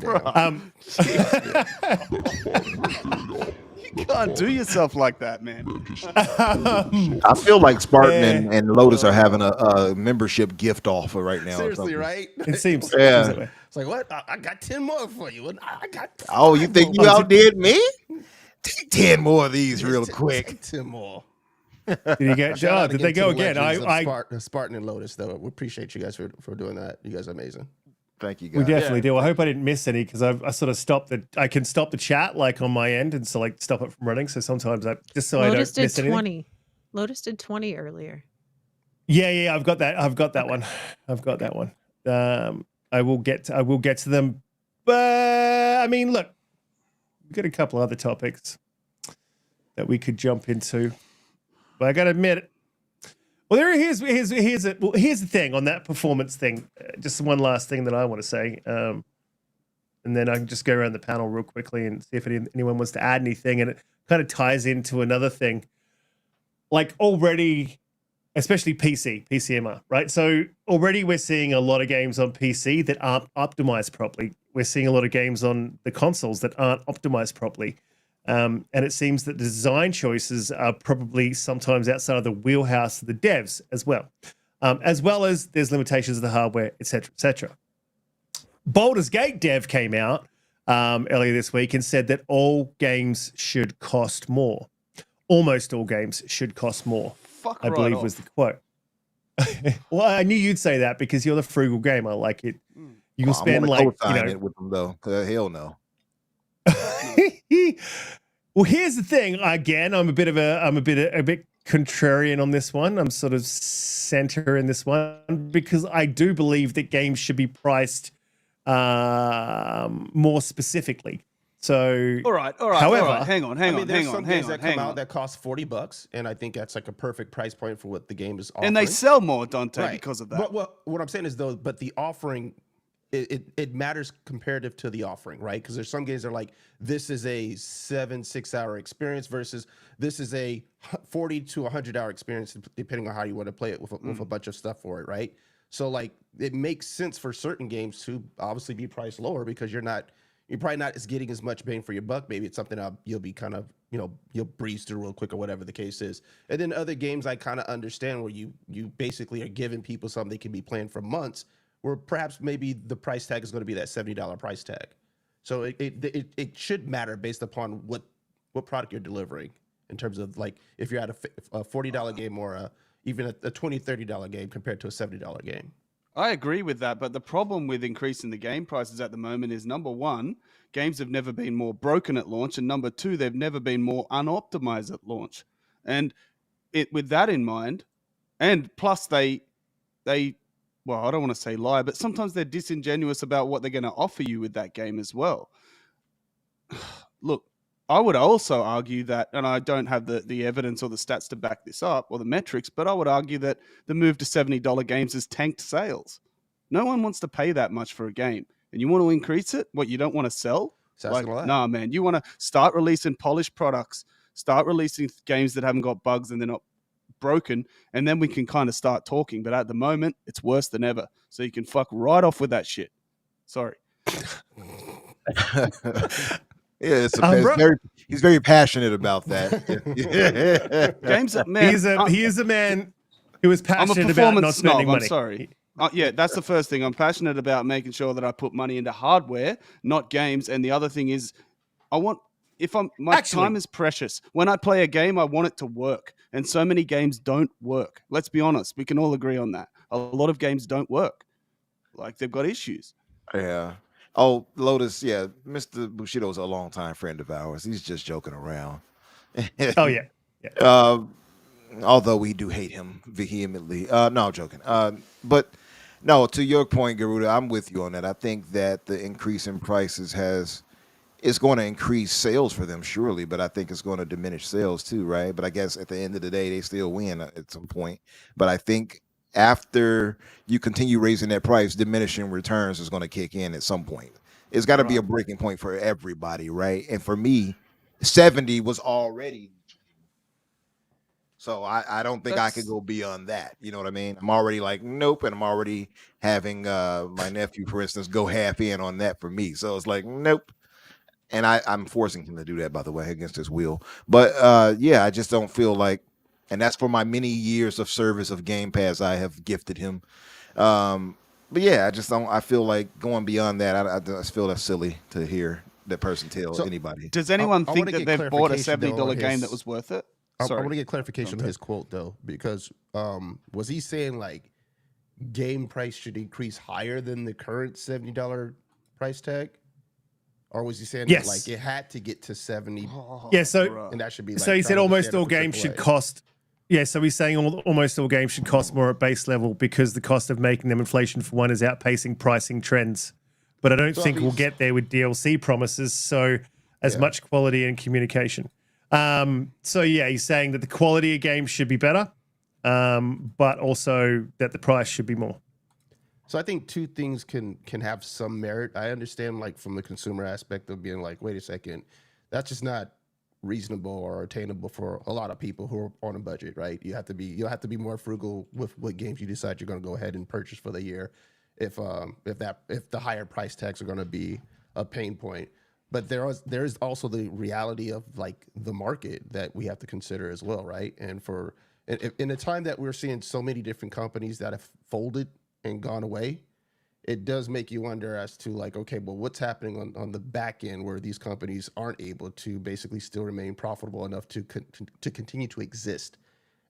You can't do yourself like that, man. I feel like Spartan Yeah. and Lotus are having a membership gift offer right now. or Seriously, something. right? It seems. Yeah. Seems that way. It's like, what? I got 10 more for you. I got Oh, you 5 think more. you outdid me? Take 10 more of these real quick. Take 10 more. Did you get? Shout out Did they again to go the again? legends of Spartan and Lotus, though. We appreciate you guys for doing that. You guys are amazing. Thank you, We guys. definitely do. I hope I didn't miss any because I sort of stopped the. I can stop the chat like on my end and so like stop it from running. So sometimes I just so Lotus I don't did miss anything. 20. Lotus did 20 earlier. Yeah, I've got that. I've got that one. I've got that one. I will get to them. But I mean, look, we've got a couple other topics that we could jump into. But I got to admit it. Well, here's the thing on that performance thing. Just one last thing that I want to say, and then I can just go around the panel real quickly and see if anyone wants to add anything. And it kind of ties into another thing, like already, especially PCMR, right? So already we're seeing a lot of games on PC that aren't optimized properly. We're seeing a lot of games on the consoles that aren't optimized properly. And it seems that the design choices are probably sometimes outside of the wheelhouse of the devs as well as there's limitations of the hardware, etc., etc. Baldurs Gate Dev came out earlier this week and said that all games should cost more. Almost all games should cost more. Fuck I right believe off. was the quote. Well, I knew you'd say that because you're the frugal gamer. Like it, you can spend like it with them though. Hell no. Well, here's the thing. Again, I'm a bit contrarian on this one. I'm sort of center in this one because I do believe that games should be priced more specifically. So, all right. However, Hang on. There's some games that come out that cost $40, and I think that's like a perfect price point for what the game is offering. And they sell more, Donte, Right. because of that. But what I'm saying is though, but the offering, it matters comparative to the offering, right? Because there's some games that are like, this is a 6-hour experience versus this is a 40 to 100-hour experience, depending on how you want to play it with a bunch of stuff for it, right? So like, it makes sense for certain games to obviously be priced lower because you're probably not getting as much bang for your buck. Maybe it's something you'll be kind of, you'll breeze through real quick or whatever the case is. And then other games I kind of understand where you basically are giving people something they can be playing for months, where perhaps maybe the price tag is going to be that $70 price tag. So it should matter based upon what product you're delivering in terms of like if you're at a $40 game or even a $20, $30 game compared to a $70 game. I agree with that, but the problem with increasing the game prices at the moment is, number one, games have never been more broken at launch, and number two, they've never been more unoptimized at launch. And with that in mind, and plus they well, I don't want to say lie, but sometimes they're disingenuous about what they're going to offer you with that game as well. Look, I would also argue that, and I don't have the evidence or the stats to back this up or the metrics, but I would argue that the move to $70 games has tanked sales. No one wants to pay that much for a game. And you want to increase it? What, you don't want to sell? Like, nah, man, you want to start releasing polished products, start releasing games that haven't got bugs and they're not broken, and then we can kind of start talking. But at the moment, it's worse than ever. So you can fuck right off with that shit. Sorry. Yeah, he's very passionate about that. Games, man, he is a man who is passionate about not spending money. I'm sorry. Yeah, that's the first thing. I'm passionate about making sure that I put money into hardware, not games. And the other thing is, time is precious. When I play a game, I want it to work. And so many games don't work. Let's be honest. We can all agree on that. A lot of games don't work. Like, they've got issues. Yeah. Oh, Lotus, yeah. Mr. Bushido's a longtime friend of ours. He's just joking around. Oh, yeah. Although we do hate him vehemently. No, I'm joking. But no, to your point, Garuda, I'm with you on that. I think that the increase in prices is going to increase sales for them, surely, but I think it's going to diminish sales too, right? But I guess at the end of the day, they still win at some point. But I think after you continue raising that price, diminishing returns is going to kick in at some point. It's got to be a breaking point for everybody, right? And for me, 70 was already. So I don't think I could go beyond that. You know what I mean? I'm already like, nope. And I'm already having my nephew, for instance, go half in on that for me. So it's like, nope. and I'm forcing him to do that, by the way, against his will. But yeah, I just don't feel like, and that's for my many years of service of Game Pass I have gifted him. But yeah, I just don't. I feel like going beyond that. I just feel that's silly to hear that person tell anybody. Does anyone I think wanna that get they've bought a clarification, though, $70 on game that his- was worth it? I Sorry. want to get clarification on his quote though, because was he saying like game price should increase higher than the current $70 price tag, or was he saying that, Yes. like it had to get to 70 Yeah, so bruh. and that should be like so he kind said of the almost standard all for games should AAA? cost. Yeah, so he's saying almost all games should cost more at base level because the cost of making them, inflation for one, is outpacing pricing trends. But I don't So think if we'll he's- get there with DLC promises. So as Yeah. much quality and communication. So yeah, he's saying that the quality of games should be better, but also that the price should be more. So I think two things can have some merit. I understand, like, from the consumer aspect of being like, wait a second, that's just not reasonable or attainable for a lot of people who are on a budget, right? You'll have to be more frugal with what games you decide you're going to go ahead and purchase for the year, if the higher price tags are going to be a pain point. But there is also the reality of like the market that we have to consider as well, right? And in a time that we're seeing so many different companies that have folded and gone away, it does make you wonder as to like, okay, well, what's happening on the back end where these companies aren't able to basically still remain profitable enough to continue to exist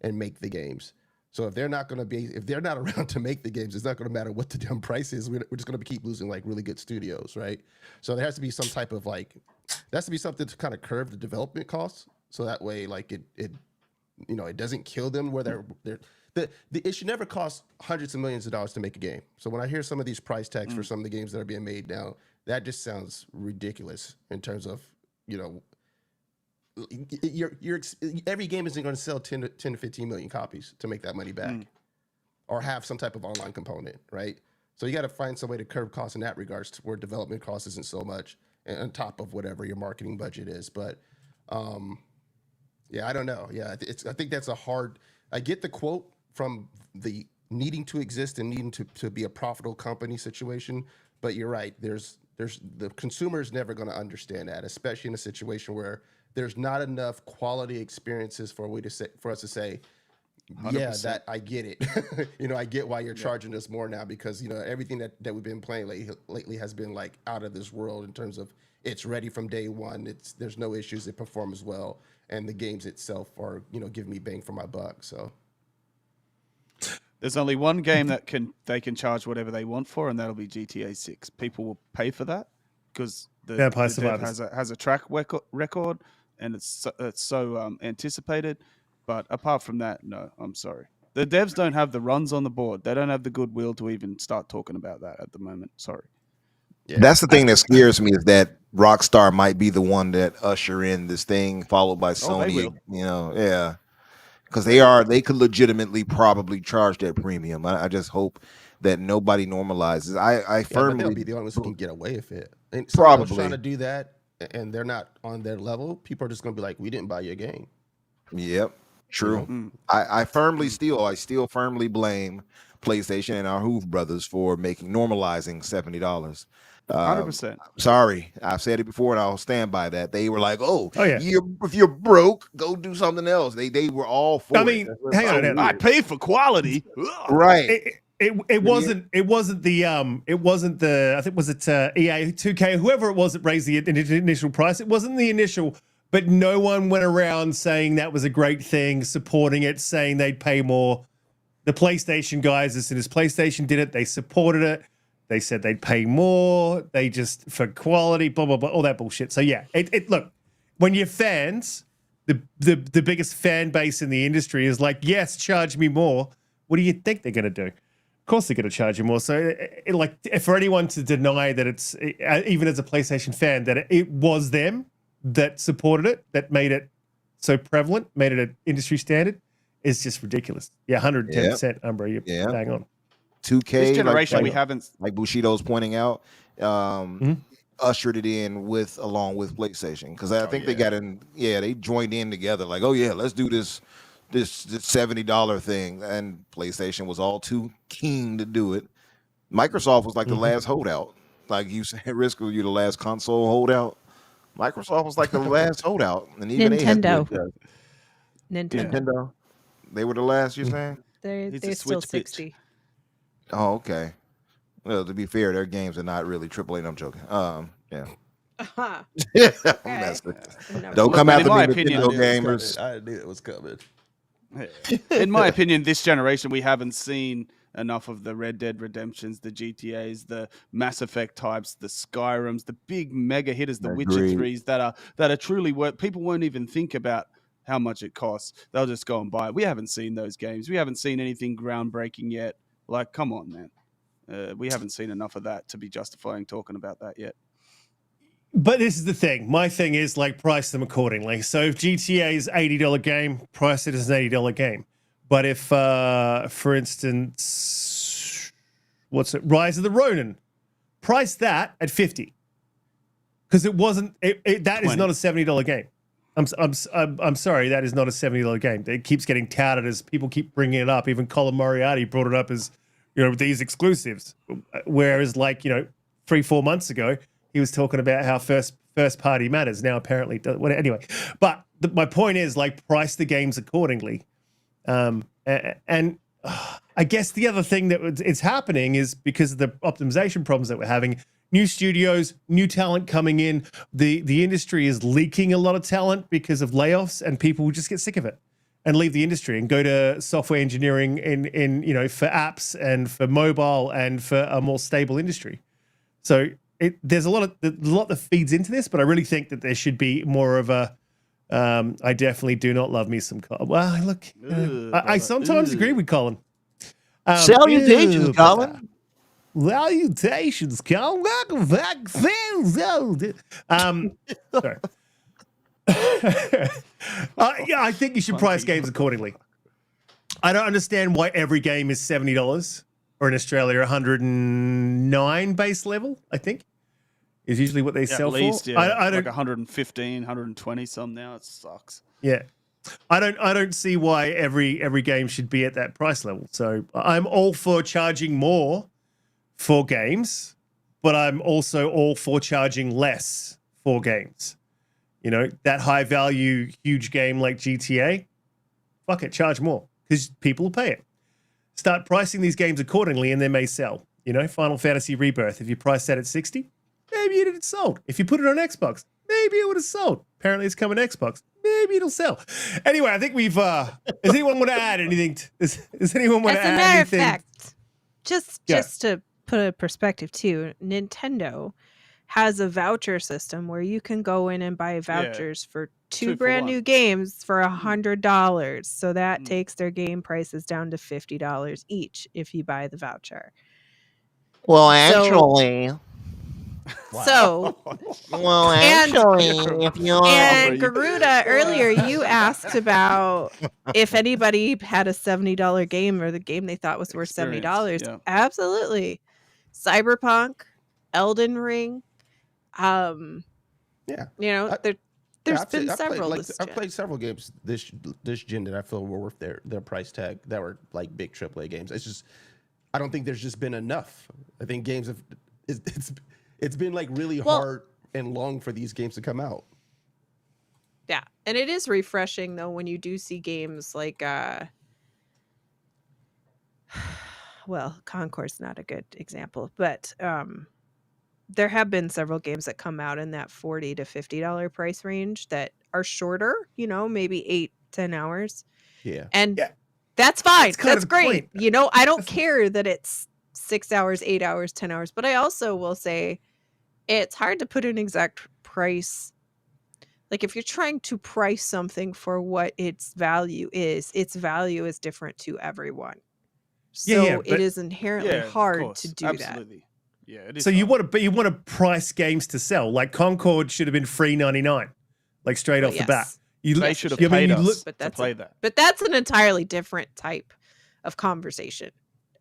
and make the games. So if they're not around to make the games, it's not going to matter what the damn price is. We're just going to keep losing like really good studios, right? So there has to be some type of like, there has to be something to kind of curb the development costs, so that way like it doesn't kill them where it should never cost hundreds of millions of dollars to make a game. So when I hear some of these price tags for some of the games that are being made now, that just sounds ridiculous in terms of, every game isn't going to sell 10 to 15 million copies to make that money back, or have some type of online component, right? So you got to find some way to curb costs in that regards, to where development cost isn't so much, and on top of whatever your marketing budget is. But yeah, I don't know. Yeah, I think that's a hard. I get the quote from the needing to exist and needing to be a profitable company situation, but you're right. There's the consumer is never going to understand that, especially in a situation where there's not enough quality experiences for us to say, yeah, 100%. that I get it. I get why you're charging us more now, because everything that we've been playing lately has been like out of this world in terms of it's ready from day one. There's no issues. It performs well, and the games itself are giving me bang for my buck. So There's only one game that they can charge whatever they want for, and that'll be GTA 6. People will pay for that because the Vampire dev Survivors. has a track record, and it's so anticipated. But apart from that, no, I'm sorry. The devs don't have the runs on the board. They don't have the goodwill to even start talking about that at the moment. Sorry. yeah. That's the thing that scares me, is that Rockstar might be the one that usher in this thing, followed by Sony. will. Yeah, because they could legitimately probably charge that premium. I just hope that nobody normalizes. I Yeah, but firmly they'll be the only ones who can get away with it. And Probably. someone trying to do that, and they're not on their level. People are just going to be like, "We didn't buy your game." Yep, true. I still firmly blame PlayStation and our Hoof brothers for normalizing $70. 100%. Sorry, I've said it before, and I'll stand by that. They were like, "Oh, yeah. if you're broke, go do something else." They were all for I it. mean, That's hang so on, I weird. pay for quality. Ugh. Right? It wasn't the I think was it EA 2K, whoever it was that raised the initial price. It wasn't the initial, but no one went around saying that was a great thing, supporting it, saying they'd pay more. The PlayStation guys, as soon as PlayStation did it, they supported it. They said they'd pay more. They just, for quality, blah blah blah, all that bullshit. So yeah, look, when you're fans, the biggest fan base in the industry is like, yes, charge me more. What do you think they're gonna do? Of course they're going to charge you more. So, for anyone to deny that it's, even as a PlayStation fan, that it was them that supported it, that made it so prevalent, made it an industry standard, is just ridiculous. Yeah, 110%, Umbra. You're bang on. 2K, This generation, we like haven't. like Bushido's pointing out, ushered it in along with PlayStation, because I think they got in. Yeah, they joined in together. Like, oh yeah, let's do this $70 thing, and PlayStation was all too keen to do it. Microsoft was like the last holdout. Like you said, Riskit, you're the last console holdout. Microsoft was like the last holdout, and even Nintendo. they had Nintendo. Nintendo. They were the last. You're saying? They're He's a still Switch bitch. 60. Oh, okay. Well, to be fair, their games are not really AAA. I'm joking. Yeah. Uh-huh. I'm Okay. messing. Never Don't mind. come Look, after in my me, opinion, Nintendo I knew it was gamers. coming. I knew it was coming. In my opinion, this generation we haven't seen enough of the Red Dead Redemptions, the GTAs, the Mass Effect types, the Skyrims, the big mega hitters, the Witcher Agreed. 3s that are truly worth. People won't even think about how much it costs. They'll just go and buy it. We haven't seen those games. We haven't seen anything groundbreaking yet. Like, come on, man. We haven't seen enough of that to be justifying talking about that yet. But this is the thing. My thing is like price them accordingly. So if GTA is $80 game, price it as an $80 game. But if, for instance, what's it? Rise of the Ronin, price that at $50 because it wasn't. That is 20. not a $70 game. I'm sorry, that is not a $70 game. It keeps getting touted as people keep bringing it up. Even Colin Moriarty brought it up as these exclusives. Whereas 3-4 months ago, he was talking about how first party matters. Now apparently, anyway. But my point is price the games accordingly. And I guess the other thing that is happening is because of the optimization problems that we're having. New studios, new talent coming in. The industry is leaking a lot of talent because of layoffs, and people will just get sick of it and leave the industry and go to software engineering in for apps and for mobile and for a more stable industry. So there's a lot that feeds into this, but I really think that there should be more of a. I definitely do not love me some Colin. Well, look, I sometimes agree with Colin. Salutations, Colin. Salutations, Colin. Welcome back, fans. Sorry. Yeah, I think you should price games accordingly. I don't understand why every game is $70 or in Australia $109 base level, I think, is usually what they sell At least, for. yeah. I don't, like 115, 120 some now. It sucks. yeah. I don't see why every game should be at that price level. So I'm all for charging more for games, but I'm also all for charging less for games. That high value, huge game like GTA, fuck it, charge more because people will pay it. Start pricing these games accordingly and they may sell. Final Fantasy Rebirth, if you price that at 60, maybe it sold. If you put it on Xbox, maybe it would have sold. Apparently it's coming to Xbox. Maybe it'll sell. Anyway, I think we've, does anyone want to add anything? Does anyone want to add anything? As a matter of fact, just to put a perspective too, Nintendo has a voucher system where you can go in and buy vouchers for two for brand one. new games for $100. So that takes their game prices down to $50 each if you buy the voucher. Well, actually, So, if you and Garuda, earlier you asked about if anybody had a $70 game or the game they thought was worth $70. Yeah. Absolutely. Cyberpunk, Elden Ring. Yeah. There's been several. I've played several games this gen that I feel were worth their price tag that were like big AAA games. It's just I don't think there's just been enough. I think games have it's been like really hard and long for these games to come out. Yeah, and it is refreshing though when you do see games like well, Concord's not a good example, but there have been several games that come out in that $40 to $50 price range that are shorter, maybe 8-10 hours. Yeah. And that's fine. That's great. Point. I don't care that it's 6 hours, 8 hours, 10 hours, but I also will say it's hard to put an exact price. Like if you're trying to price something for what its value is different to everyone. So it is inherently hard to do that. Yeah, it is. So you want to price games to sell. Like Concord should have been $3.99, like straight off the bat. They should have paid us to play that. But that's an entirely different type of conversation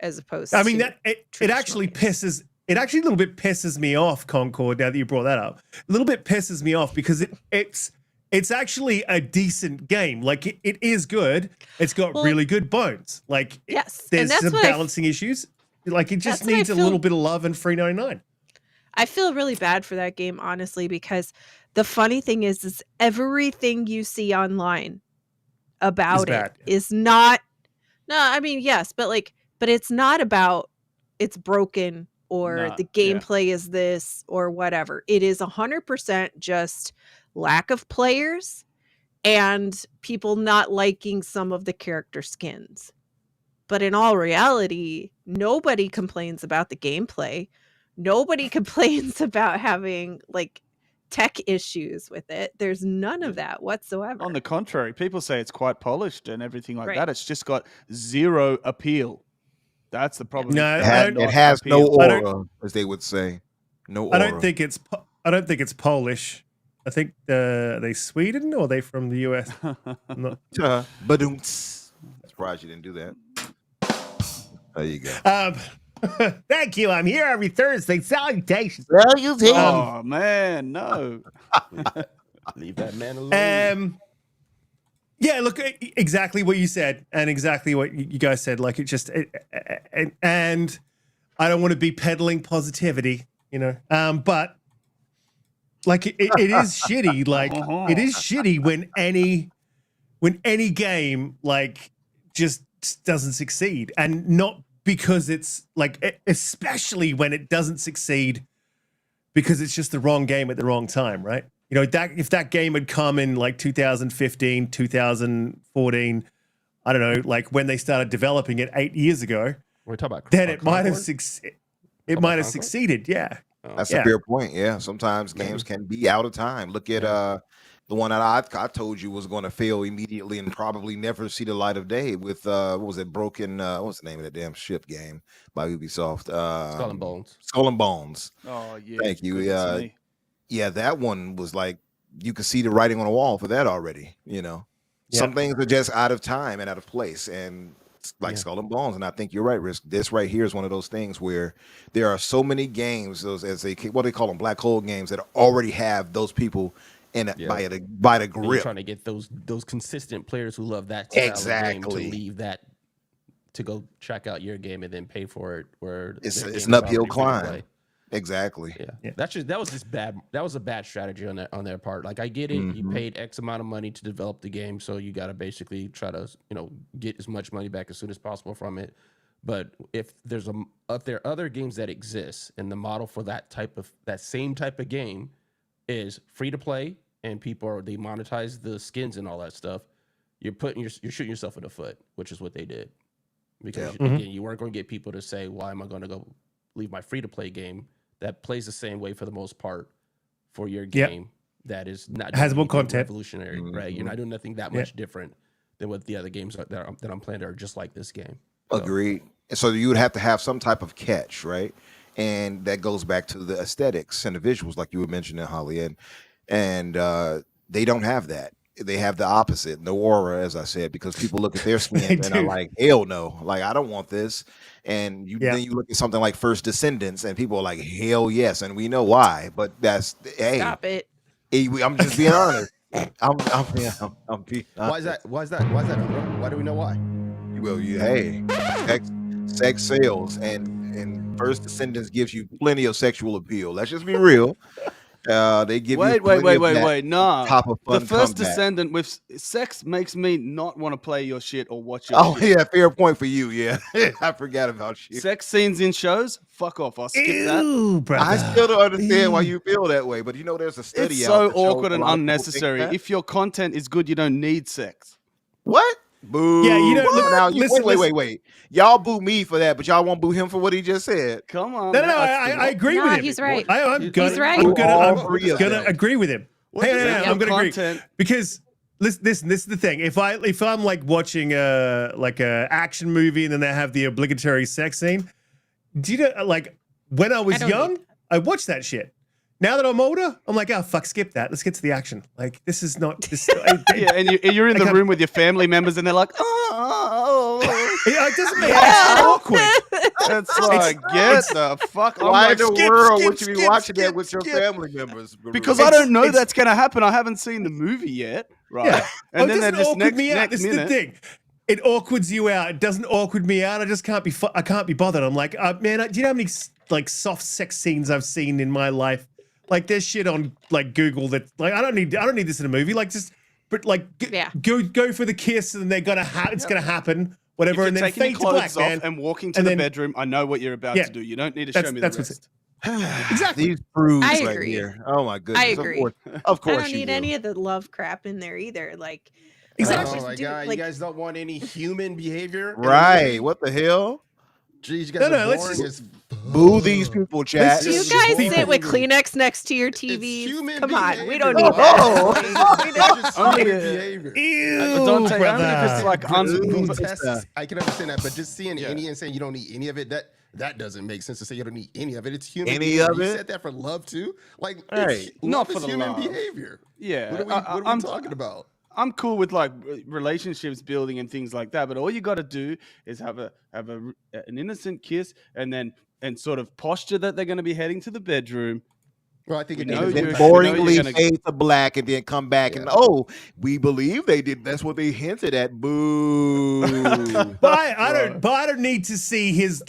as opposed to. I mean, it actually pisses. It actually a little bit pisses me off, Concord. Now that you brought that up, a little bit pisses me off because it's actually a decent game. Like it is good. It's got really good bones. Like there's some balancing issues. Like it just needs a little bit of love and $3.99. I feel really bad for that game, honestly, because The funny thing is everything you see online about it bad. is not. No, I mean yes, but it's not about it's broken or Nah, the yeah. gameplay is this or whatever. It is 100% just lack of players and people not liking some of the character skins. But in all reality, nobody complains about the gameplay. Nobody complains about having like tech issues with it. There's none of that whatsoever. On the contrary, people say it's quite polished and everything like Right. that. It's just got zero appeal. That's the problem. No, It I does don't- not It has no appeal. I don't- aura, as they would say. No aura. I don't think it's Polish. I think are they Sweden or are they from the US? No. Badoomts. Surprised you didn't do that. There you go. Thank you. I'm here every Thursday. Salutations. Salutations. Oh man, no. Leave that man alone. Yeah, look, exactly what you said, and exactly what you guys said. Like it just, and I don't want to be peddling positivity, you know. But like it is shitty. Like it is shitty when any game like just doesn't succeed, and not because it's like, especially when it doesn't succeed because it's just the wrong game at the wrong time, right? You know, that if that game had come in like 2015, 2014, I don't know, like when they started developing it 8 years ago, We're talking about then it might have Concord? succeeded. Yeah. That's Yeah. a fair point. Yeah, sometimes games can be out of time. Look at the one that I told you was going to fail immediately and probably never see the light of day with what was it? Broken. What's the name of that damn ship game by Ubisoft? Skull and Bones. Skull and Bones. Oh yeah. Thank you. goodness me. Yeah, that one was like you could see the writing on the wall for that already. You know, Yeah. some things are just out of time and out of place, and it's like Yeah. Skull and Bones. And I think you're right, Risk. This right here is one of those things where there are so many games, those as they what they call them, black hole games, that already have those people in it Yeah. by the You're grip. trying to get those consistent players who love that style of game Exactly. to leave that to go check out your game and then pay for it. Where It's their it's game an is uphill already free to climb. play. Exactly. Yeah. Yeah. That was just bad. That was a bad strategy on their part. Like I get it. You Mhm. paid X amount of money to develop the game, so you got to basically try to get as much money back as soon as possible from it. But if there are other games that exist, and the model for that same type of game is free to play, and they monetize the skins and all that stuff, you're shooting yourself in the foot, which is what they did. Because Mhm. again, you weren't going to get people to say, "Why am I going to go leave my free to play game that plays the same way for the most part for your Yep. game that is not Has doing more anything content. revolutionary, right? You're not doing nothing that Yeah. much different than what the other games that I'm playing that are just like this game." So, Agreed. So you would have to have some type of catch, right? And that goes back to the aesthetics and the visuals, like you were mentioning, Holly, and they don't have that. They have the opposite, no aura, as I said, because people look at their skins and are do. like, "Hell no! Like I don't want this." And Yeah. then you look at something like First Descendants, and people are like, "Hell yes!" And we know why. But that's Stop it. I'm just being honest. I'm being why is that? Umbra? Why do we know why? Well, sex sales, and First Descendants gives you plenty of sexual appeal. Let's just be real. They give you Wait. plenty of that Nah. top of The fun first comeback. descendant with sex makes me not want to play your shit or watch your Oh shit. yeah, fair point for you. Yeah, I forgot about you. Sex scenes in shows? Fuck off. I'll skip that. Ew, brother. I still don't understand why Ew. you feel that way, but there's a study It's out so that shows awkward a and lot of people think unnecessary. that. If your content is good, you don't need sex. What? Boo. Yeah, you know, What? Now, listen, wait. Y'all boo me for that, but y'all won't boo him for what he just said. Come on. No, man. I agree Nah, with him. he's right. I'm gonna, He's right. I'm All gonna, three of them. agree with him. What Hey, does no, that I'm give gonna agree content? because listen, this is the thing. If I'm like watching a action movie and then they have the obligatory sex scene, do you know, like when I was don't young, need I watched that shit. Now that I'm older, I'm like, oh fuck, skip that. Let's get to the action. Like this is not this. Yeah, and you're in I the can't- room with your family members, and they're like, oh. It doesn't make it's awkward. It's like, get the fuck. I'm Why like, in the skip, world skip, would you be skip, watching that skip, with your skip. family members? Because It's- I don't know it's- that's going to happen. I haven't seen the movie yet, right? Yeah. And then it they're doesn't just awkward me out. next This is the minute. thing. It awkwards you out. It doesn't awkward me out. I just can't be. I can't be bothered. I'm like, man. Do you know how many like soft sex scenes I've seen in my life? Like there's shit on like Google that like I don't need this in a movie. Like just but like go for the kiss and they're gonna it's gonna happen. Whatever, If and you're then taking fade your to black, clothes off man. and walking to And the then- bedroom, I know what you're about Yeah. to do. You don't need to show me the rest. Exactly. These prudes I right agree. here. Oh my goodness. I agree. Of course I don't you need do. any of the love crap in there either. Like, Exactly. Oh my God, you guys don't want any human behavior? in a Right. movie? What the hell? Jeez, you guys No, are let's boring just- as Boo these people, chat. do you It's guys boring. sit with Kleenex next to your TVs? human Come on, we behavior. don't need that. Oh. It's just Oh, human yeah. behavior. Ew, Donte, brother. only if it's like Being But- tests, I can understand that, but just seeing Yeah. any and saying you don't need any of it, that doesn't make sense to say you don't need any of it. It's human Any behavior. of You it? said that for love too? Like, Right. Not love for is the human love. behavior. Yeah, What are we I'm talking about? I'm cool with like relationships building and things like that, but all you got to do is have an innocent kiss and sort of posture that they're going to be heading to the bedroom. Well, I think it We know depends you're- on Then the type of- we know boringly you're gonna- fade to black and then come back and we believe they did. That's what they hinted at. Boo. But I don't need to see his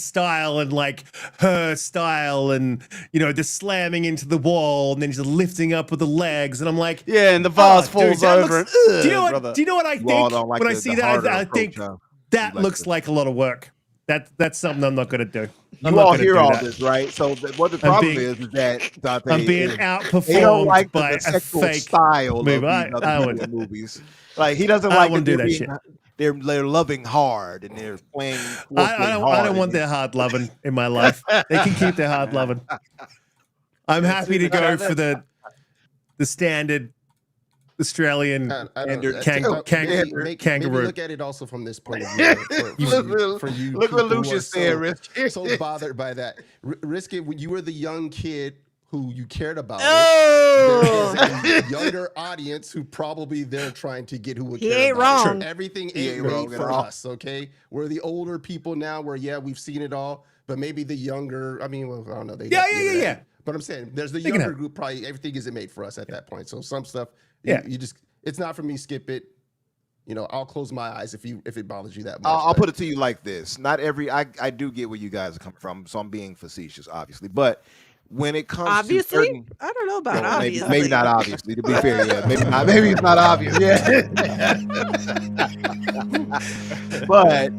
style and like her style and the slamming into the wall and then just lifting up with the legs and I'm like, Yeah, and the vase dude, falls that over. looks- and, do you know what? brother. Do you know what I You all think don't like when I the see that? harder I approach, think huh? that You like looks the- like a lot of work. That's something I'm not going to do. I'm You not all gonna hear do all that. this, right? So what the problem being- is that Donte, I'm being is they don't outperformed like by the a sexual fake style movie. of these I other wouldn't- people in movies. Like he doesn't I like wouldn't that do they're that being- They're loving hard and they're playing. I don't want their hard loving in my life. They can keep their hard loving. I'm happy to go for the standard Australian I don't know. kangaroo. Maybe look at it also from this point of view. For you Look what people who Lucius are said, Riskit. so bothered by that. Riskit, when you were the young kid who you cared about Oh, it, there is a younger audience who probably they're trying to get who would He care ain't about it. wrong. Everything He ain't ain't made wrong at for all. us, okay? We're the older people now where, we've seen it all, but maybe the younger, I don't know. They got the internet. Yeah. But I'm saying there's the can younger have- group, probably everything isn't made for us at that point. So some stuff, Yeah. you just, it's not for me, skip it. I'll close my eyes if it bothers you that much. I'll but- put it to you like this: not every I do get where you guys are coming from, so I'm being facetious, obviously. But when it comes to obviously, certain, I don't know about well, obviously. maybe not obviously. To be fair, yeah, maybe not. Maybe it's not obvious. Yeah, but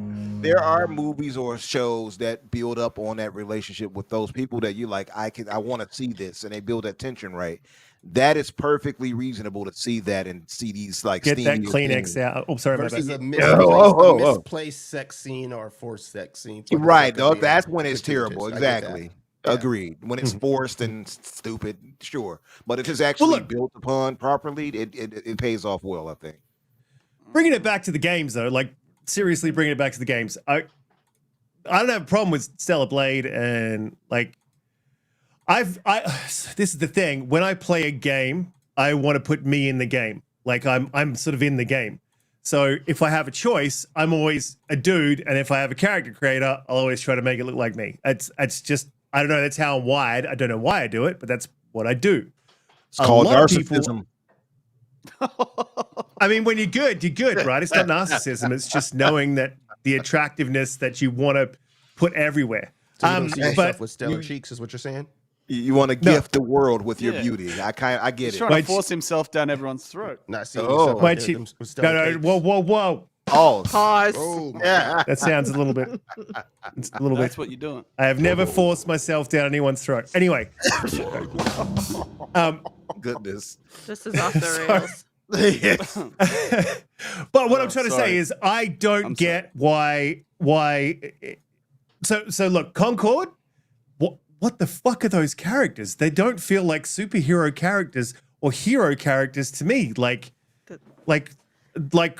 there are movies or shows that build up on that relationship with those people that you like. I want to see this, and they build that tension, right? That is perfectly reasonable to see that and see these like Get that steamy Kleenex opinions. out. Oh, sorry about versus that. a misplaced, Oh. misplaced sex scene or a forced sex scene. So Right, that could though. be That's when it's gratuitous. terrible. I get that. Exactly. Yeah. Agreed. When it's Mhm. forced and stupid, sure. But if it's actually look- built upon properly, it pays off well, I think. Bringing it back to the games, though, like seriously, bringing it back to the games. I don't have a problem with Stellar Blade, and like, this is the thing. When I play a game, I want to put me in the game. Like I'm sort of in the game. So if I have a choice, I'm always a dude, and if I have a character creator, I'll always try to make it look like me. It's just I don't know. That's how I'm wired. I don't know why I do it, but that's what I do. It's called lot of people- narcissism. I mean, when you're good, right? It's not narcissism. It's just knowing that the attractiveness that you want to put everywhere. So you don't see yourself But with stellar cheeks, is what you're saying? You want to No. gift the world with your Yeah. beauty. I get He's it. trying Why- to force himself down everyone's throat. Not seeing Oh. yourself Why out there she- with stellar no, cakes. whoa. Oh, Pause. Oh, my yeah. That sounds a little bit. It's a little bit. That's what you're doing. I have never forced myself down anyone's throat. Anyway, Goodness. This is off the Sorry. rails. Yes. but what Oh, I'm trying to sorry. say is I don't I'm get why. So look, Concord. What the fuck are those characters? They don't feel like superhero characters or hero characters to me. Like They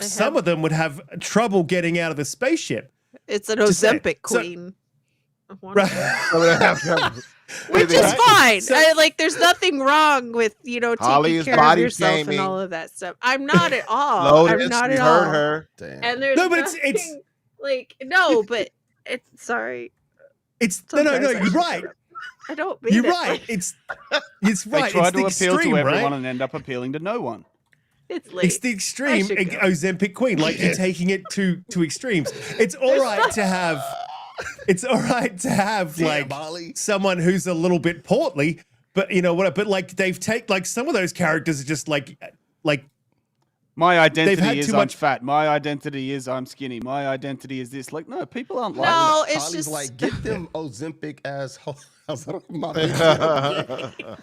some have- of them would have trouble getting out of the spaceship. It's an Just saying. Ozempic So- queen. Right. Which is Right? fine. So- there's nothing wrong with, Holly taking is care of body yourself shaming. and all of that stuff. I'm not at all. Lotus, I'm not you at heard all. her. Damn. And there's No, but nothing, it's no, but it's sorry. It's no. Sometimes I You're should right. shut up. I don't mean You're it. right. It's right. They It's try the to appeal extreme, to everyone right? and end up appealing to no one. It's late. It's the extreme should go. Ozempic queen. Like you're taking it to extremes. It's all right to have. It's all right to have Damn, like Molly. someone who's a little bit portly, But you know what? But like they've taken like some of those characters are just like My had identity is too I'm much- fat. My identity is I'm skinny. My identity is this. Like, no, people aren't like that. No, it's Holly's just like, get them Ozempic my video game.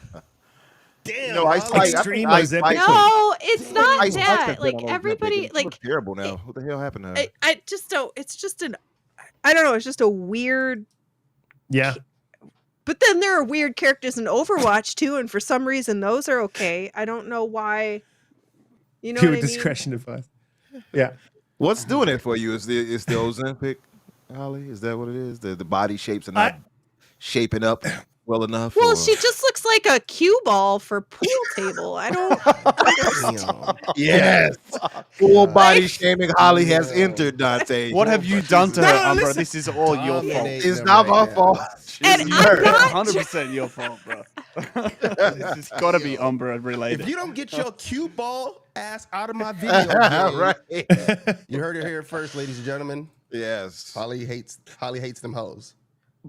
Damn, No, I Holly. spiked. Extreme I Ozempic. spiked. no, it's not Ice Spice has that. been Like on Ozempic, everybody, and she like looks terrible now. What the hell happened to her? I just don't. It's just I don't know. It's just a weird. yeah. But then there are weird characters in Overwatch too, and for some reason those are okay. I don't know why. You know Pure what I mean? discretion advice. Yeah. What's doing it for you? Is the Ozempic, Holly? Is that what it is? The body shapes are not shaping up well enough. Well, or- she just looks like a cue ball for pool table. I don't understand. Damn. Yes. Full body shaming Holly has entered, Dante. What have you done to her, No, Umbra? listen. This is all your fault. Dominating It's them not my right fault. now. And It's I'm not 100% your fault, bro. This has got to be Umbra related. If you don't get your cue ball ass out of my video game, Right. you heard it here first, ladies and gentlemen. Yes. Holly hates them hoes.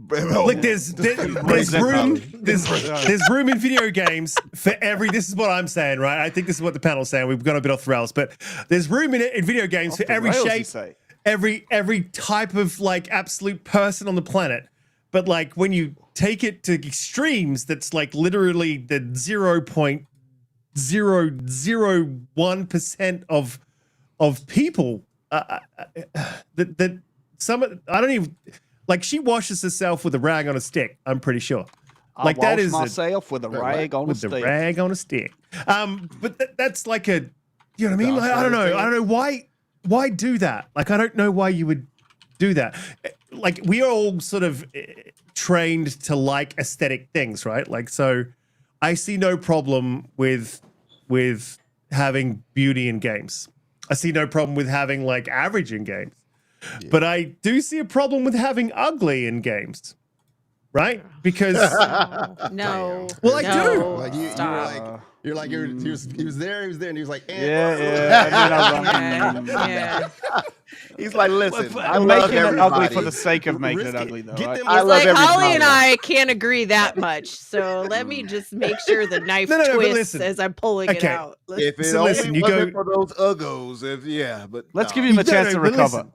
Look, there's room there's room in video games for every. This is what I'm saying, right? I think this is what the panel's saying. We've gone a bit off the rails, but there's room in video games Off for the every rails, you shape, say. every type of like absolute person on the planet. But like when you take it to extremes, that's like literally the 0.001% of people that some I don't even like. She washes herself with a rag on a stick. I'm pretty sure. Like I that wash is myself with a rag on a with the stick. rag on a stick. But that's like a, you know what I mean? Gosh, Like, I don't know. thing. I don't know why do that. Like I don't know why you would do that. Like we are all sort of trained to like aesthetic things, right? Like so, I see no problem with having beauty in games. I see no problem with having like average in games. But I do see a problem with having ugly in games. Right? Because No. Well, I no. do. Like you were Stop. like he was there, and he was like, Yeah, yeah. And then I was like, Yeah. He's like, listen, I I'm love making it ugly everybody. for the sake of making it Riskit. ugly, though. Get Right? them- I It's love like Holly everybody. and I can't agree that much. So let me just make sure the knife No, but twists listen. as I'm pulling it Okay. out. If it So only listen, you wasn't go- for those uggos, but Let's no. give him a No, chance to but recover. listen.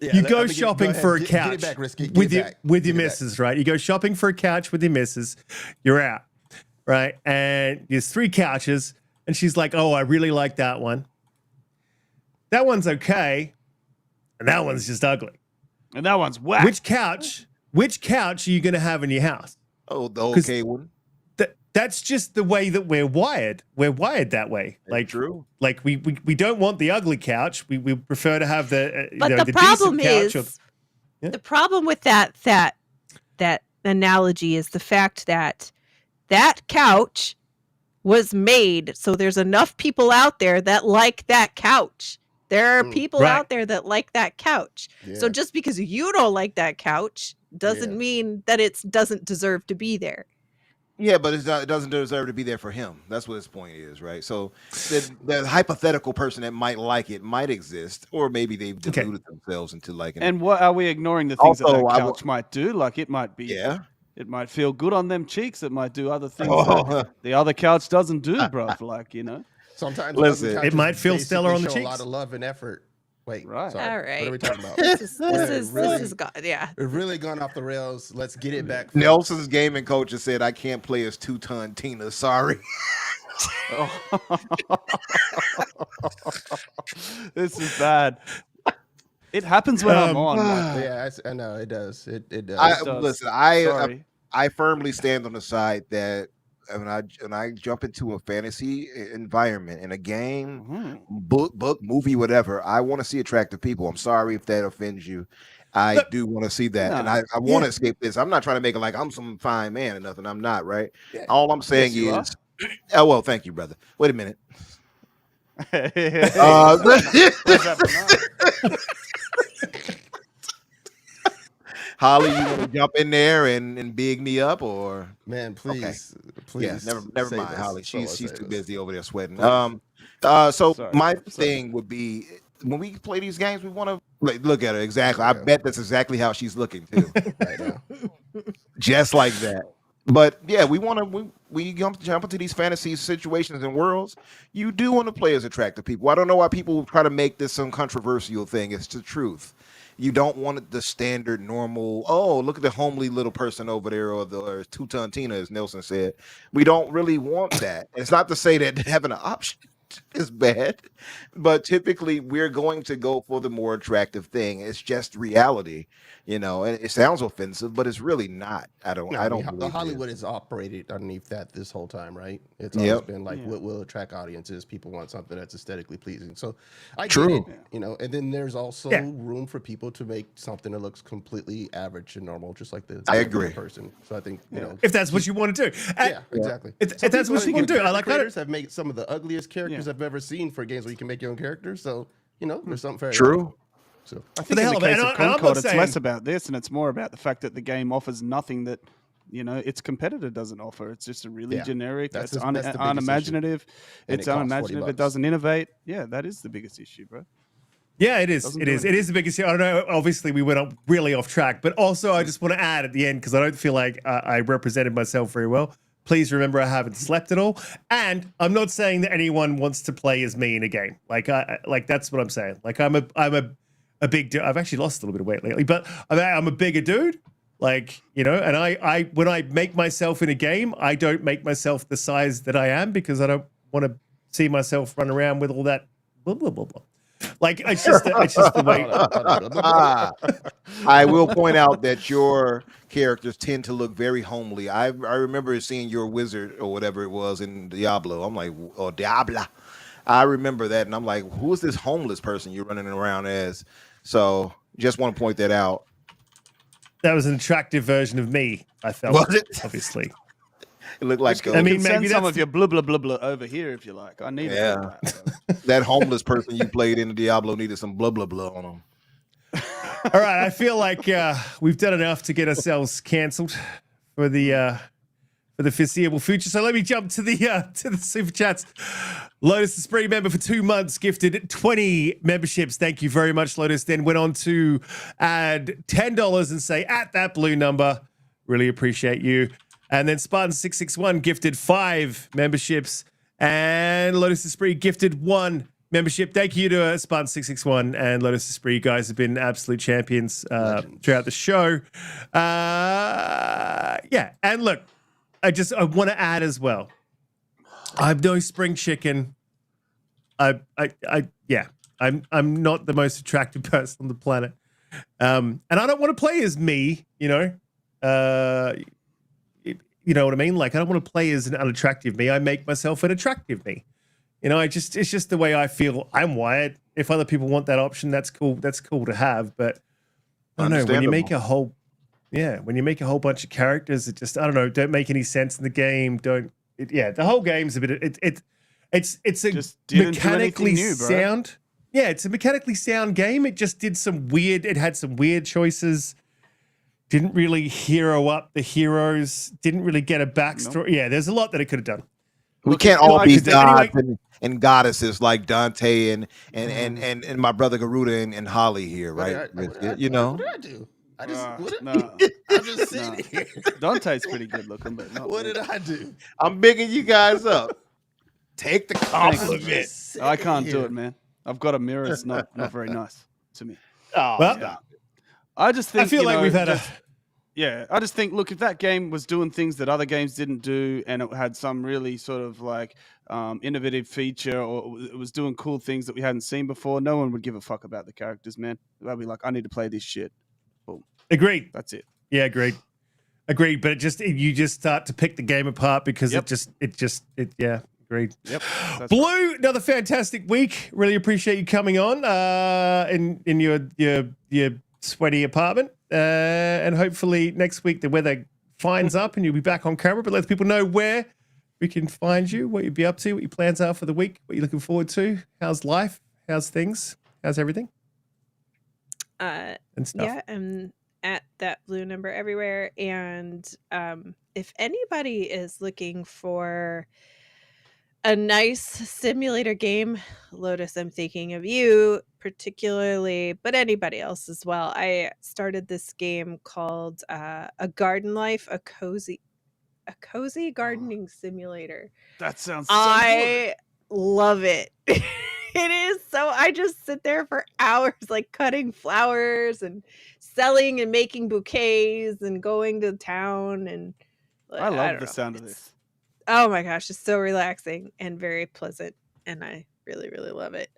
Yeah, You let- go let me get- shopping ahead. for a Get couch it back, Riskit. Get with it your back. with your Get it back. missus, right? You go shopping for a couch with your missus. You're out, right? And there's 3 couches, and she's like, "Oh, I really like that one. That one's okay, and that one's just ugly. And that one's whack. Which couch are you going to have in your house? Oh, the okay one. That's just the way that we're wired. We're wired that way. Like True. Like we don't want the ugly couch. We prefer to have the But the the problem decent couch. is Yeah. the problem with that analogy is the fact that couch was made so there's enough people out there that like that couch. There are people Right. out there that like that couch. So Yeah. just because you don't like that couch doesn't Yeah. mean that it doesn't deserve to be there. Yeah, but it doesn't deserve to be there for him. That's what his point is, right? So the hypothetical person that might like it might exist, or maybe they've Okay. deluded themselves into liking it. And what are we ignoring the things Also, that I couch might do? Like it might be, Yeah. it might feel good on them cheeks. It might do other things Oh. that the other couch doesn't do, bro. Like, you know, Sometimes Listen, ugly it might couches feel stellar on the basically show cheeks. A lot of love and effort. Wait, Right. sorry. All right. What are we talking about? This is Really? this is God. Yeah. We've really gone off the rails. Let's get it back. folks. Nelson's gaming coach has said, "I can't play as 2-ton Tina. Sorry." this is bad. It happens when I'm on. Like, Yeah, I know it does. It does. does. Listen, sorry. I firmly stand on the side that when I jump into a fantasy environment in a game, Mhm. book, movie, whatever, I want to see attractive people. I'm sorry if that offends you. I do want to see that, and No. I want to escape this. I'm not trying to make it like I'm some fine man or nothing. I'm not, right? All I'm saying you are. is, oh well, thank you, brother. Wait a minute. Where's that from now? Holly, you want to jump in there and big me up, or Man, please, please. yeah, never save mind, us. Holly. Someone She's save too us. busy over there sweating. Please. So Sorry. my Sorry. thing would be when we play these games, we want to look at her exactly. I Yeah. bet that's exactly how she's looking too, Right now. just like that. But yeah, we jump into these fantasy situations and worlds. You do want to play as attractive people. I don't know why people try to make this some controversial thing. It's the truth. You don't want the standard normal. Oh, look at the homely little person over there, or two-ton Tina, as Nelson said. We don't really want that. It's not to say that having an option is bad, but typically we're going to go for the more attractive thing. It's just reality, and it sounds offensive, but it's really not. I don't believe Hollywood has operated underneath that this whole time, right? It's it is. always Yep. been like what will attract audiences. People want something that's aesthetically pleasing. So I True. get it, and then there's also room for people to make something that looks completely average and normal, just like the I agree. person. So I think if that's what you want to do. yeah, exactly. If that's what you want to do, I like that. Creators have made some of the ugliest characters I've ever seen for games where you can make your own characters. So there's something fair. True. So I think in the case of Concord, it's less about this, and it's more about the fact that the game offers nothing that its competitor doesn't offer. It's just a really generic. It's unimaginative. It's unimaginative. It doesn't innovate. Yeah, that is the biggest issue, bro. Yeah, it is. It is the biggest issue. I don't know. Obviously, we went really off track, but also I just want to add at the end because I don't feel like I represented myself very well. Please remember, I haven't slept at all, and I'm not saying that anyone wants to play as me in a game. Like that's what I'm saying. Like I'm a big dude. I've actually lost a little bit of weight lately, but I'm a bigger dude. Like, and I when I make myself in a game, I don't make myself the size that I am because I don't want to see myself run around with all that blah blah blah blah. Like it's just the way. I will point out that your characters tend to look very homely. I remember seeing your wizard or whatever it was in Diablo. I'm like, oh, Diablo. I remember that, and I'm like, who is this homeless person you're running around as? So just want to point that out. That was an attractive version of me, I felt. Was it? Obviously. It looked like I mean, maybe send some of your blah blah blah blah over here if you like. I need that homeless person you played in Diablo needed some blah blah blah on them. All right, I feel like we've done enough to get ourselves cancelled for the foreseeable future. So let me jump to the super chats. Lotus the Spree member for 2 months gifted 20 memberships. Thank you very much, Lotus. Then went on to add $10 and say at ThatBlueNumber. Really appreciate you. And then Spartan661 gifted 5 memberships. And Lotus the Spree gifted 1 membership. Thank you to Spartan661 and Lotus the Spree. You guys have been absolute champions throughout the show. Yeah, and look, I want to add as well. I'm no spring chicken. I'm not the most attractive person on the planet. And I don't want to play as me, you know what I mean? Like, I don't want to play as an unattractive me. I make myself an attractive me. It's just the way I feel. I'm wired. If other people want that option, that's cool. That's cool to have. But I don't know, when you make a whole bunch of characters, it just, I don't know, don't make any sense in the game. The whole game's a bit, it's a mechanically sound. Yeah, it's a mechanically sound game. It just had some weird choices. Didn't really hero up the heroes. Didn't really get a backstory. Nope. Yeah, there's a lot that it could have done. We can't all be gods and goddesses like Donte and my brother Garuda and Holly here, right? What did I do? I'm just sitting here. Donte's pretty good looking, but what did I do? I'm bigging you guys up. Take the compliment. I can't do it, man. I've got a mirror. It's not very nice to me. Oh, well, yeah. I just think I feel like we've had I just think, look, if that game was doing things that other games didn't do, and it had some really sort of like innovative feature, or it was doing cool things that we hadn't seen before, no one would give a fuck about the characters, man. They'd be like, I need to play this shit. Boom. Agreed. That's it. Yeah, agreed. But you just start to pick the game apart because yeah. Agreed. Yep. Blue, another fantastic week. Really appreciate you coming on in your sweaty apartment. And hopefully next week the weather finds up and you'll be back on camera. But let people know where we can find you, what you'd be up to, what your plans are for the week, what you're looking forward to. How's life? How's things? How's everything? And stuff. Yeah, I'm at ThatBlueNumber everywhere. And if anybody is looking for a nice simulator game, Lotus, I'm thinking of you particularly, but anybody else as well. I started this game called A Garden Life, a cozy a cozy gardening simulator. That sounds so good. I love it. It is so. I just sit there for hours, like cutting flowers and selling and making bouquets and going to town. And I love don't the know. sound of It's- this. Oh my gosh, it's so relaxing and very pleasant, and I really, really love it.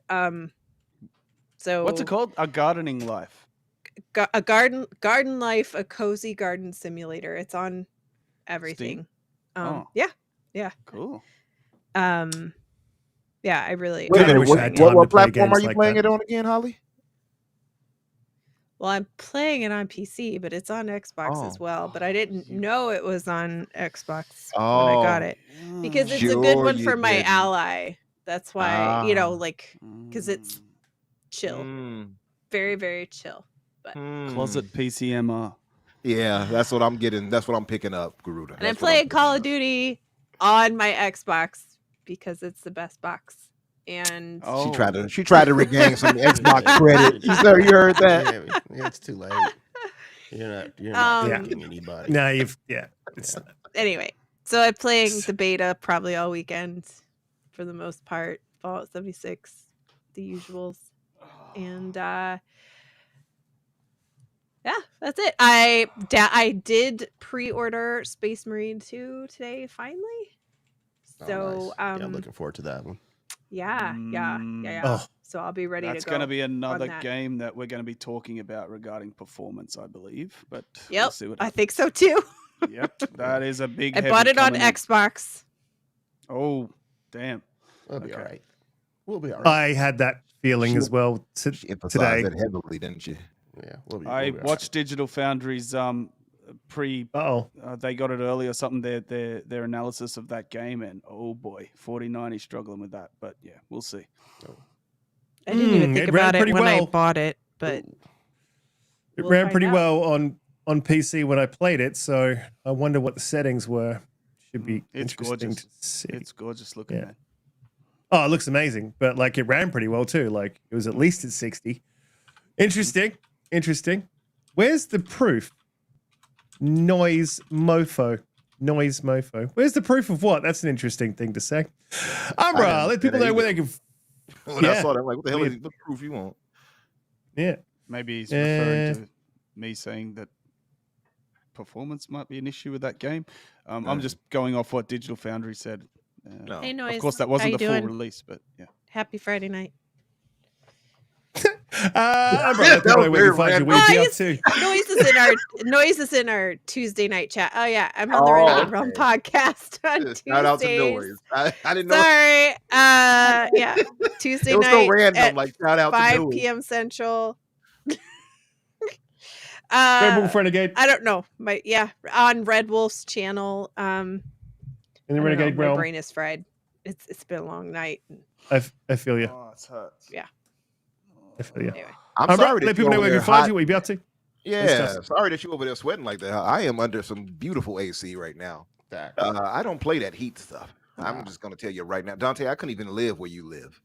So What's it called? A gardening life. A garden life, a cozy garden simulator. It's on everything. Oh. Yeah. Cool. Yeah, I really. Wait a I minute. wish I had What time to play platform are games you like playing that. it on again, Holly? Well, I'm playing it on PC, but it's on Xbox as Oh. well. But I didn't know it was on Xbox when I Oh. got it because it's a good Sure one you for my didn't. ally. That's why, Ah. like, because it's chill, Mm, very, very chill. But Closet PCMR. Yeah, that's what I'm getting. That's what I'm picking up, Garuda. and I'm That's what playing Call of picking up. Duty on my Xbox because it's the best box. And Oh. She tried to regain some Xbox credit. You heard that? Yeah, it's too late. You're not Yeah. thanking anybody. No, it's anyway, so I'm playing the beta probably all weekend for the most part. Fallout 76, the usuals, and yeah, that's it. I did pre-order Space Marine 2 today finally. So Oh, nice. Yeah, I'm looking forward to that one. yeah. Oh. So I'll be ready That's to go. going to be another that. game that we're going to be talking about regarding performance, I believe. But Yep, we'll see what I think so too. Yep, that is a big. I heavy bought it on coming in. Xbox. Oh, damn! We'll be Okay. all right. We'll be all right. I had that feeling She- as well She emphasized today. that heavily, didn't you? Yeah, we'll be. I we'll be all watched Digital Foundry's Oh, they got it early or something. Their analysis of that game, and oh boy, 49 is struggling with that. But yeah, we'll see. I didn't even it think ran about it pretty when I well. bought it, but it we'll ran find pretty out. well on PC when I played it. So I wonder what the settings were. Should be It's interesting gorgeous. to see. It's gorgeous looking, Yeah. man. Oh, it looks amazing, but like it ran pretty well too. Like it was at least at 60. Interesting. Where's the proof? Noise mofo. Where's the proof of what? That's an interesting thing to say. Umbra, didn't let people get it know where either. they can. When I Yeah. saw that, I'm like, what the hell Weird. is the proof you want? Yeah. Maybe he's referring to me saying that performance might be an issue with that game. I'm just going off what Digital Foundry said. No. Hey, Noise. Of course, that how wasn't you the full doing? release, but yeah. Happy Friday night. Umbra, let people know where you can find you. What you be up to? Noise is in our Tuesday night chat. Oh yeah, I'm on the Oh, Renegade Realm okay. podcast on Tuesdays. Shout out to Noise. I didn't know. Sorry. Yeah. Tuesday It was night so random. at Like shout out to 5 Noise. p.m. Central. Red Wolf Renegade I don't know. On Red Wolf's channel. in the I don't know, Renegade my realm. brain is fried. It's been a long night. I feel you. Oh, it hurts. Yeah. I feel you. Anyway. I'm Umbra, sorry that let people you know over where they there can find hot. you. What you be up to? Yeah, stuff. sorry that you over there sweating like that. I am under some beautiful AC right now. That. I don't play that heat stuff. I'm just gonna tell you right now, Donte. I couldn't even live where you live.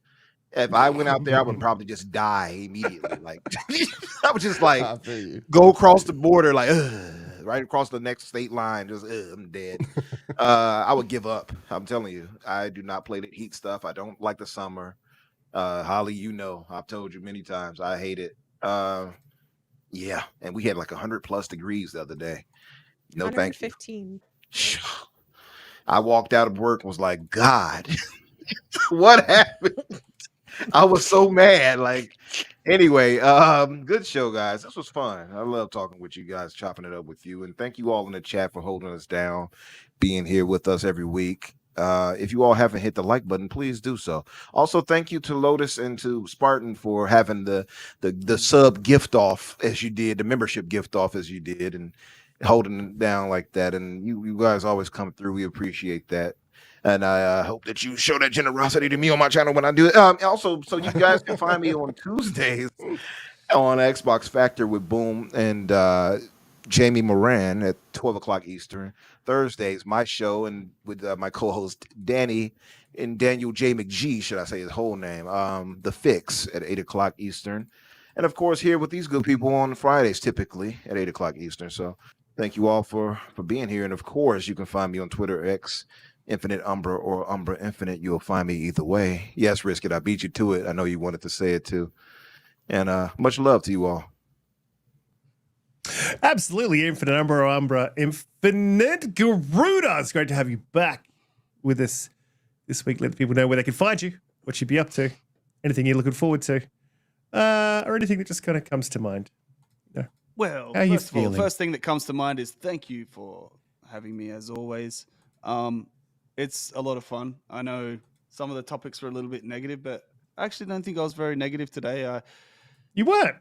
If I went out there, I would probably just die immediately. Like I would just like I feel you. go across the border, like right across the next state line. Just I'm dead. I would give up. I'm telling you, I do not play the heat stuff. I don't like the summer. Holly, you know, I've told you many times, I hate it. Yeah, and we had like 100+ degrees the other day. No, thank you. 115. I walked out of work and was like, God, what happened? I was so mad. Like, anyway, good show, guys. This was fun. I love talking with you guys, chopping it up with you. And thank you all in the chat for holding us down, being here with us every week. If you all haven't hit the like button, please do so. Also, thank you to Lotus and to Spartan for having the sub gift off as you did, the membership gift off as you did, and holding it down like that. And you guys always come through. We appreciate that. And I hope that you show that generosity to me on my channel when I do it. Also, so you guys can find me on Tuesdays on Xbox Factor with Boom and Jamie Moran at 12 o'clock Eastern. Thursdays, my show, and with my co-host Danny and Daniel J. McGee, should I say his whole name, The Fix at 8 o'clock Eastern. And of course, here with these good people on Fridays, typically at 8 o'clock Eastern. So Thank you all for being here. And of course, you can find me on Twitter X, Infinite Umbra or Umbra Infinite. You'll find me either way. Yes, Riskit, I beat you to it. I know you wanted to say it too. And much love to you all. Absolutely, Infinite Umbra, Umbra Infinite. Garuda, it's great to have you back with us this week. Let the people know where they can find you, what you'd be up to, anything you're looking forward to, or anything that just kind of comes to mind. No. Well, How are you first of all, feeling? first thing that comes to mind is thank you for having me as always. It's a lot of fun. I know some of the topics were a little bit negative, but I actually don't think I was very negative today. You weren't.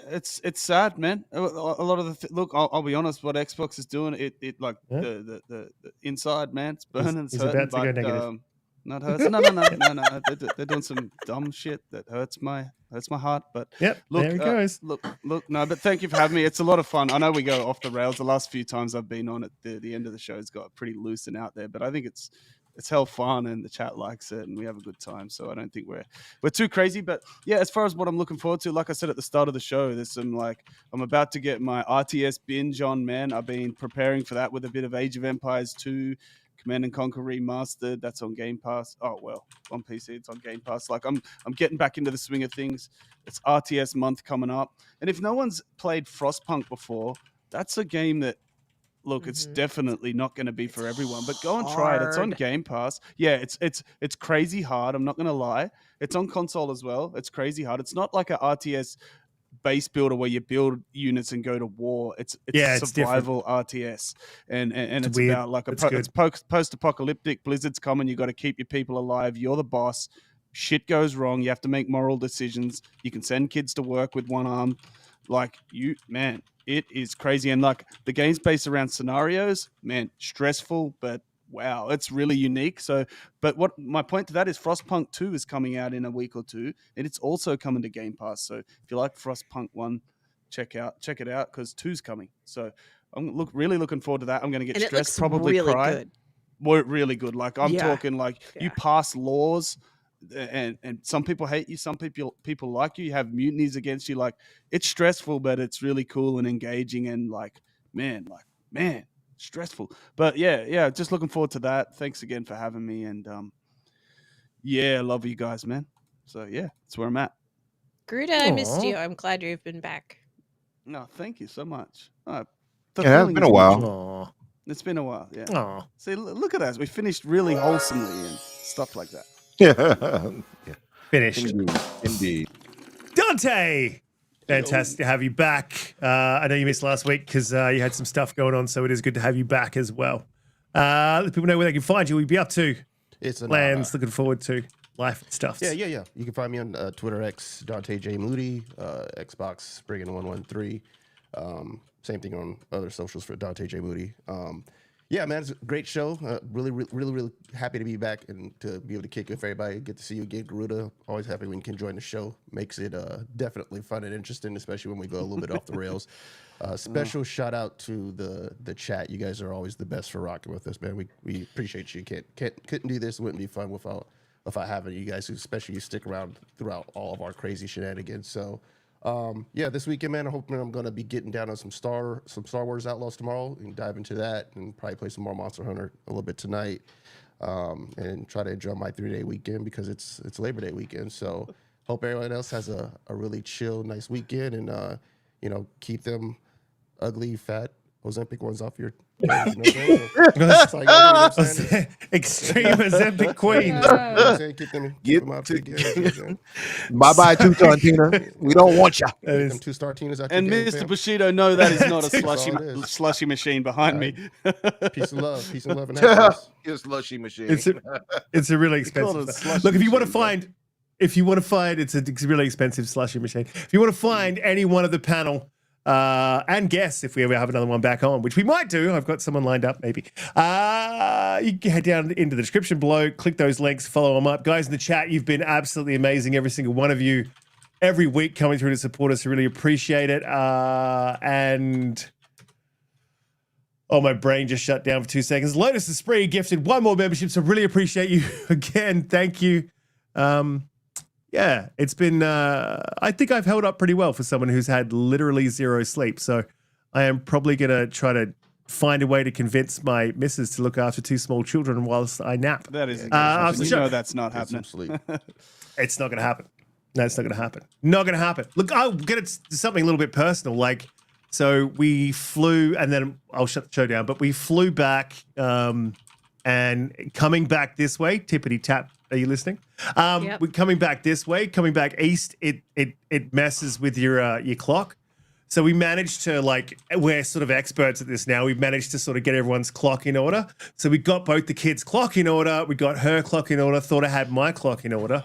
It's sad, man. A lot of the look. I'll be honest. What Xbox is doing, it like Yeah. the inside, man. It's burning. It's He's hurting. about to go But negative. not hurts. No. They're doing some dumb shit that hurts my heart. But Yep, look, there he goes. look. No, but thank you for having me. It's a lot of fun. I know we go off the rails. The last few times I've been on it, the end of the show's got pretty loose and out there. But I think it's hell fun, and the chat likes it, and we have a good time. So I don't think we're too crazy. But yeah, as far as what I'm looking forward to, like I said at the start of the show, there's some I'm about to get my RTS binge on. Man, I've been preparing for that with a bit of Age of Empires 2. Command and Conquer Remastered, that's on Game Pass. Oh well, on PC, it's on Game Pass. I'm getting back into the swing of things. It's RTS month coming up, and if no one's played Frostpunk before, that's a game that it's definitely not going to be for everyone. But go and try it. It's on Game Pass. Yeah, it's crazy hard. I'm not going to lie. It's on console as well. It's crazy hard. It's not like a RTS base builder where you build units and go to war. It's survival RTS, and it's weird. about like it's post-apocalyptic. Blizzard's coming. You got to keep your people alive. You're the boss. Shit goes wrong. You have to make moral decisions. You can send kids to work with one arm. It is crazy. And the game's based around scenarios. Man, stressful, but wow, it's really unique. So, but what my point to that is Frostpunk 2 is coming out in a week or two, and it's also coming to Game Pass. So if you like Frostpunk 1, check it out because 2's coming. So I'm really looking forward to that. I'm going to get stressed, probably really cry. good. Really good. I'm talking you pass laws, and some people hate you, some people like you. You have mutinies against you. It's stressful, but it's really cool and engaging, and man. Stressful, but yeah, just looking forward to that. Thanks again for having me, and love you guys, man. So yeah, that's where I'm at. Garuda, I missed you. I'm glad you've been back. No, thank you so much. It's been a while. Aw. It's been a while. Yeah. Aw. See, look at us. We finished really wholesomely and stuff like that. Yeah. Finished. Indeed. Donte! Fantastic to have you back. I know you missed last week because you had some stuff going on, so it is good to have you back as well. Let people know where they can find you. We'll be up to It's an plans, looking forward to life and stuff. Yeah. You can find me on Twitter X, Donte J Moody, Xbox Spriggan113. Same thing on other socials for Donte J Moody. Yeah, man, it's a great show. Really happy to be back and to be able to kick it with everybody. Get to see you again, Garuda. Always happy when you can join the show. Makes it definitely fun and interesting, especially when we go a little bit off the rails. Special shout out to the chat. You guys are always the best for rocking with us, man. We appreciate you. Couldn't do this. It wouldn't be fun without having you guys, especially you stick around throughout all of our crazy shenanigans. So. This weekend, man, I'm going to be getting down on some Star Wars Outlaws tomorrow and dive into that and probably play some more Monster Hunter a little bit tonight, and try to enjoy my 3-day weekend because it's Labor Day weekend. So hope everyone else has a really chill, nice weekend, and keep them ugly, fat Ozempic ones off your. Extreme Ozempic queen. Bye bye, two-ton Tina. We don't want you. Them 2-star Tinas out And your game, Mr. fam. Bushido, no, that is not a That's all it is. slushy machine behind me. Peace and love, and happiness. Your slushy machine. It's a really called it a expensive. slushy Look, if you want to machine, find, it's a really expensive slushy machine. If you want to find any one of the panel and guests, if we ever have another one back on, which we might do, I've got someone lined up maybe. You can head down into the description below, click those links, follow them up. Guys in the chat, you've been absolutely amazing, every single one of you, every week coming through to support us. I really appreciate it. And my brain just shut down for 2 seconds. Lotus the Spree gifted 1 more membership, so really appreciate you again. Thank you. Yeah, it's been, I think I've held up pretty well for someone who's had literally 0 sleep. So I am probably going to try to find a way to convince my missus to look after 2 small children whilst I nap. That is, was you sure- know that's not Get some happening. sleep. It's not going to happen. No, it's not going to happen. Not going to happen. Look, I'll get it to something a little bit personal. Like, so we flew, and then I'll shut the show down. But we flew back, and coming back this way, tippity tap. Are you listening? Yep. We're coming back this way, coming back east. It messes with your clock. So we managed to, like, we're sort of experts at this now. We've managed to sort of get everyone's clock in order. So we got both the kids' clock in order. We got her clock in order. Thought I had my clock in order.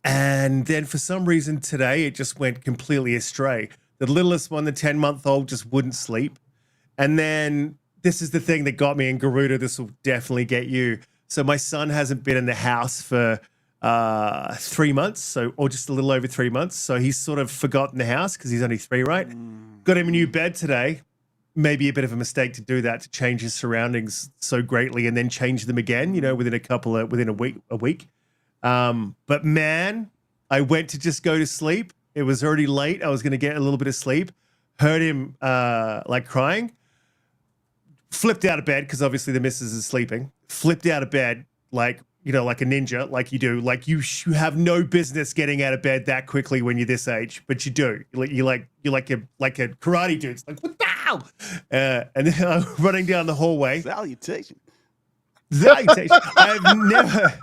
And then for some reason today, it just went completely astray. The littlest one, the 10-month-old, just wouldn't sleep. And then this is the thing that got me, and Garuda, this will definitely get you. So my son hasn't been in the house for 3 months, or just a little over 3 months. So he's sort of forgotten the house because he's only 3, right? Got him a new bed today. Maybe a bit of a mistake to do that, to change his surroundings so greatly and then change them again, within a week. But man, I went to just go to sleep. It was already late. I was going to get a little bit of sleep. Heard him like crying. Flipped out of bed because obviously the missus is sleeping. Flipped out of bed like a ninja, like you do. Like you have no business getting out of bed that quickly when you're this age, but you do. You're like a karate dude. It's like, what the hell? And then I'm running down the hallway. Salutation. I've never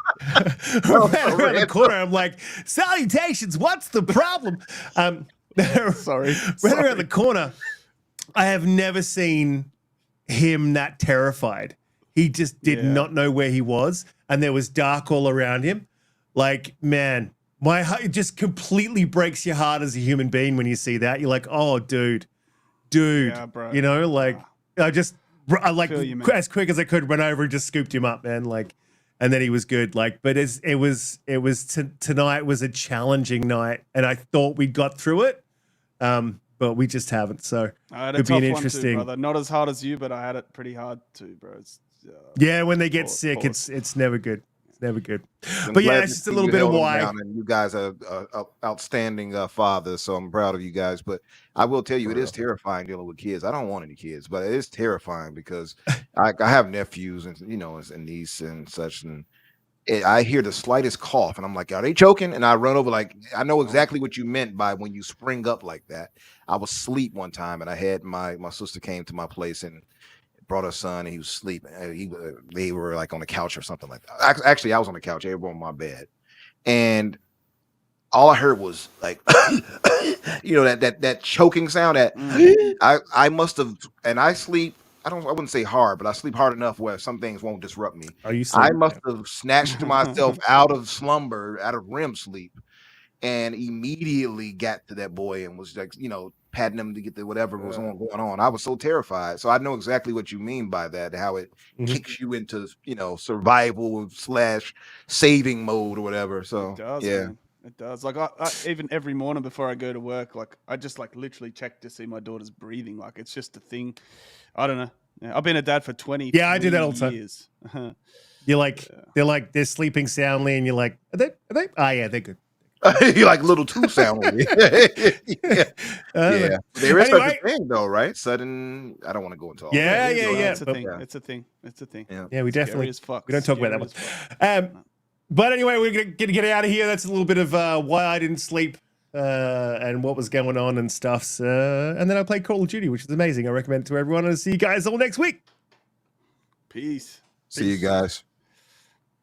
ran around the corner. I'm like, salutations. What's the problem? Sorry. Ran around the corner. I have never seen him that terrified. He just did not know where he was, and there was dark all around him. Like, man, my heart, it just completely breaks your heart as a human being when you see that. You're like, oh, dude, Yeah, bro. I like Feel you, man. as quick as I could run over and just scooped him up, man. Like, and then he was good. Like, but tonight was a challenging night, and I thought we got through it, but we just haven't. So I had a it'd be tough an one interesting. too, brother. Not as hard as you, but I had it pretty hard too, bro. Yeah, when they get sick, pause. it's never good. It's never good. I'm But yeah, glad it's to just a see little you bit of held them why. down, and you guys are outstanding fathers, so I'm proud of you guys. But I will tell you, it is terrifying dealing with kids. I don't want any kids, but it is terrifying because I have nephews and and niece and such, and I hear the slightest cough, and I'm like, are they choking? And I run over, like, I know exactly what you meant by when you spring up like that. I was asleep one time, and I had my sister came to my place and brought her son, and he was sleeping. They were like on the couch or something like that. Actually, I was on the couch. They were on my bed, and all I heard was like, that choking sound. That I must have, and I sleep. I wouldn't say hard, but I sleep hard enough where some things won't disrupt me. Are you? I must have snatched myself out of slumber, out of REM sleep, and immediately got to that boy and was like, patting him to get the whatever was going on. I was so terrified. So I know exactly what you mean by that, how it kicks you into, survival / saving mode or whatever. So It does, yeah. man. It does. Like I even every morning before I go to work, like I just like literally check to see my daughter's breathing. Like it's just a thing. I don't know. Yeah, I've been a dad for 20 Yeah, I do that all the time. years. You're like, they're sleeping soundly, and you're like, are they? Oh yeah, they're good. You're like a little too soundly. Yeah. There is such a thing though, right? Sudden. I don't want to go into all Yeah. It's a but- thing. It's a thing. It's a thing. Yeah, we definitely. Scary as fuck. We don't talk about Scary that as one. fuck. But anyway, we're gonna get out of here. That's a little bit of why I didn't sleep and what was going on and stuff. And then I played Call of Duty, which is amazing. I recommend it to everyone. And I'll see you guys all next week. Peace. See you guys.